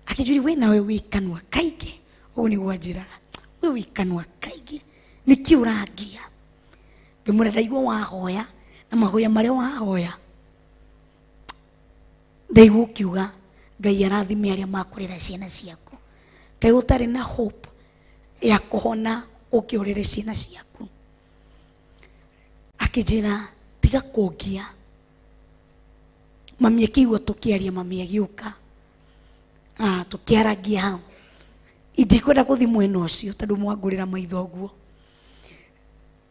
akijuri we nawe wikanwa kaige ugu niguo njiraga we wikanwa kaige nikiuragia ngimwira ndaigua wahoya na mahoya maria wahoya ndaigua ukiuga Ngai arathime aria makurera ciana ciaku Ngai utari na hope ya kuhona ukiorere ciana ciaku akijira tiga kugia mami akiwa tukiaria mami agiuka tukiaragia hau indikwenda kuthi mwena ucio tondu mwangurira maitho guo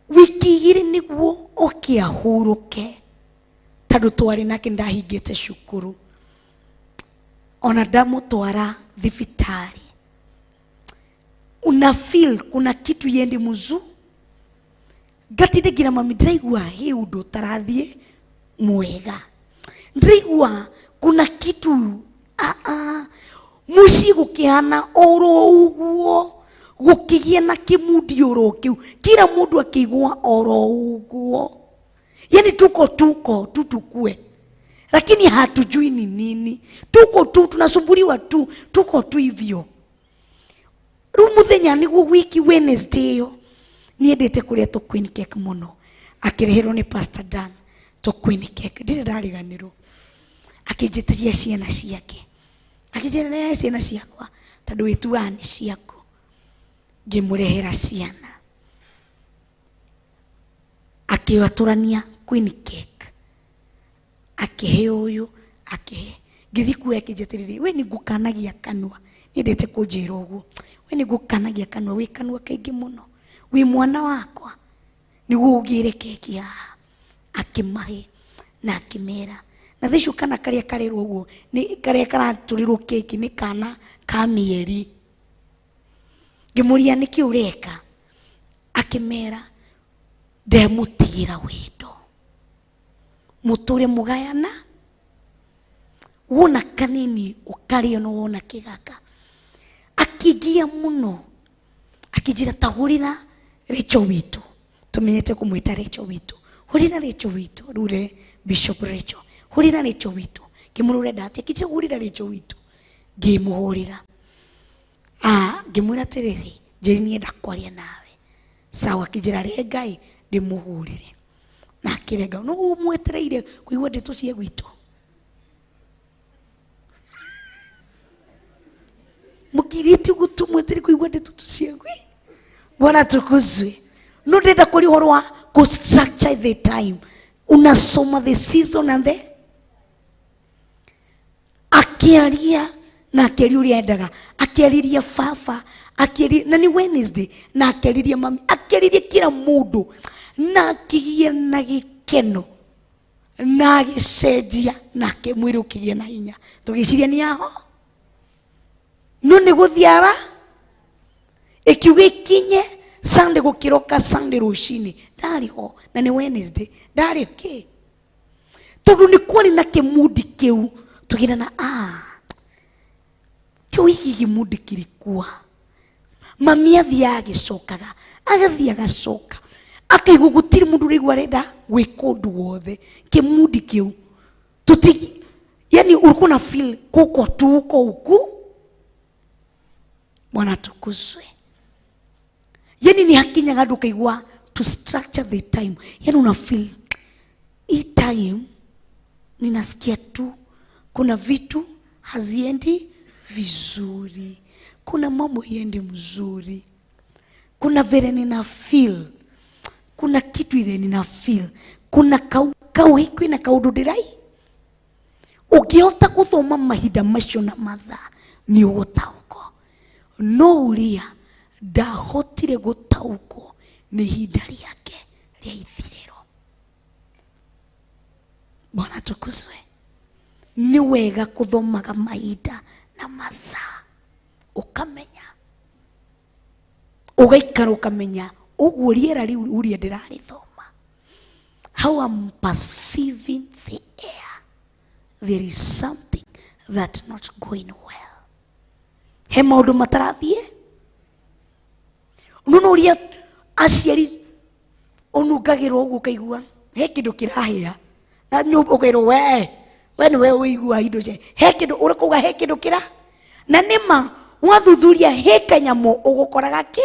wiki igiri niguo okiahuruke tondu twari nake ndahingite cukuru ona ndamutwara thibitari una feel kuna kitu yendi muzu gatinde ngira mami ndiraigua hi undu tarathie mwega ndiraigua kuna kitu muci gukihana oro uguo gukigia na kimudi oro kiu kila mundu akigwa oro uguo yani tutukue lakini hatujui ni nini tuko tu tunasumbuliwa tu tuko tu hivyo rumuthenya niguo wiki Wednesday yo niendete kuria to queen cake muno akirehero ni Pastor Dan to queen cake ndire ndariganirwo akijitiria ciana ciake akijira ciana ciakwa tondu wituani ciaku ngimurehera ciana akiwaturania queen cake akihe uyu akihe ngithiku akijetiriri we ningukanagia kanwa niendete kunjira uguo we ningukanagia kanwa we kanwa kaingi muno we mwana wakwa niguo ugire keki ya akimahe na akimera na thishu kana karia karerwo uguo ni karia karaturirwo keki ni kana ka mieri ngimuria niki ureka akimera ndemutigira wendo muture mugayana wona kanini ukario no wona kigaka akigia muno akijira tahurira Richo witu tumenyete kumwita Richo witu hurira Richo witu rure Bishop Richo hurira Richo witu kimurure dati akijira hurira Richo witu ngimuhurira ngimwira tiriri njiri nienda kwaria nawe sawa kijira ri Ngai ndimuhurire na kirega no umwetereire kuigwa ndeto cie gwitu mukiriti gutumwetere kuigwa ndeto cie gwi Bwana tukuzwe no ndenda kuri horwa ku structure the time unasoma the season and the akiaria na akiaria uria endaga akiariria fafa akiaria na ni Wednesday na akiariria mami akiariria kila mundu na kigie na gikeno na gicenjia na kimwiri ukigie na hinya tugiciria ni aho no ni guthiara ikiuge kinye Sunday gukiroka Sunday ruci-ini ndari ho na ni Wednesday ndari ki tondu ni kwari na kimudi kiu tugira na kio iki kimudi kilikuwa mami athia agicokaga agathia agacoka akaigua gutiri mundu rigwa renda gwika undu wothe kimudi kiu tuti yani ulikuwa na feel kuko tu uko huku Bwana tukuzwe yani ni hakinyaga ndukaigua to structure the time yani una feel hii time ninasikia tu kuna vitu haziendi vizuri kuna mambo yendi mzuri kuna vile nina feel kuna kitu ile nina feel kuna kauhikwi na kaududirai ukiota kuthoma mahinda macio na matha ni ugutauko no uria ndahotire gutauko nĩ ihinda rĩake rĩa ithirĩro. Bwana tukuzwe. Nĩ wega kũthomaga mahinda na mathaa, ũkamenya, ũgaikara ũkamenya ũguo rĩera rĩu ũrĩa ndĩrarĩthoma, how I'm perceiving the air, there is something that's not going well. He maũndũ matarathiĩ. Nuno ũrĩa aciari ũnungagĩrwo ũguo ũkaigua he kĩndũ kĩrahĩa na nyũmba ũkairwo we nĩwe ũigua indo cia he kĩndũ ũrĩkauga he kĩndũ kĩra na nĩma wathuthuria he kanyamũ ũgũkoraga kĩ.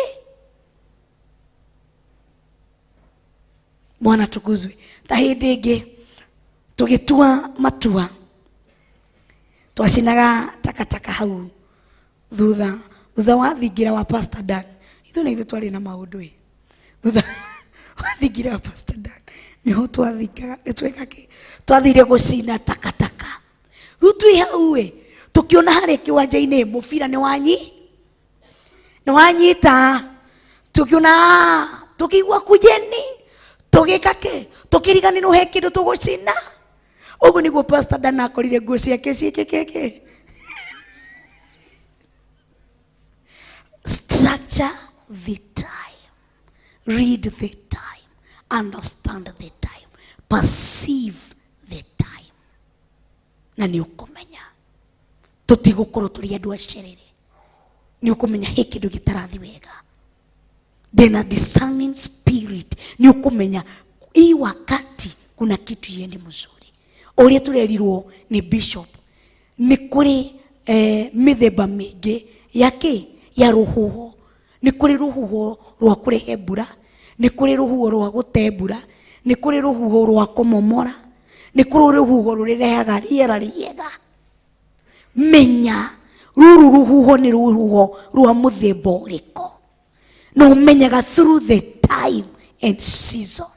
Bwana tukuzwe. Ta hĩndĩ ĩngĩ tũgĩtua matua twacinaga takataka hau thutha wa thingira wa Pastor Dan. Ithuĩ nĩ ithuĩ twarĩ na maũndũ thutha wa thingira wa Pastor Dan niho twathire gũcina takataka. Rĩu twĩ hau tukiona harĩa kĩwanja-inĩ mũbira nĩ wanyita, tukiona tukigua kujeni tugĩka kĩ, tukiriganĩrwo he kĩndũ tũgũcina. Ũguo nĩguo Pastor Dan akorire nguo ciake ciĩkĩkĩkĩ. Structure the time, read the time, understand the time, perceive the time. Na nĩ ũkũmenya tũtigũkorwo tũrĩ andũ acerere. Nĩ ũkũmenya he kĩndũ gĩtarathi wega. Then a discerning spirit, ni ukumenya hii wakati kuna kitu yendi mzuri. Ũrĩa tũrerirwo ni bishop ni kuri mithemba mingi yake ya ruhuho. Ni kuri ruhuho rwa kurehe mbura, ni kuri ruhuho rwa gũte mbura, ni kuri ruhuho rwa kũmomora, ni kuri ruhuho rũrehaga rĩera rĩega. Menya ruru ruhuho ni ruhuho rwa mũthemba ũrĩkũ. No menyaga through the time and season.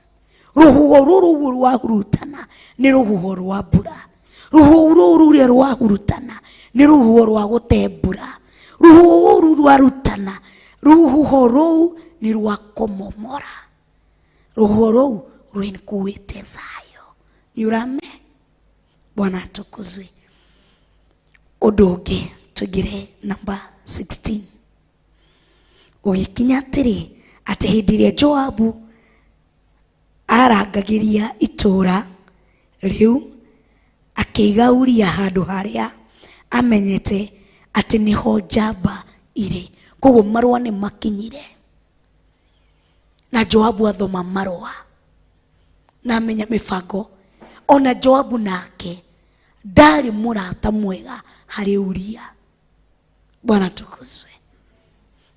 Ruhuho ruru rwahurutana ni ruhuho rwa mbura. Ruhuho ruru rwahurutana ni ruhuho rwa gũte mbura. Ruhuho ruru rwarutana, ruhuho rũu ni rwa kũmomora. Ruhuho rũu rwĩnkuĩte thayũ. Nĩ ũrame? Bwana atukuzwe. Ũndũ ũngĩ tũgire number 16. Ũgĩkinya atĩrĩ atĩ hĩndĩ ĩrĩa Joabu arangagĩria itũũra rĩu akĩiga Uria handũ harĩa amenyete atĩ niho njamba irĩ. Koguo marũa nĩ makinyire na Joabu athoma marũa na amenya mĩbango. Ona Joabu nake ndarĩ mũrata mwega harĩ Uria. Bwana tukuzwe.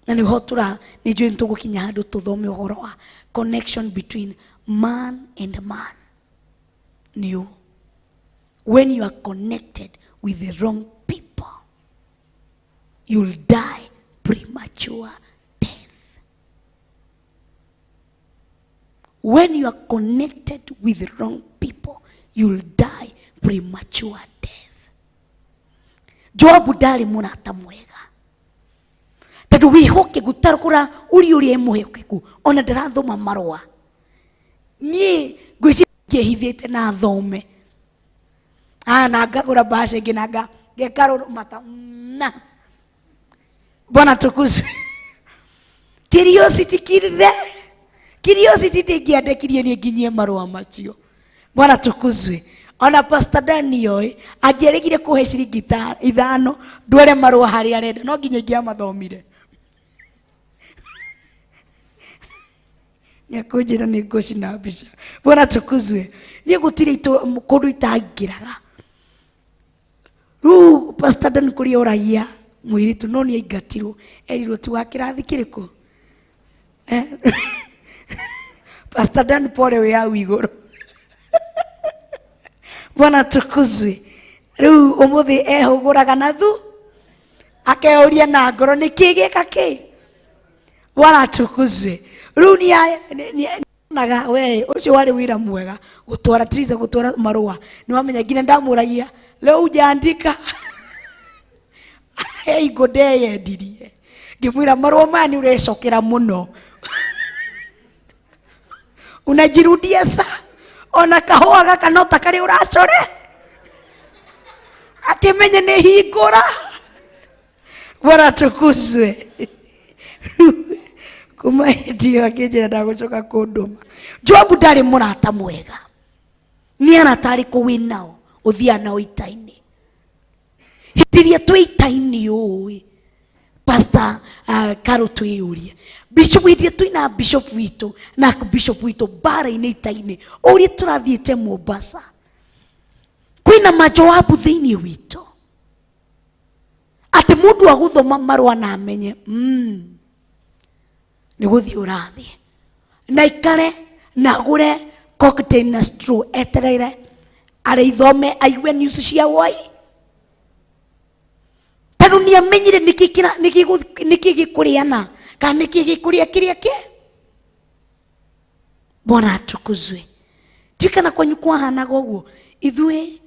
Na niho nĩnjũĩ nĩtũgũkinya handũ tũthome ũhoro wa connection between man and man. Nĩũ? When you are connected with the wrong people, you'll die premature death. When you are connected with the wrong people, you'll die premature death. Joabu ndarĩ mũrata mwega. Tadu wihoke gutarukura uri emuhekeku ona ndarathoma marũa. Niĩ ngwĩciria hithĩte na thome. Na ngagũra mbaca ĩngĩ na ngekarũrũ mata na. Bwana tukuzwe. Curiosity ndĩngĩandĩkirie niĩ nginyie marũa macio. Bwana tukuzwe. Ona Pastor Daniel angĩarĩgire kũhe ciringi 5 ndware marũa harĩa arenda, no nginya ingĩamathomire. Nĩakũnjĩra nĩ ngũcina mbica. Bwana tukuzwe. Niĩ gũtirĩ kũndũ itangĩraga. Rĩu Pastor Dan kũrĩa oragia mũirĩtu no nĩ aingatirwo erirwo ti wa kĩrathi kĩrĩkũ. Pastor Dan pole wĩ hau igũrũ. Bwana tukuzwe. Rĩu ũmũthĩ ehũgũraga na thu akeũria na ngoro nĩkĩ gĩka kĩ. Bwana tukuzwe. Rĩu nĩonaga we ũcio warĩ wĩra mwega gũtwara marũa. Nĩwamenya nginya ndamũragia rĩu njandĩka hingo ndeyendirie ngĩmwĩra marũa maya nĩ ũrecokera mũno. unajirudia saa ona kahũa gaka no ta karĩ ũracore akĩmenye nĩ hingũra. Bwana tukuzwe. Kuma hĩndĩ akĩnjĩra ndagũcoka kũndũma. Jobu ndarĩ mũrata mwega, nĩ arata arĩkũ wĩ nao ũthiaga nao ita-inĩ? Hĩndĩ ĩrĩa twĩ ita-inĩ ũĩ Pastor Karo twĩyũrie Bishop hĩndĩ twĩna Bishop witũ na Bishop witũ bara-inĩ ita-inĩ ũrĩa tũrathiĩte Mombasa, kwĩna majoabu thĩinĩ witũ atĩ mũndũ agũthoma marũa na amenye nĩ gũthiĩ ũrathi na ikare na agũre cocktail na straw etereire arĩithome aigue news cia wai. Tondũ nĩ amenyire nĩkĩ gĩkũrĩana kana nĩkĩ gĩkũrĩa kĩrĩa kĩ. Bwana atukuzwe. Tikana kwanyu kwahanaga ũguo. Ithuĩ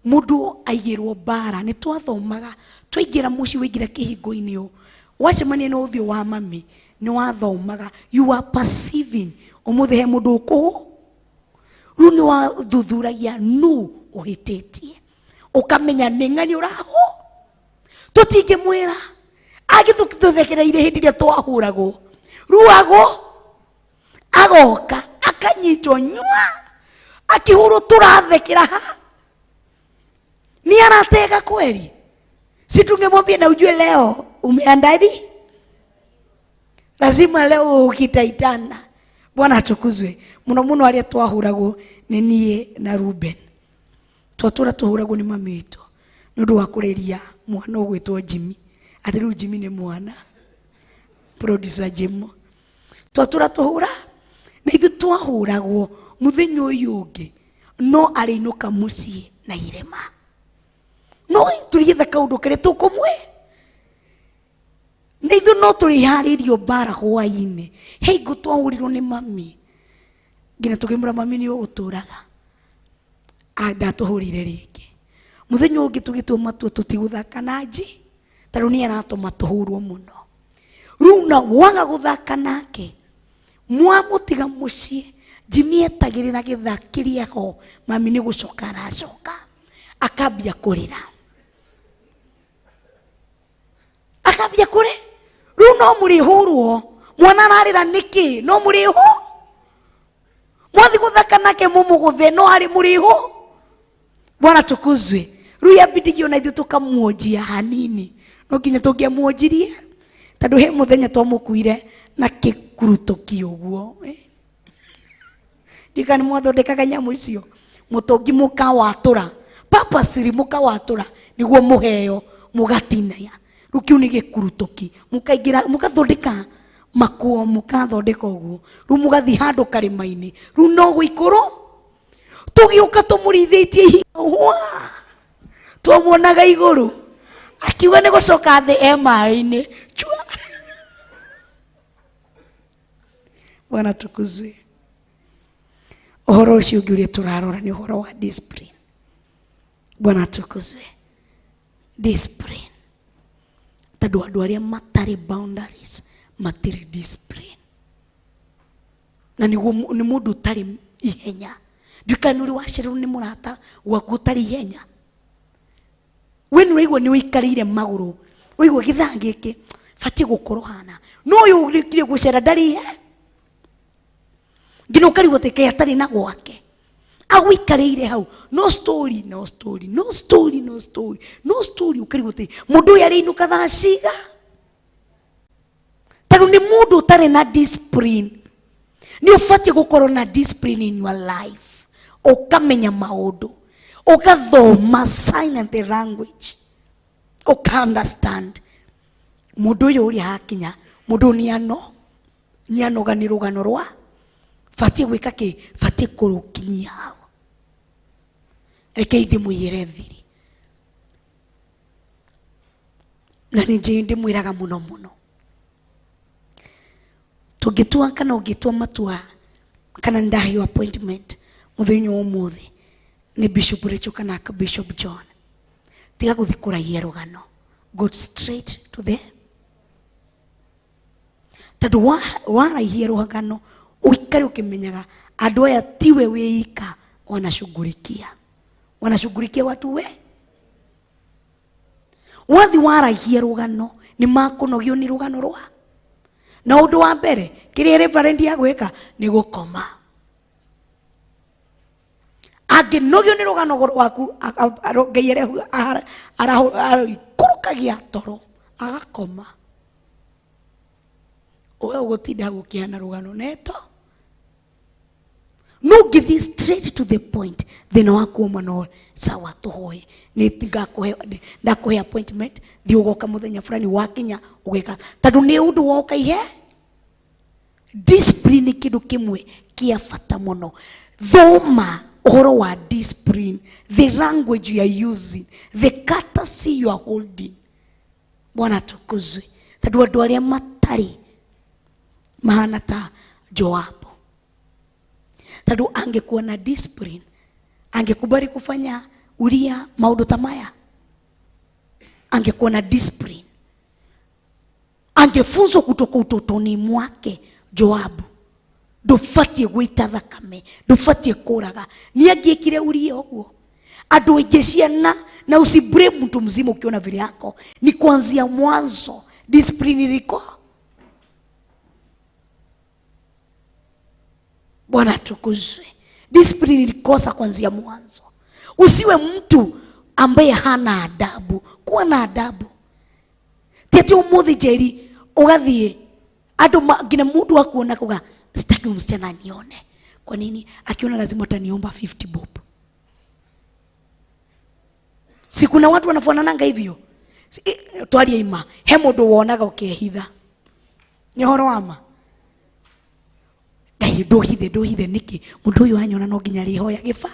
mũndũ aigĩrwo bara nĩ twathomaga twaingĩra mũciĩ waingĩra kĩhingo-inĩ ũũ wacemania na ũthiũ wa mami nĩ wathomaga, you are perceiving ũmũthĩ he mũndũ ũkũũ rĩu nĩ wathuthuragia nũ ũhĩtĩtie ũkamenya nĩ ng'ani ũrahũ. Tũtingĩmwĩra agĩtũthekereire hĩndĩ ĩrĩa twahũragwo rĩu agoka akanyitwo nyua akĩhũrwo tũrathekera ha. Ni anatega kweli? Si tungemwambia na ujue leo umeandadi? Lazima leo ukitaitana. Bwana atukuzwe. Muno arĩa twahũragwo nĩ niĩ na Ruben. Twatura tuhũragwo nĩ mami witũ nĩ ũndũ wa kũreria mwana ũgwĩtwo Jimmy. Atĩ rĩu Jimmy nĩ mwana. Producer Jimmy. Twatura tuhũra na ithuĩ twahũragwo mũthenya ũyũ ũngĩ no arĩinũka mũciĩ na irema. No tũrĩetha kaũndũ karĩa tũkũmwe. Na ithuĩ no tũrĩharĩrio bara hwaĩ-inĩ. Hei ngũtwahũrirwo nĩ mami. Nginya tũkĩmũra mami nĩ ũgũtũraga. Ndatũhũrire rĩngĩ. Mũthenya ũngĩ tũgĩtua matua tũtigũthaka na nji. Tondũ nĩ aratũma tũhũrwo mũno. Rĩu na waga gũthaka nake. Mwamũtiga mũciĩ. Jimmy etagĩrĩra gĩthakĩria ho. Mami nĩ gũcoka aracoka. Akambia kũrĩra. Akambia kũrĩ. Rĩu no mũrĩhũrwo. Mwana ararĩra nĩkĩ? No mũrĩhũ? Mwathi gũthaka nake mũmũgũthe no harĩ mũrĩhũ? Bwana tukuzwe. Rĩu yabidigi ona ithuĩ tũkamuonjia hanini. No nginya tũngĩamuonjirie. Tondũ he mũthenya twamũkuire na kĩkurutoki ũguo. Ndika nĩ mwathondekaga nyamũ icio. Mũtũngi mũkawatura. Purposely mũkawatura nĩguo mũheo mũgatinaya. Rĩu kĩu nĩ gĩkurutoki. Mũkaingĩra mũgathondeka makuo mũkathondeka ũguo. Rĩu mũgathiĩ handũ karĩma-inĩ. Rĩu no gũikũrũ. Tũgĩũka tũmũrithĩtie ihinda. Twamuonaga igũrũ. Akiuga nĩ gũcoka thĩ maĩ-inĩ. Bwana tukuzwe. Ũhoro ũcio ũngĩ ũrĩa tũrarora nĩ ũhoro wa discipline. Bwana tukuzwe. Discipline. Tondũ andũ arĩa matarĩ boundaries matirĩ discipline. Na nĩ mũndũ ũtarĩ ihenya. Ndikana ũrĩ wacererwo nĩ mũrata waku ũtarĩ ihenya. We nĩwaigua nĩ ũikarĩire magũrũ. Waigua gĩthaa gĩkĩ batiĩ gũkorwo hana. No ũyũ ũrĩkire gũcera ndarĩ ihe. Ngina ũkarigwo teke atarĩ na gwake. Agũikarĩire hau. No story, no story, no story, no story, no story. Ũkarigwo te mũndũ ũyũ arĩinũka thaa ciga. Tondũ nĩ mũndũ ũtarĩ na discipline. Nĩ ũbatiĩ gũkorwo na discipline in your life. Ũkamenya maũndũ. Ũgathoma sign and the language. Ũka understand. Mũndũ ũyũ ũrĩa hakinya. Mũndũ nĩ anoga nĩ rũgano rwa. Batiĩ gwĩka kĩ? Batiĩ kũrũkinyia hau. Reke ndĩmwĩre thiri. Na nĩ ndĩmwĩraga mũno. Tũngĩtua kana ũngĩtua matua kana ndaheo appointment mũthenya ũmũthĩ nĩ Bishop Rachel kana Bishop John. Tiga gũthiĩ kũragia rũgano. Go straight to the. Tondũ waraihia rũgano ũikare ũkĩmenyaga Andũ aya tiwe wĩika wanashughulikia watu we. Wathi warahia rũgano nĩ makũnogio nĩ rũgano rwa. Na ũndũ wa mbere kĩrĩa reverend agwĩka nĩ gũkoma. Angĩnogio nĩ rũgano rwaku Ngai arahũrũkagia toro agakoma. Owe gũtinda gũkĩhana rũgano neto. No ngĩthiĩ straight to the point. Thĩna wa kuuma no sawa tũhoe. Ndakũhe appointment thiĩ ũgoka mũthenya fulani wakinya ũgeka. Tondũ nĩ ũndũ woka ihe. Discipline kĩndũ kĩmwe kĩa bata mũno. Thoma ũhoro wa discipline, the language you are using, the courtesy you are holding. Bwana tukuzwe. Tondũ andũ arĩa matarĩ mahana ta Joabu. Tondũ angekuwa na discipline, angekubali kufanya Uria maũndũ ta maya. Angekuwa na discipline, angefunzwa kutoka utotoni mwake. Joabu ndũbatiĩ gũita thakame, ndũbatiĩ kũraga. Nĩ angĩekire Uria ũguo. Andũ aingĩ ciana, na usiblame mtu mzima ukiona vile yako. Ni kuanzia mwanzo discipline iliko. Bwana tukuzwe. Discipline ilikosa kuanzia mwanzo. Usiwe mtu ambaye hana adabu. Kuwa na adabu. Tiati umuthi Jerry ugathiĩ andũ gina mũndũ akuona kuga sitaki msichana nione. Kwa nini? Akiona lazima ataniomba 50 bob. Si kuna watu wanafanananga hivyo. Twaria ima he mũndũ wonaga ũkehitha. Nĩ horo wama. Ngai ndohithe niki mũndũ ũyũ anyona no nginya rĩhoya gĩba.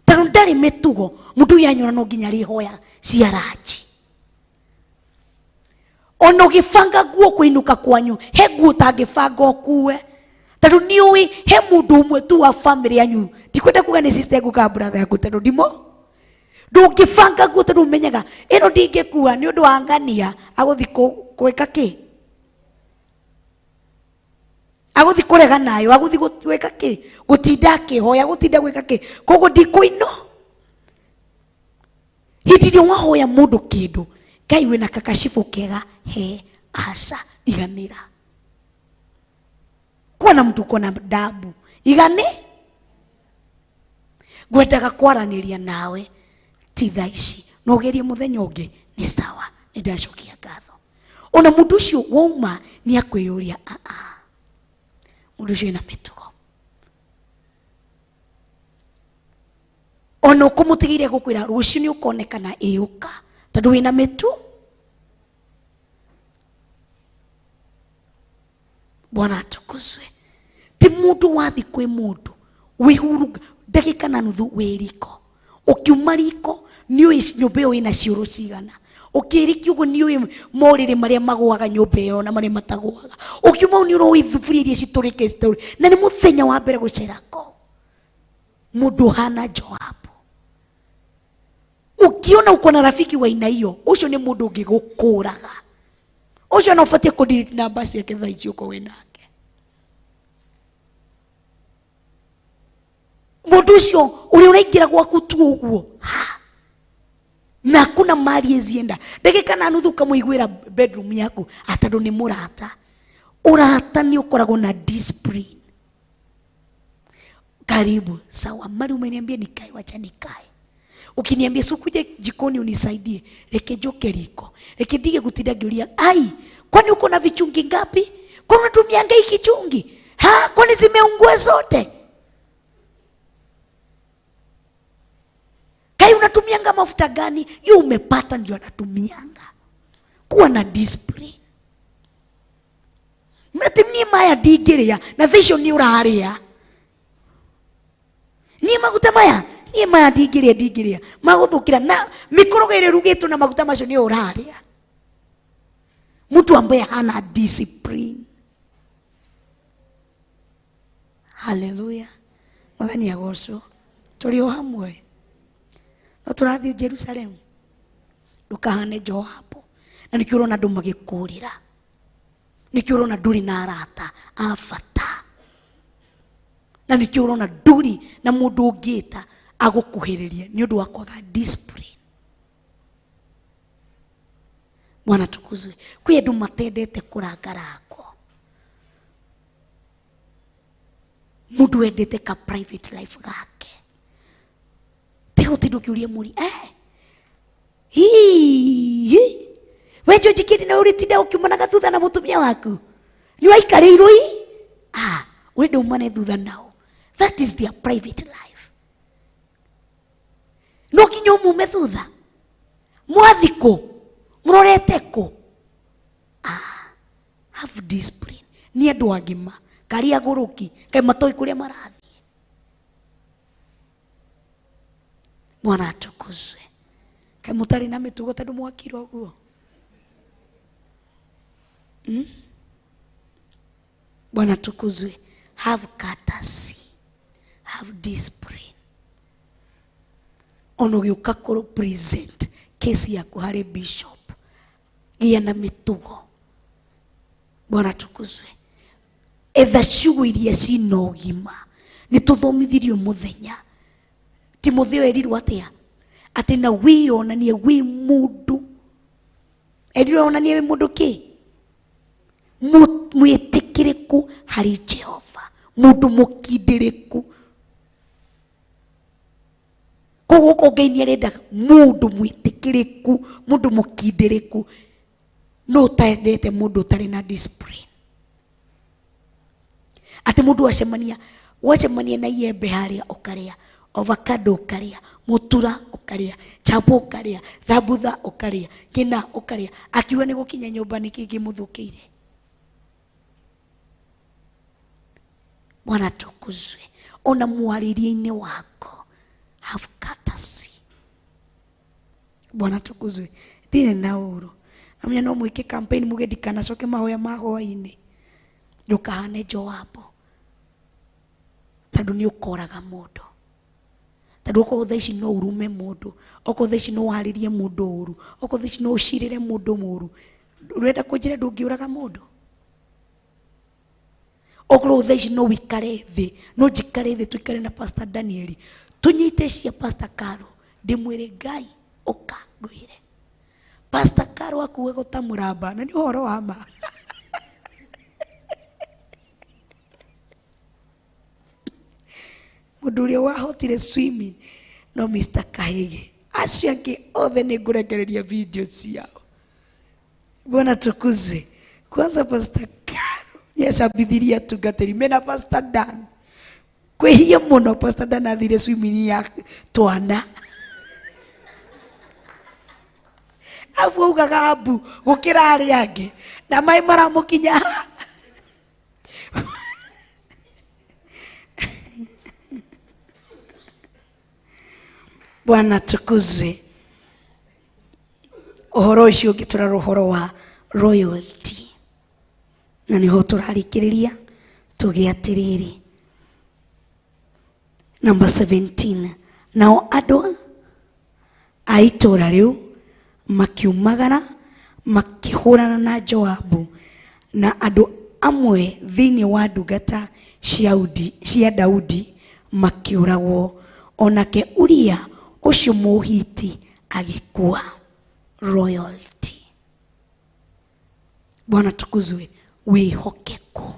Tondũ ndarĩ mĩtugo mũndũ ũyũ anyona no nginya rĩhoya ciaraji. Ono gĩbanga guo kũinũka kwanyu he guo tangĩbanga ũkuwe. Tondũ nĩũĩ he mũndũ ũmwe tu wa family yanyu. Ndikwenda kuga nĩ sister yangu ka brother yangu tondũ ndimo. Ndũngĩbanga guo tondũ ũmenyaga ĩno ndingĩkua nĩ ũndũ wa ngania agũthi gwĩka kĩ? Agũthi kũrega nayo, agũthi gwĩka kĩ? Gũtinda akĩhoya, gũtinda gwĩka kĩ? Koguo ndikũino. Hĩndĩ ĩrĩa wahoya mũndũ kĩndũ, Ngai wĩna kakacibũ kega he aca iganĩra. Kuona mtu kona dabu igani. Ngwendaga kwaranĩria nawe ti thaa ici no gerie mũthenya ũngĩ ni sawa nĩndacokia ngatho. Ona mũndũ ũcio wauma nĩ akwĩyũria mũndũ ũcio ena mĩtugo. Ona ũkũmũtigĩire gũkwĩra rũciũ nĩ ũkonekana ĩũka tondũ wĩna mĩtu. Bwana atukuzwe. Ti mũndũ wathi kwĩ mũndũ wĩhurunga ndagĩka na nuthu wĩriko. Ũkiuma riko nĩũĩ nyũmba ĩyo ĩna ciũrũ cigana. Ũkĩriki ũguo nĩũĩ morĩrĩ marĩa magũaga nyũmba ĩyo na marĩa matagũaga. Ũkiuma ũũ nĩũĩ thuburia iria citũrĩke na nĩ mũthenya wa mbere gũcerako. Mũndũ hana Joabu. Ukiona uko na rafiki wa aina hiyo, ucio ni mũndũ ũngĩgũkũraga. Ucio no ũbatiĩ kũ-delete namba ciake thaa ici uko wenake. Mũndũ ũcio ũrĩa ũraingĩra gwaku tu ũguo. Na kuna mali ezienda. Ndagĩka na nuthu kamũiguĩra bedroom yaku atandũ nĩ mũrata. Ũrata nĩ ũkoragwo na discipline. Karibu sawa, mali umeniambia nikae, wacha nikae. Ukiniambia sikuje jikoni unisaidie, reke njoke riko. Reke ndige gutinda ngĩũria, ai, kwani uko na vichungi ngapi? Kwani unatumianga hiki chungi? Kwani zimeungua zote? Kai unatumianga mafuta gani? Yu umepata ndio anatumianga. Kuwa na discipline. Mnatimnie maya ndigeria na thisho ni ũrarĩa. Ni maguta maya, ni maya ndigeria. Magũthũkĩra na mikorogo ĩrĩa rugĩtwo na maguta macio ni ũrarĩa. Mtu ambaye hana discipline. Hallelujah. Mwathani agocwo. Tũrĩ o hamwe. No tũrathiĩ Jerusalem. Ndũkahane Joabu. Na nĩkĩo ũrona andũ magĩkũrĩra. Nikio urona nduri na arata a bata. Na nikio urona nduri na mundu ungita agukuhiriria ni undu wa kwaga discipline. Bwana tukuzwe. Kwi andu matendete kurangarangwo. Mundu endete ka private life gake. Tigo tindu kiuria muri wejo jikiri na uritinda ukimanaga thutha na mutumia waku ni waikarirwo urenda umane thutha nao. That is their private life. No kinyo mume thutha mwathiko murorete ko have discipline. Ni andu agima kari aguruki kai matoi kuria marathi. Mwana atukuzwe. Kai mutari na mitugo tandu mwakirwo guo. Bwana tukuzwe. Have courtesy, have discipline. Ono giuka kuru present kesi yaku hari bishop gia na mitugo. Bwana tukuzwe. Etha ciugo iria cina ũgima ni tuthomithirio muthenya. Timotheo erirwo atia ati na wionanie wi mundu. Erirwo onanie wi mundu ki mwitikiriku hari Jehova, mundu mukindiriku. Koguo kongeinia renda mundu mwitikiriku, mundu mukindiriku. No taendete mundu utari na discipline. Ati mundu wacemania na iembe haria ukaria, avocado ukaria, mutura ukaria, chapo ukaria, thabutha ukaria, kina ukaria, akiwa ni gukinya nyumba nikiki muthukiire. Bwana tukuzwe. Ona mwaririe-ini wako have courtesy. Bwana tukuzwe. Ndine na uru. Namenya no mwike campaign mugedikana coke Mahoya Ma Hwa-Ini. Ndukahane Joabu. Tandu ni ukoraga mundu. Tandu uko thaici no urume mundu. Uko thaici no waririe mundu uru. Uko thaici no ucirire mundu muru. Urenda kunjira ndungiuraga mundu. Oklo thaici no wikare thi. No jikare thi tuikare na Pastor Danieli. Tunyite cia Pastor Karo. Ndimwire Ngai oka ngwire. Pastor Karo akuwe gutamuramba na ni horo wa ma. Mundu uria wahotire swimming no Mr. Kahege. Acio ange othe ni ngurekereria video ciao. Bwana tukuzwe. Kwanza Pastor Karo yesabithiria tungatiri mena Pastor Dan. Kwehia muno Pastor Dan athire swimming ya twana. Afu ugaga abu gukira ari ange na mai maramukinya. Bwana tukuzwe. Uhoro ucio ugitura uhoro wa royalty. Na niho turarikiriria tugiatiriri. Number 17. Nao andu a itura riu makiumagara makihurana na Joabu na andu amwe thiini wa ndungata cia Daudi makiuragwo. Onake Uria ucio muhiti agikua. Royalty. Bwana tukuzwe. Wihokeku.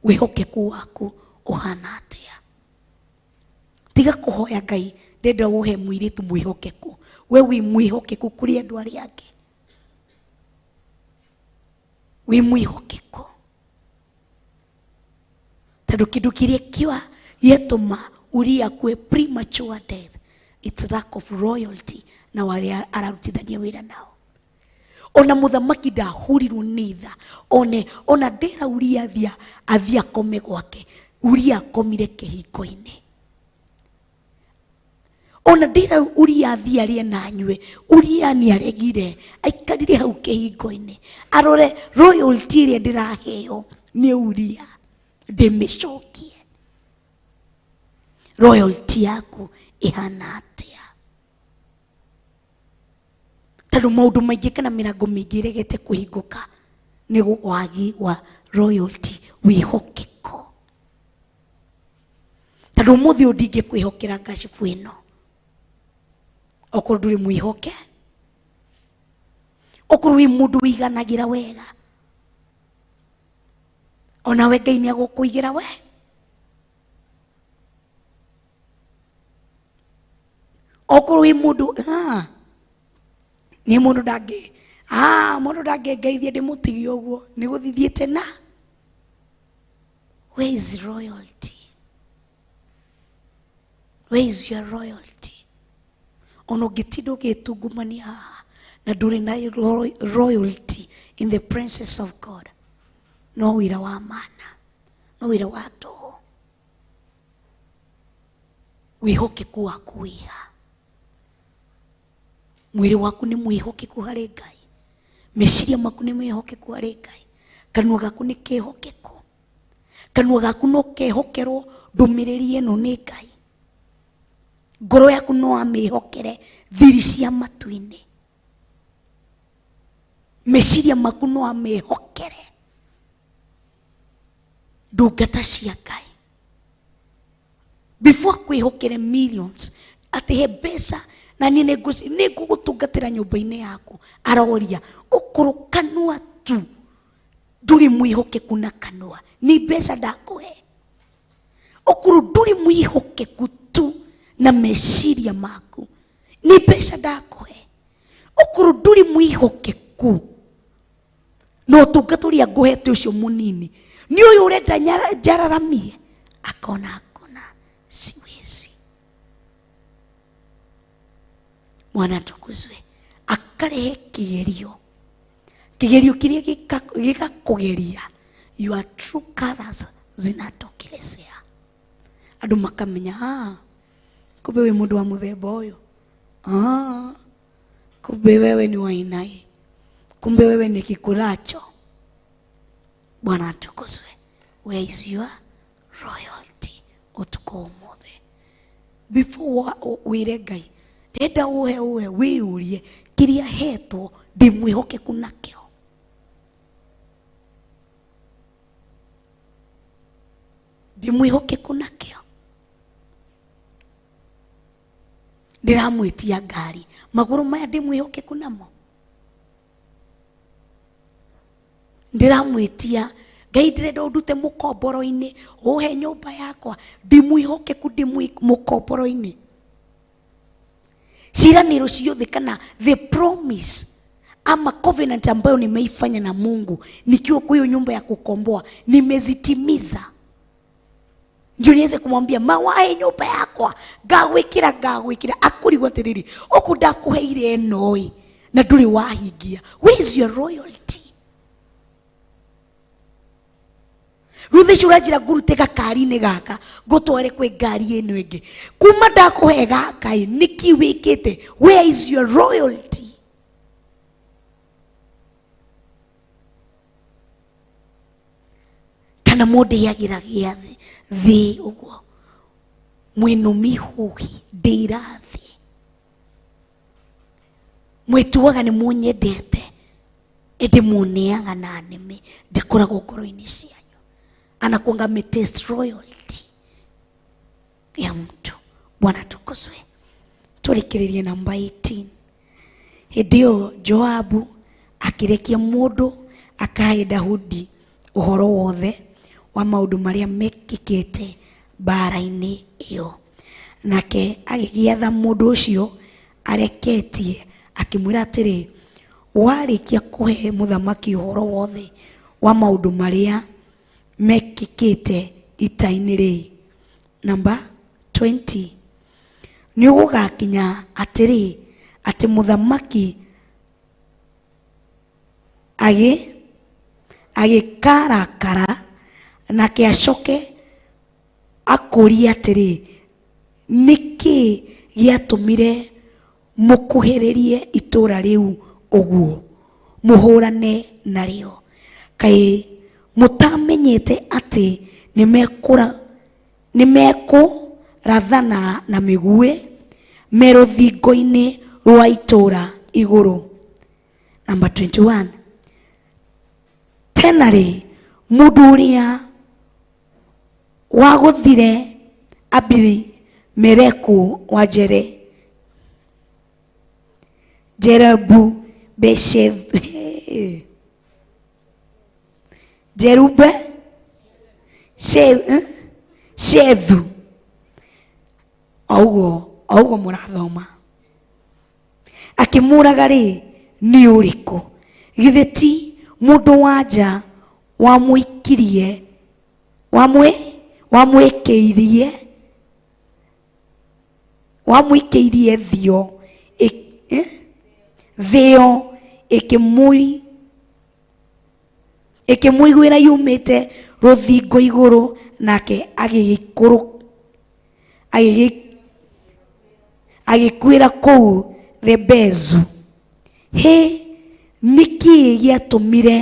Wihokeku waku uhana atia. Tiga kuhoya Ngai ndenda uhe mwiritu mwihokeku. We wi mwihokeku kuri andu aria angi. Wi mwihokeku. Tandu kindu kiria kiwa yetuma Uria kwe premature death. It's lack of royalty na waria ararutithania wira nao. Ona muthamaki ndahurirwo ni tha. Ona ndera Uria athia kome gwake. Uria komire kihiko-ini. Ona ndera Uria athia arie na nywe. Uria ni aregire aikarire hau kihiko-ini. Arore royalty iria ndiraheo ni Uria ndimicokie. Royalty yaku ihana atia. Tandu maundu maingi kana mirango mingi iregete kuhinguka nĩ wagi wa royalty, wĩhokeko. Tondũ ũmũthĩ ndingĩkwĩhokera ngacibu ĩno okorwo ndũrĩ mwĩhoke, okorwo wĩ mũndũ wĩiganagĩra wega, onawe Ngai nĩ agũkũigĩra we. Okorwo wĩ mũndũ nĩ mũndũ ndangĩngeithia ndĩmũtigie ũguo, nĩ gũthithiĩte na where is royalty? Where is your royalty? Ono ũngĩtinda ũgĩtungumania haha na ndũrĩ na royalty in the presence of God, no wĩra wa mana, no wĩra wa tũhũ. Wĩhokeku waku wĩha, mwĩrĩ waku nĩ mwĩhokeku harĩ Ngai, meciria maku nĩ mwĩhokeku harĩ Ngai, kanua gaku nĩ kĩhokeku, kanua gaku no kehokerwo ndũmĩrĩri ĩno nĩ Ngai, ngoro yaku no amĩhokere thiri cia matu-inĩ, meciria maku no amĩhokere ndungata cia Ngai. Before kwĩhokere millions atĩ he mbeca na niĩ nĩngũgũtungatĩra nyũmba-inĩ yaku, aroria ũkorwo kanua tu ndũrĩ mwĩhokeku na kanua, ni mbeca ndakũhe. Ũkorwo ndũrĩ mwĩhokeku tu na meciria maku, ni mbeca ndakũhe. Ũkorwo ndũrĩ mwĩhokeku no ũtungata ũrĩa ngũhete ũcio mũnini, nĩ ũyũ ũrenda njararamie, akona hakuna, siwezi. Mwana tukuzwe akarehe kĩgerio kĩrĩa gĩgakũgeria, your true colors zinatokelezea. Andũ makamenya kumbe we mũndũ wa mũthemba ũyũ, kumbe wewe ni wa Ngai, kumbe wewe ni kikulacho. Bwana tukuzwe. Where is your royalty? Utuko ũmũthĩ before wĩre Ngai ndenda ũhe wĩyũrie kĩrĩa hetwo ndĩmwĩhokeku nakĩo. Ndĩmwĩhokeku nakĩo. Ndĩramwĩtia ngari, magũrũ maya ndĩmwĩhokeku namo. Ndĩramwĩtia Ngai ndĩrenda ũndute mũkomboro-inĩ, ũhe nyũmba yakwa, ndĩmwĩhokeku mũkomboro-inĩ. Ciranĩro ciothe kana the promise ama covenant ambayo nimeifanya na Mungu nikiwa kwa hiyo nyumba ya kukomboa nimezitimiza. Ndio niweze kumwambia mawae nyumba yakwa ngagwĩkĩra akũrigwo atĩrĩrĩ ũkũ ndakuheire ĩno na ndũrĩ wahingia. Where is your royalty? Ruthe shurajira ngurute gakari-inĩ gaka ngũtware kwĩ ngari ĩno ĩngĩ kuma ndakũhe gaka nĩki wĩkĩte? Where is your royalty? Kana mũndũ yagira gĩathĩ thĩ ũguo mwĩnũmi hũhi ndĩirathĩ mwĩtuaga nĩ mũnyendete ĩndĩ mũneaga na nĩmĩ ndĩkoragwo ngoro-inĩ cianyu. Anakuanga metest royalty ya mtu. Bwana tukuzwe. Tulikiririe namba 18. Hĩndĩ Joabu akirekia mũndũ akahe Daudi ũhoro wothe wa maũndũ marĩa mekĩkĩte mbara-inĩ ĩyo. Nake agĩgĩatha mũndũ ũcio areketie akĩmwĩra atĩrĩ, warĩkia kũhe mũthamaki ũhoro wothe wa maũndũ marĩa mekĩkĩte ita-inĩ rĩ. Namba 20. Nĩ ũgũgakinya atĩrĩ atĩ mũthamaki agĩkarakara nake acoke akũria atĩrĩ, nĩkĩ gĩatũmire mũkuhĩrĩrie itũũra rĩu ũguo mũhũrane narĩo? Kaĩ mũtamenyete atĩ nĩmekũrathana na mĩguĩ me rũthingo-inĩ rwa itũũra igũrũ? Namba 21. hena rĩ mũndũ ũrĩa wagũthire Abimeleku wa Jerubu Shethu augo mũrathoma akĩmũraga rĩ nĩ ũrĩkũ githĩ ti mũndũ wa nja wamwĩkĩirie thĩo ĩkĩmũiguĩra yumĩte rũthingo igũrũ nake agĩkuĩra kũu Thebezu. Nĩkĩ gĩatũmire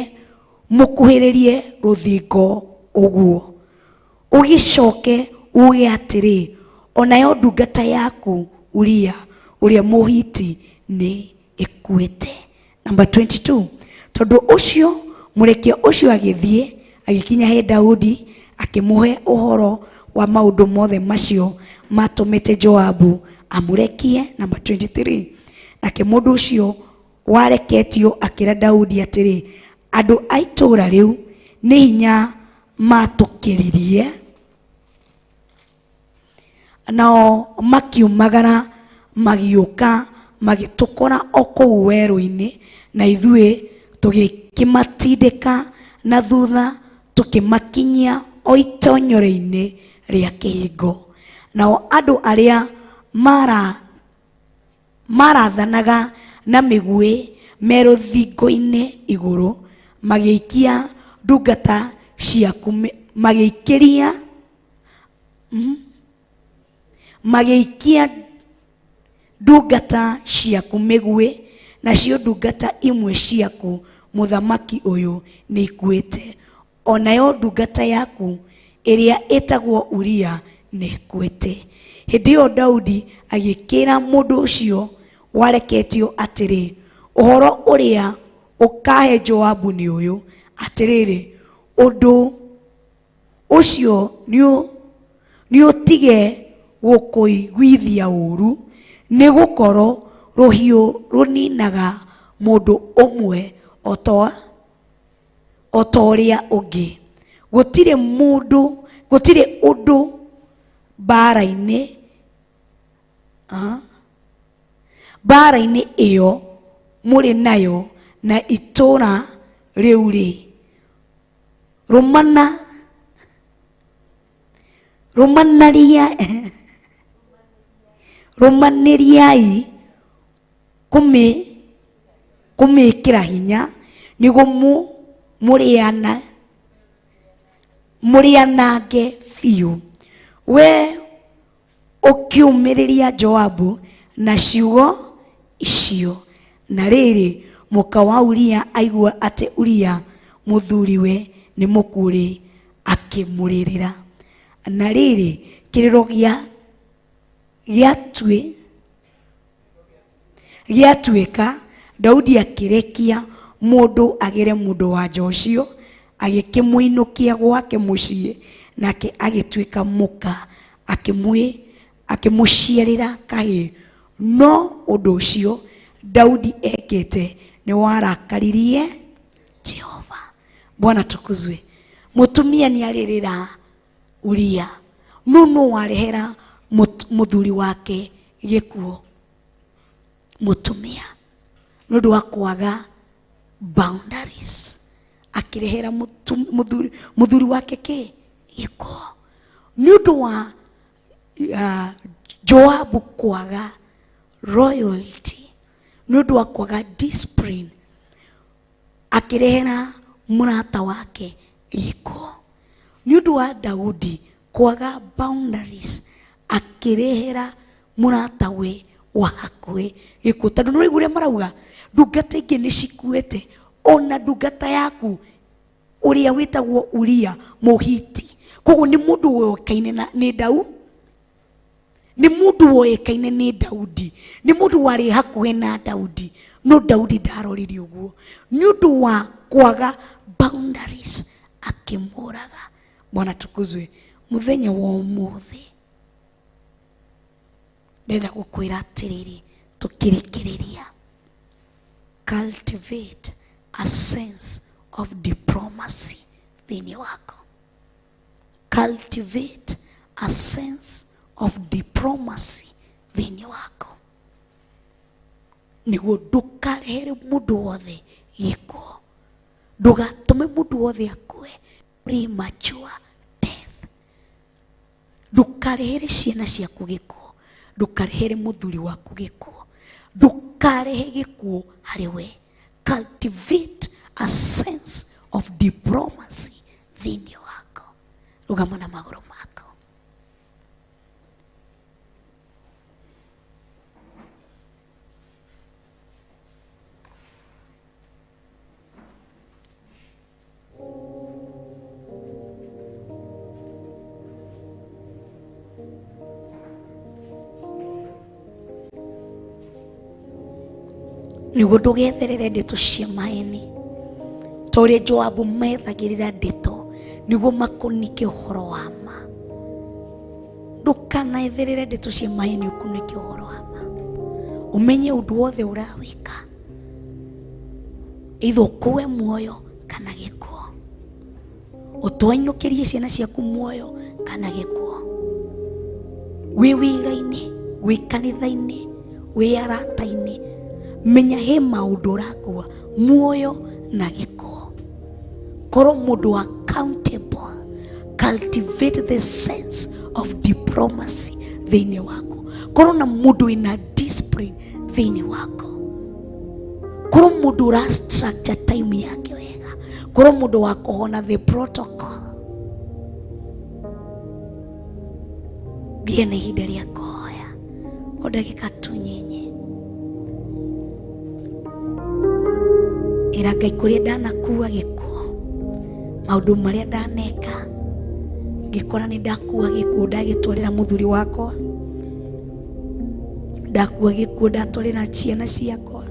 mũkuhĩrĩrie rũthingo ũguo ũgĩcoke uge atĩrĩ onayo ndungata yaku Uria ũrĩa Mũhiti nĩ ĩkuĩte. Number 22. Tondũ ũcio mũrekia ũcio agĩthiĩ agĩkinya he Daudi akĩmũhe ũhoro wa maũndũ mothe macio matũmĩte Joabu amũrekie. Number 23. Nake mũndũ ũcio wareketio akĩra Daudi atĩrĩ andũ a itũũra rĩu nĩ hinya matũkĩririe nao makiumagara magĩũka magĩtũkora o kũu werũ-inĩ na ithuĩ tũgĩkĩmatindĩka na thutha tũkĩmakinyia o itonyero-inĩ rĩa kĩhingo. Nao andũ arĩa marathanaga na mĩguĩ me rũthingo-inĩ igũrũ magĩikia ndungata ciaku magĩikia ndungata ciaku mĩguĩ nacio ndungata imwe ciaku mũthamaki ũyũ nĩ ikuĩte onayo ndungata yaku ĩrĩa ĩtagwo Uria nĩ ikuĩte. Hĩndĩ ĩyo Daudi agĩkĩra mũndũ ũcio wareketio atĩrĩ ũhoro ũrĩa ũkahe Joabu nĩ ũyũ atĩrĩrĩ ũndũ ũcio nĩ ũtige gũkũiguithia ũru nĩ gũkorwo rũhiũ rũninaga mũndũ ũmwe o ta ũrĩa ũngĩ. Gũtirĩ ũndũ mbara-inĩ ĩyo mũrĩ nayo na itũũra rĩu rĩ rũmanĩriai kũmĩkĩra hinya nĩguo mũrĩanange biũ. We ũkiumĩrĩria Joabu na ciugo icio. Na rĩrĩ mũka wa Uria aigua atĩ Uria mũthuriwe nĩ mũkũrĩ akĩmũrĩrĩra. Na rĩrĩ kĩrĩro gĩatuĩka Daudi akĩrekia mũndũ agere mũndũ wa nja ũcio agĩkĩmũinũkia gwake mũciĩ nake agĩtuĩka mũka akĩmũciarĩra kahĩĩ. No ũndũ ũcio Daudi ekĩte nĩ warakaririe Jehova. Bwana tukuzwe. Mũtumia nĩ arĩrĩra Uria no warehera mũthuri wake gĩkuũ. Mũtumia nĩ ũndũ wa kwaga boundaries akĩrehera mũthuri wake gĩkuũ. Nĩ ũndũ wa Joabu kwaga royalty, nĩ ũndũ wa kwaga discipline akĩrehera mũrata wake gĩkuũ. Nĩ ũndũ wa Daudi kwaga boundaries akĩrehera mũrata we wa hakuhĩ gĩkuũ. Tondũ nĩ ũraigua ũrĩa marauga ndungata ingĩ nĩ cikuĩte ona ndungata yaku ũrĩa wĩtagwo Uria Mũhiti. Koguo nĩ mũndũ woĩkaine nĩ mũndũ woĩkaine nĩ Daudi, nĩ mũndũ warĩ hakuhĩ na Daudi. no Daudi ndarorire uguo ni undu wa kwaga boundaries akimuraga. Bwana tukuzwe. Muthenya wa umuthi ndenda gukwira atiriri tukirikiriria, cultivate a sense of diplomacy thini wako. Cultivate a sense of diplomacy thini wako, niguo ndukarehere mundu wothe gikuo, ndugatume mundu wothe akue premature death. Ndukarehere ciana ciaku gikuo, ndukarehere muthuri waku gikuo, ndukarehe gikuo hari we. Cultivate a sense of diplomacy thini wako. Rugama na maguru mako. Niguo ndugetherere ndeto cia maeni ta uria Joabu methagirira ndeto niguo makunike uhoro wa ma. Ndukanaetherere ndeto cia maeni ukunike uhoro wa ma. Umenye undu wothe urawika, itho kuwe muoyo kana gikuo, utwainukirie ciana ciaku muoyo kana gikuo, wi wira-ini, wi kanitha-ini, wi arata-ini, menya he maundu urakua muoyo na gikuo. Korwo mundu accountable. Cultivate the sense of diplomacy thini wako. Korwo na mundu ina discipline thini wako. Korwo mundu ra structure time yake wega. Korwo mundu wako na the protocol. Gie na ihinda ria kuhoya o ndagika tu nyinyi. Ira Ngai kuria ndanakua gikuo, maundu maria ndaneka ngikora ni ndakua gikuo, ndagitwarira muthuri wakwa, ndakua gikuo ndatwarira ciana ciakwa,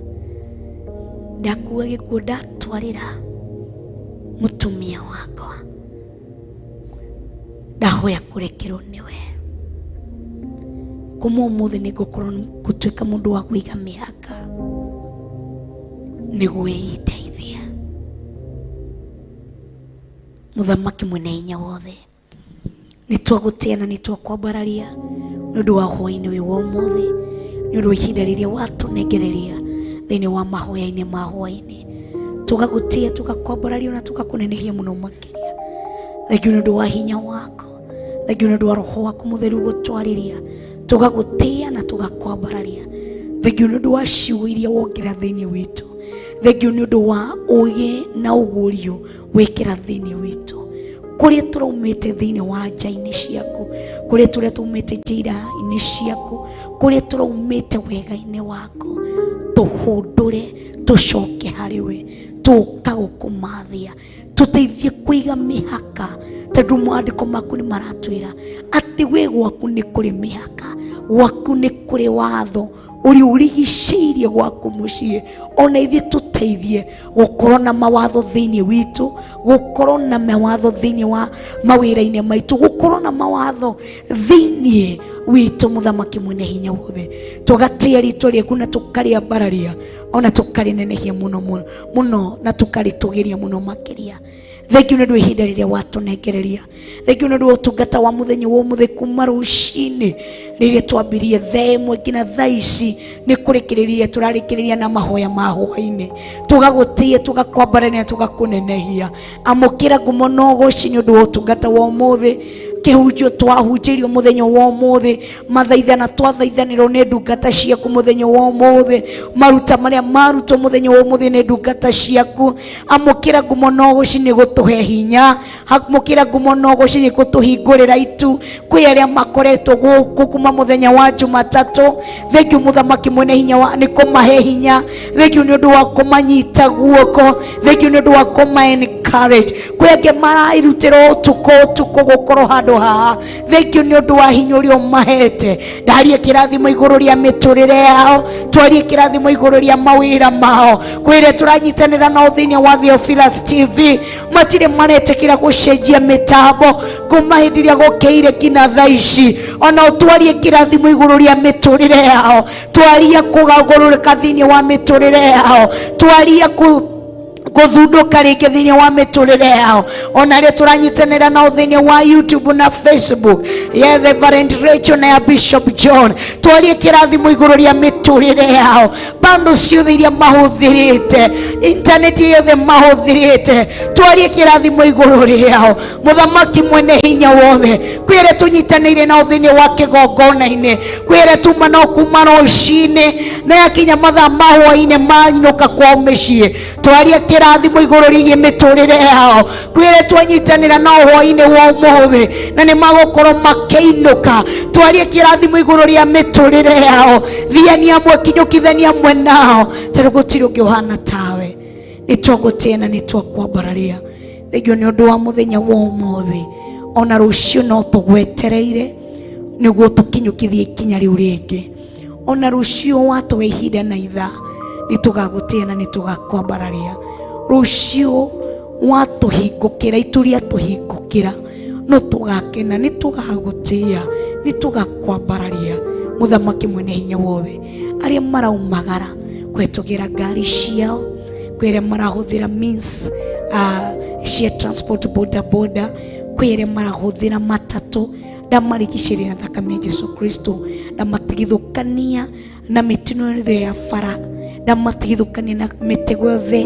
ndakua gikuo ndatwarira mutumia wakwa, ndahoya kurekerwo niwe. Kuma umuthi nigukorwo gutuika mundu wa kuiga mihaka niguo iteithia. Muthamaki mwene hinya wothe, nitwagutia nitwakwambararia nundu wa hwaini uyu wa umuthi, nundu wa ihinda riria watunengereria thiini wa mahoya-ini ma hwaini. Tugagutia, tugakwambararia na tugakunenehia muno makiria. Thengiu nundu wa hinya wako, thengiu nundu wa roho waku mutheru gutwariria. Tugagutia na tugakwambararia. Thengiu nundu wa ciugo iria wongira thiini witu. Thengiu nundu wa ugi na ugurio wikira thiini witu. Kuria turaumite thiini wa nja-ini ciaku, kuria turaumite njira-ini ciaku, kuria turaumite wega-ini waku, tuhundure tucoke hariwe, tuka gukumathia, tuteithie kuiga mihaka. Tondu maandiko maku ni maratwira ati we gwaku ni kuri mihaka, gwaku ni kuri watho uri urigiceirie gwaku mucii. Ona ithie tuteithie gukorwo na mawatho thiini witu, gukorwo na mawatho thiini wa mawira-ini maitu, gukorwo na mawatho thiini witu. Muthamaki mwene hinya wothe, tugatia ritwa riaku na tukariambararia, ona tukarinenehia muno muno na tukaritugiria muno makiria. Thengiu nĩ ũndũ ihinda rĩrĩa watunengereria. Thengiu nĩ ũndũ wa ũtungata wa mũthenya wa ũmũthĩ kuma rũcinĩ rĩrĩa twambirie thaa ĩmwe nginya thaa ici nĩ kũrĩkĩrĩria tũrarĩkĩrĩria na mahoya ma hwainĩ. Tũgagũtia, tũgakwambararia, tũgakũnenehia. Amũkĩra ngumo na ũgooci nĩ ũndũ wa ũtungata wa ũmũthĩ. Kĩhunjio twahunjĩirio mũthenya wa ũmũthĩ, mathaithana twathaithanĩrwo nĩ ndungata ciaku mũthenya wa ũmũthĩ, maruta marĩa marutwo mũthenya wa ũmũthĩ nĩ ndungata ciaku. Amũkĩra ngumo na ũgooci nĩ gũtũhe hinya, amũkĩra ngumo na ũgooci nĩ gũtũhingũrĩra itu kwĩ arĩa makoretwo gũkũ kuma mũthenya wa Jumatatũ. Thengiu Muthamaki mwene hinya nĩ kũmahe hinya. Thengiu nĩ ũndũ wa kũmanyita guoko. Thengiu nĩ ũndũ wa kũma encourage. Kwĩ angĩ marairutĩrwo ũtukũ gũkorwo handũ handå haha. Thank you nĩ ũndũ wa hinya ũrĩa ũmahete. Ndarie kĩrathimo igũrũ rĩa mĩtũrĩre yao, twarie kĩrathimo igũrũ rĩa mawĩra mao. Kwĩre tũranyitanĩra nao thĩinĩ wa Theophilus TV, matirĩ maretĩkĩra gũcenjia mĩtambo kuma hĩndĩ ĩrĩa gũkĩire nginya thaa ici. Ona twarie kĩrathimo igũrũ rĩa mĩtũrĩre yao, twarie kũgarũrũka thĩinĩ wa mĩtũrĩre yao, twarie kuthunduka rĩngĩ thĩinĩ wa mĩtũrĩre yao. Ona rĩ tũranyitanĩra nao thĩinĩ wa YouTube na Facebook, ya Reverend Rachel na ya Bishop John, twarie kĩrathimo igũrũ rĩa mĩtũrĩre yao. Bando ciothe iria mahũthĩrĩte, intaneti yothe mahũthĩrĩte, twarie kĩrathimo igũrũ rĩao. Mũthamaki mwene hinya wothe, kwĩre tũnyitanĩire nao thĩinĩ wa kĩgongona-inĩ, kwĩre tuma no kuma rũci-inĩ na yakinya mathaa ma hwa-inĩ mainũka kwao mĩciĩ, twarie kĩrathimo igũrũ rĩgiĩ mĩtũrĩre yao. Kwĩre twanyitanĩra nao hwa-inĩ wa ũmũthĩ na nĩ magũkorwo makĩinũka, twarie kĩrathimo igũrũ rĩa mĩtũrĩre yao. Thiania amwe, kinyũkithania amwe nao, tondũ gũtirĩ ũngĩ ũhana tawe. Nĩ twagũtĩĩa na nĩ twakwambararia. Thengio nĩ ũndũ wa mũthenya wa ũmũthĩ, ona rũciũ no tũgwetereire nĩguo tũkinyũkithie ikinya rĩu rĩngĩ. Ona rũciũ watũhe ihinda na ithaa, nĩ tũgagũtĩĩa na nĩ tũgakwambararia. Rũciũ watũhingũkĩra, itu rĩa tũhingũkĩra, no tũgakena, nĩ tũgagũtĩĩa, nĩ tũgakwambararia. Mũthamaki mwene hinya wothe, arĩa maraumagara kwetũgĩra ngari ciao, kwĩre marahũthĩra means cia transport, boda boda, kwĩre marahũthĩra matatũ, ndamarigicĩria na thakame ya Jesu Kristo, ndamatigithũkania na mĩtino yothe ya bara, ndamatigithũkania na mĩtego yothe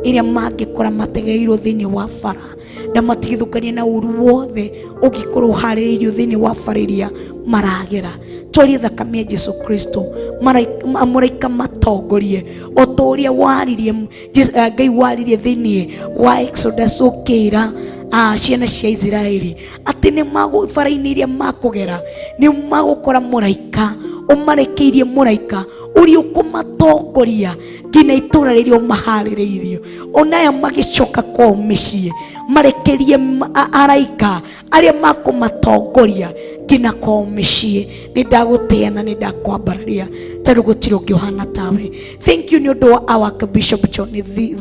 ĩrĩa mangĩkora mategeirwo thĩinĩ wa bara, ndamatigithũkania na ũru wothe ũngĩkorwo ũharĩrĩirio thĩinĩ wa bara iria maragera. Twarie thakame ya Jesu Kristo, mũraika matongorie o ta ũrĩa waririe Ngai waririe thĩinĩ wa Exodus ũkĩra ciana cia Israeli atĩ nĩ bara-inĩ iria makũgera nĩ magũkora mũraika, ũmarekeirie mũraika ũrĩa ũkũmatongoria nginya itũra rĩrĩa ũmaharĩrĩirio. Ona aya magĩcoka kwao mĩciĩ, marekerie araika arĩa makũmatongoria nginya kwao mĩciĩ. Nĩ ndagũtĩĩa na nĩ ndakwambararia, tondũ gũtirĩ ũngĩ ũhana tawe. Thank you nĩ ũndũ wa our Bishop John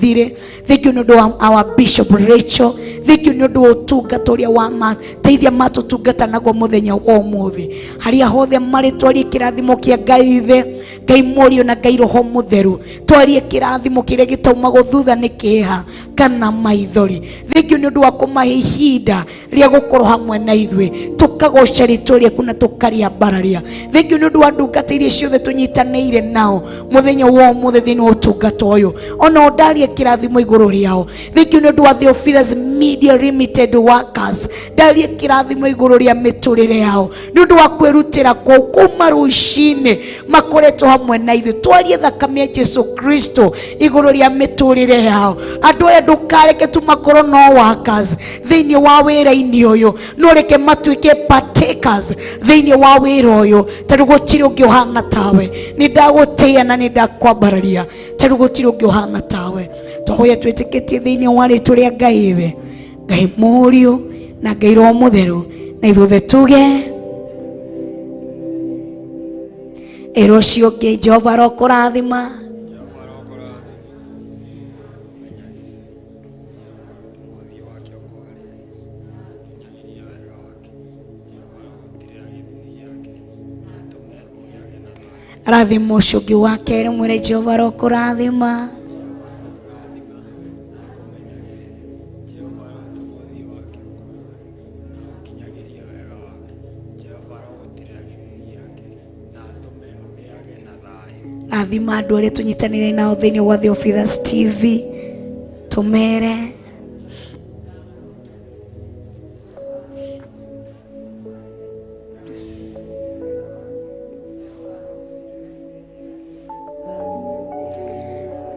Thire, thank you nĩ ũndũ wa our Bishop Rachel, thank you nĩ ũndũ wa ũtungata ũrĩa wamateithia matũtungata naguo mũthenya wa ũmũthĩ. Harĩa hothe marĩ, twarie kĩrathimo kĩa Ngai Ithe, Ngai Mũriũ na Ngai Roho Mũtheru, twarie kĩrathimo kĩrĩa gĩtaumagwo thutha nĩ kĩeha kana maithori. Thank you nĩ ũndũ wa kũmahe ihinda rĩa gũkorwo hamwe na ithuĩ, tũkagoca rĩtwa rĩaku na tũkarĩambararia. Thank you nĩ ũndũ wa ndungata iria ciothe tũnyitanĩire nao mũthenya wa ũmũthĩ thĩinĩ wa ũtungata ũyũ, ona ndarie kĩrathimo igũrũ rĩao. Thank you nĩ ũndũ wa Theophilus Media Limited workers, ndarie kĩrathimo igũrũ rĩa mĩtũrĩre yao, nĩ ũndũ wa kwĩrutĩra kũu kuma rũci-inĩ makoretwo hamwe na ithuĩ. Twarie thakame ya Jesu Kristo igũrũ rĩa mĩtũrĩre yao. Andũ aya ndũkareke tu makorwo no workers thĩinĩ wa wĩra-inĩ ũyũ, no reke matuĩke partakers thĩinĩ wa wĩra ũyũ, tondũ gũtirĩ ũngĩ ũhana tawe. Nĩ ndagũtĩĩa na nĩ ndakwambararia, tondũ gũtirĩ ũngĩ ũhana tawe. Twahoya twĩtĩkĩtie thĩinĩ wa rĩtwa rĩa Ngai Ithe, Ngai Mũriũ na Ngai Roho Mũtheru, na ithuothe tuge rũciũ ũngĩ. Jehova arokũrathima. Rathima ũcio ũngĩ wa kerĩ, mwĩre Jehova arokũrathima. Rathima andũ arĩa tũnyitanĩire nao thĩinĩ wa Theophilus TV, tũmere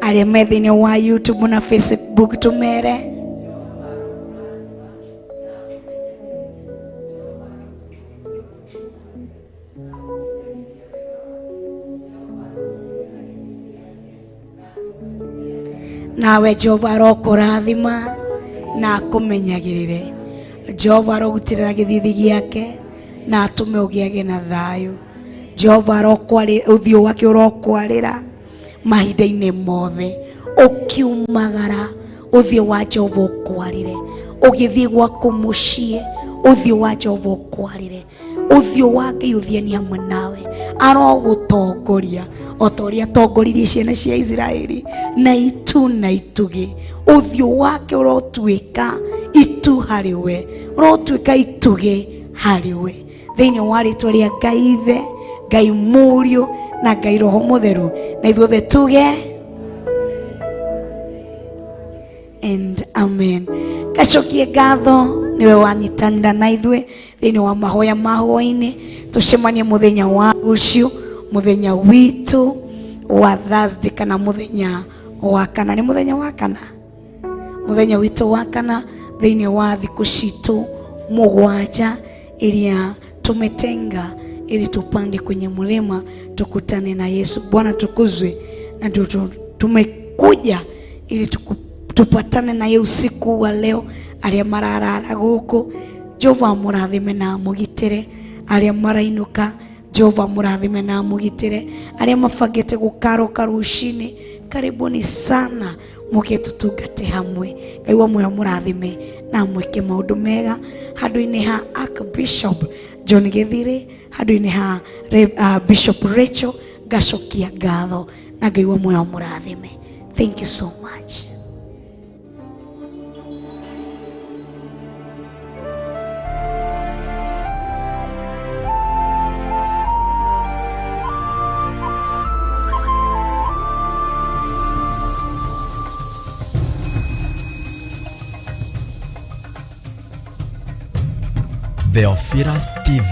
arĩa me thĩinĩ wa YouTube na Facebook, tũmere nawe Jehova arokũrathima na akũmenyagĩrĩre. Jehova arogutirira githithi giake na atume ugiage na thayu. Jehova arokwari uthio wake urokwarira mahinda-ini mothe. Ukiumagara uthio wa Jehova ukwarire. Ugithie gwaku mucii uthio wa Jehova ukwarire. Uthio wake uthieni hamwe nawe. Arogutongoria otoria tongoririe ciana cia Israeli na itu na itugi. Uthio wake urotwika itu hariwe, urotwika itugi hariwe. Thiini wa ritwa ria Ngai Ithe, Ngai Mũriũ na Ngai Roho Mũtheru, na ithuothe tuge and amen. Gacokie ngatho niwe wanyitanira na ithwe thiini wa Mahoya Ma Hwa-Ini. Tucemanie muthenya wa rucio, muthenya witu wa Thursday kana muthenya wa kana. Ni muthenya wa kana, muthenya witu wa kana thiini wa thiku citu mugwanja iria tumetenga ili tupande kwenye mlima tukutane na Yesu. Bwana tukuzwe. Na tumekuja ili tupatane na yeye usiku wa leo. Arĩa mararara guku, Jehova mũrathime na mũgitĩre. Arĩa marainuka, Jehova mũrathime na mũgitĩre. Arĩa mabangĩte gũkaruka ruci-ini, karibuni sana muke tutungate hamwe. Ngai wa muoyo mũrathime na mwĩke maũndũ mega handũ-inĩ ha Archbishop John Githiri, handũ-inĩ ha Bishop Rachel. Gacokia ngatho na Ngai wa muoyo mũrathime. Thank you so much. Theophilus TV